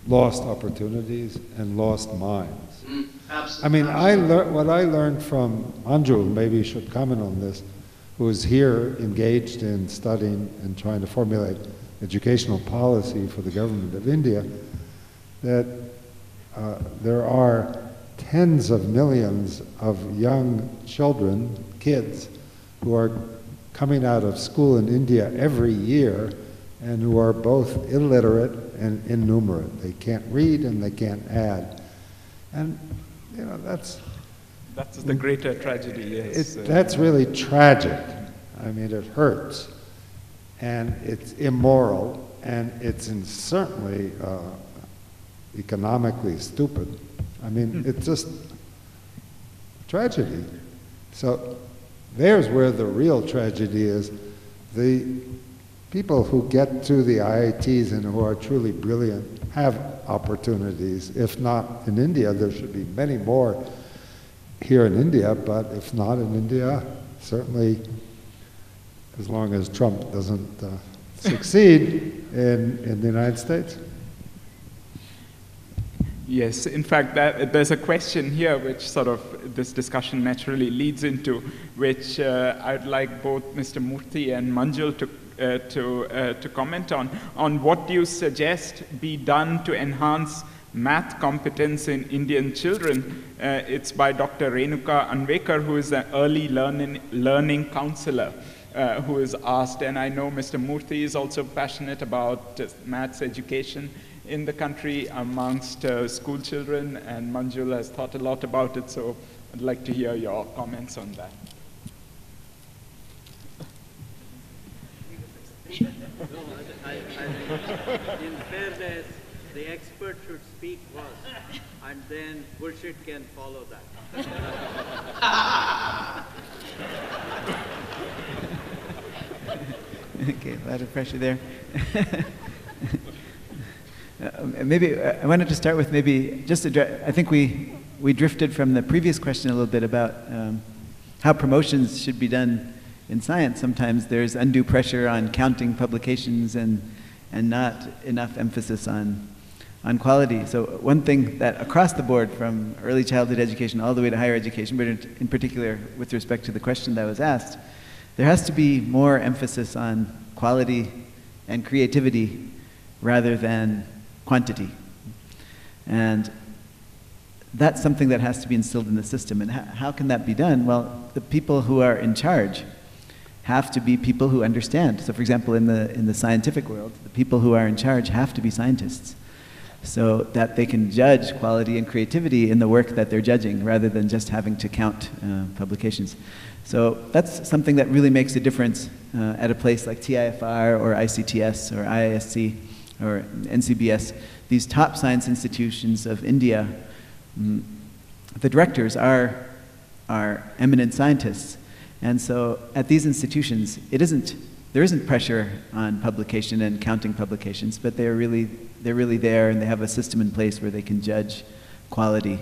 lost opportunities and lost minds. Absolutely. What I learned from Manjul, maybe you should comment on this, who is here engaged in studying and trying to formulate educational policy for the government of India, that there are tens of millions of young children, kids, who are coming out of school in India every year and who are both illiterate and innumerate. They can't read and they can't add. And, that's the greater tragedy, yes. That's really tragic. It hurts. And it's immoral, and it's certainly economically stupid. It's just tragedy. So there's where the real tragedy is. The people who get to the IITs and who are truly brilliant have opportunities. If not in India, there should be many more here in India, but if not in India, certainly as long as Trump doesn't succeed in the United States. Yes, in fact, there's a question here which sort of this discussion naturally leads into, which I'd like both Mr. Murthy and Manjul to comment on what do you suggest be done to enhance math competence in Indian children. It's by Dr. Renuka Anvekar, who is an early learning counselor, who is asked, and I know Mr. Murthy is also passionate about maths education in the country amongst school children, and Manjul has thought a lot about it, so I'd like to hear your comments on that. In fairness, the expert should speak first, and then bullshit can follow that. Okay, a lot of pressure there. Maybe I wanted to start with just I think we drifted from the previous question a little bit about how promotions should be done in science. Sometimes there's undue pressure on counting publications and not enough emphasis on quality. So one thing that across the board, from early childhood education all the way to higher education, but in particular with respect to the question that was asked, there has to be more emphasis on quality and creativity rather than quantity. And that's something that has to be instilled in the system. And how can that be done? Well, the people who are in charge have to be people who understand. So for example, in the scientific world, the people who are in charge have to be scientists. so that they can judge quality and creativity in the work that they're judging rather than just having to count publications. So that's something that really makes a difference at a place like TIFR or ICTS or IISc or NCBS. These top science institutions of India, the directors are eminent scientists. And so at these institutions, there isn't pressure on publication and counting publications, but they're really there, and they have a system in place where they can judge quality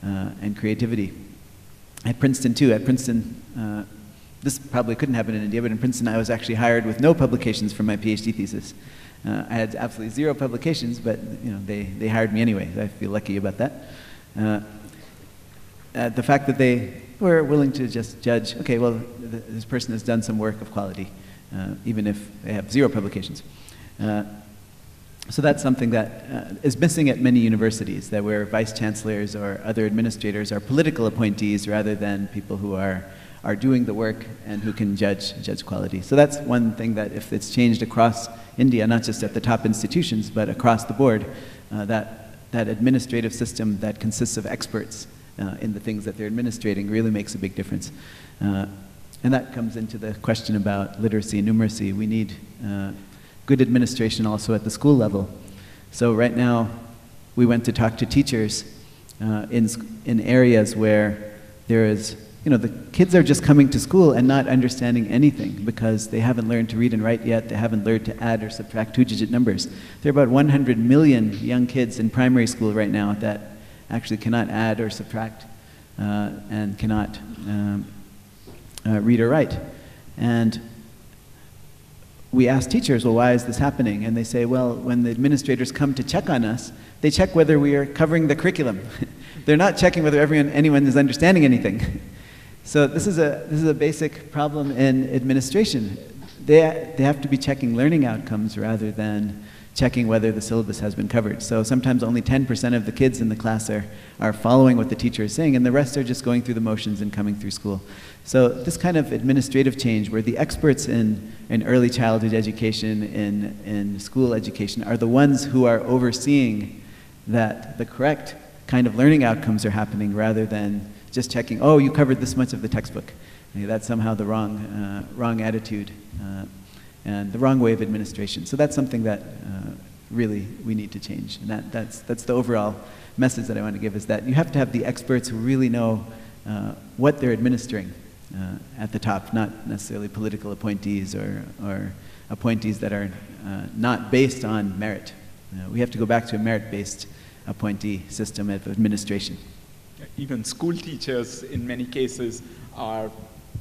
and creativity. At Princeton too, this probably couldn't happen in India, but in Princeton I was actually hired with no publications for my PhD thesis. I had absolutely 0 publications, but they hired me anyway. I feel lucky about that. The fact that they were willing to just judge, okay, well, this person has done some work of quality, even if they have 0 publications. So that's something that is missing at many universities, that where vice chancellors or other administrators are political appointees rather than people who are doing the work and who can judge quality. So that's one thing that if it's changed across India, not just at the top institutions, but across the board, that administrative system that consists of experts in the things that they're administrating really makes a big difference. And that comes into the question about literacy and numeracy. We need good administration also at the school level. So right now, we went to talk to teachers in areas where there is, the kids are just coming to school and not understanding anything because they haven't learned to read and write yet. They haven't learned to add or subtract 2-digit numbers. There are about 100 million young kids in primary school right now that actually cannot add or subtract and cannot read or write. And we ask teachers, well, why is this happening? And they say, well, when the administrators come to check on us, they check whether we are covering the curriculum. They're not checking whether anyone is understanding anything. So this is a basic problem in administration. They have to be checking learning outcomes rather than checking whether the syllabus has been covered. So sometimes only 10% of the kids in the class are following what the teacher is saying, and the rest are just going through the motions and coming through school. So this kind of administrative change where the experts in early childhood education, in school education, are the ones who are overseeing that the correct kind of learning outcomes are happening rather than just checking, oh, you covered this much of the textbook. That's somehow the wrong attitude and the wrong way of administration. So that's something that really we need to change. And that's the overall message that I want to give, is that you have to have the experts who really know what they're administering at the top, not necessarily political appointees or appointees that are not based on merit. We have to go back to a merit-based appointee system of administration. Even school teachers, in many cases, are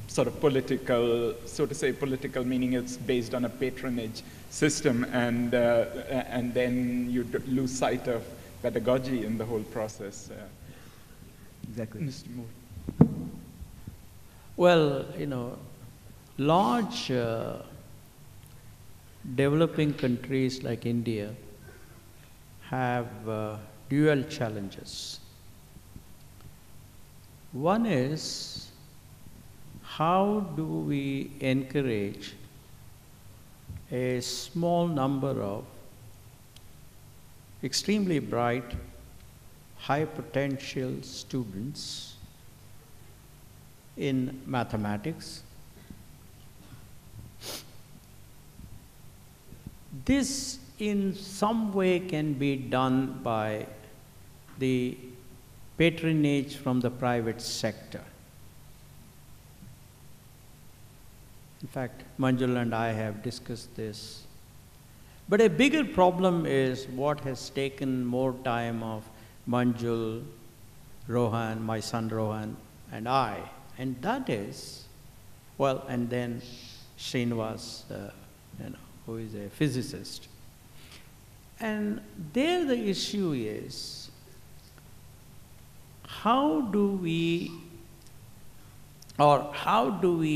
sort of political, so to say political, meaning it's based on a patronage system, and then you lose sight of pedagogy in the whole process. Exactly. Mr. Moore. Well, large developing countries like India have dual challenges. One is, how do we encourage a small number of extremely bright, high potential students in mathematics? This in some way can be done by the patronage from the private sector. In fact, Manjul and I have discussed this. But a bigger problem is what has taken more time of Manjul, Rohan, my son Rohan, and I. And that is, well, and then Srinivas, who is a physicist. And there the issue is, how do we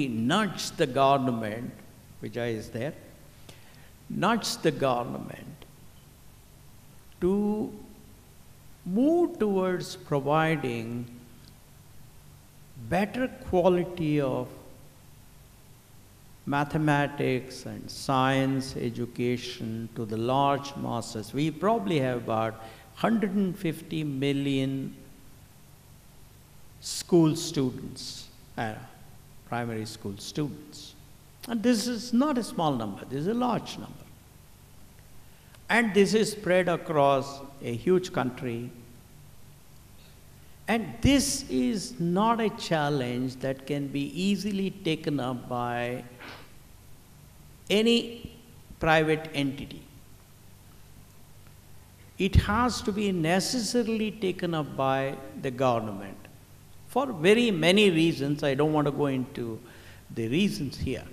nudge the government, Vijay is there, nudge the government to move towards providing better quality of mathematics and science education to the large masses. We probably have about 150 million school students, primary school students. And this is not a small number, this is a large number. And this is spread across a huge country. And this is not a challenge that can be easily taken up by any private entity. It has to be necessarily taken up by the government for very many reasons. I don't want to go into the reasons here.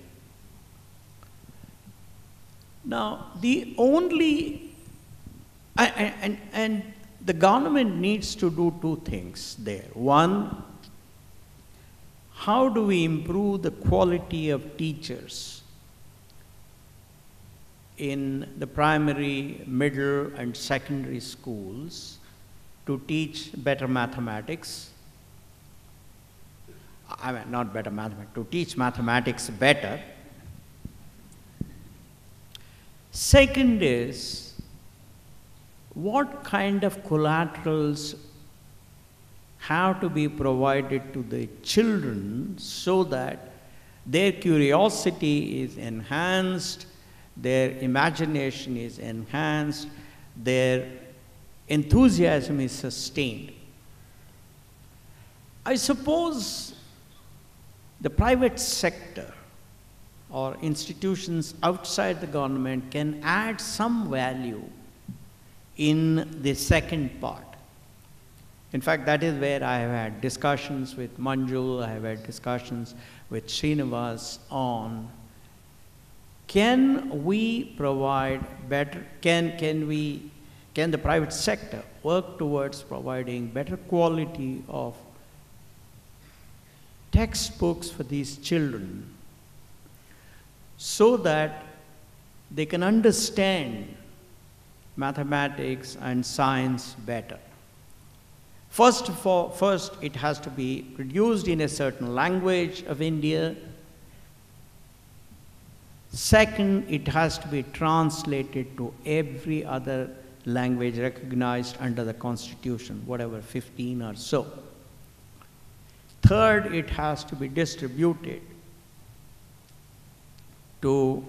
Now, the only, and the government needs to do two things there. One, how do we improve the quality of teachers in the primary, middle, and secondary schools to teach better mathematics? I mean, not better mathematics, to teach mathematics better. Second is, what kind of collaterals have to be provided to the children so that their curiosity is enhanced, their imagination is enhanced, their enthusiasm is sustained. I suppose the private sector or institutions outside the government can add some value in the second part. In fact, that is where I have had discussions with Manjul, I have had discussions with Srinivas on, can we provide better, can the private sector work towards providing better quality of textbooks for these children so that they can understand mathematics and science better. First, it has to be produced in a certain language of India. Second, it has to be translated to every other language recognized under the Constitution, whatever, 15 or so. Third, it has to be distributed to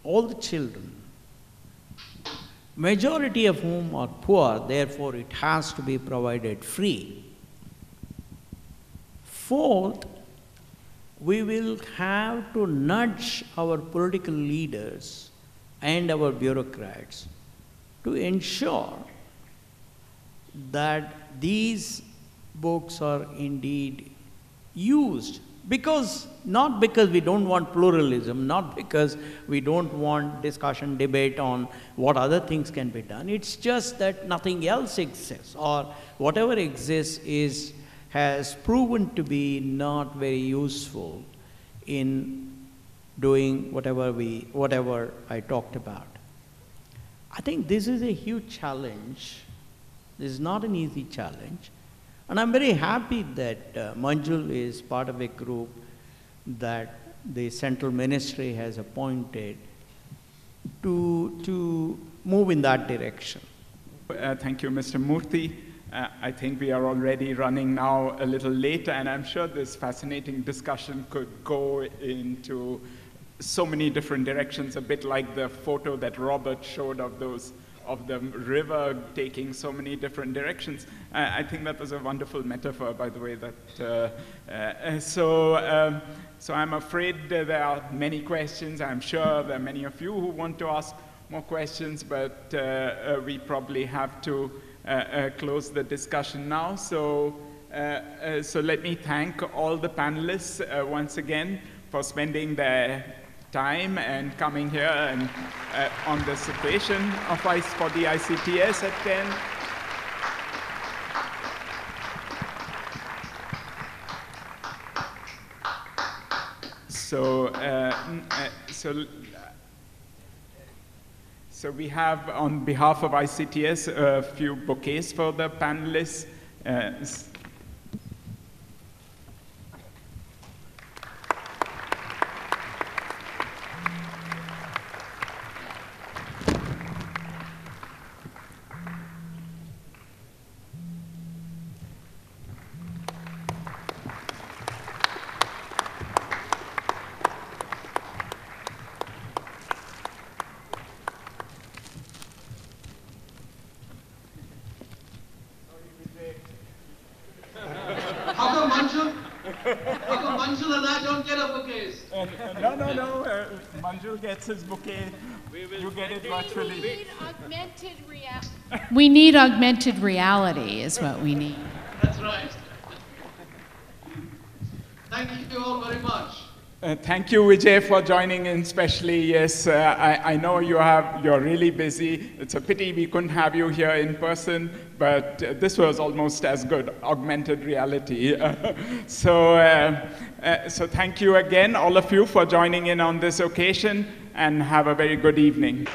all the children, majority of whom are poor, therefore it has to be provided free. Fourth, we will have to nudge our political leaders and our bureaucrats to ensure that these books are indeed used. Not because we don't want pluralism, not because we don't want discussion, debate on what other things can be done. It's just that nothing else exists, or whatever exists has proven to be not very useful in doing whatever I talked about. I think this is a huge challenge. This is not an easy challenge. And I'm very happy that Manjul is part of a group that the central ministry has appointed to move in that direction. Thank you, Mr. Murthy. I think we are already running now a little late, and I'm sure this fascinating discussion could go into so many different directions, a bit like the photo that Robbert showed of the river taking so many different directions. I think that was a wonderful metaphor, by the way. So I'm afraid there are many questions. I'm sure there are many of you who want to ask more questions, but we probably have to close the discussion now. So let me thank all the panelists once again for spending their time and coming here and on the situation of for the ICTS at 10. So we have, on behalf of ICTS, a few bouquets for the panelists. don't get a bouquets. No. Manjul gets his bouquet. You get it virtually. We need augmented reality is what we need. That's right. Thank you all very much. Thank you, Vijay, for joining in, especially. Yes, I know you're really busy. It's a pity we couldn't have you here in person, but this was almost as good, augmented reality. So thank you again, all of you, for joining in on this occasion, and have a very good evening.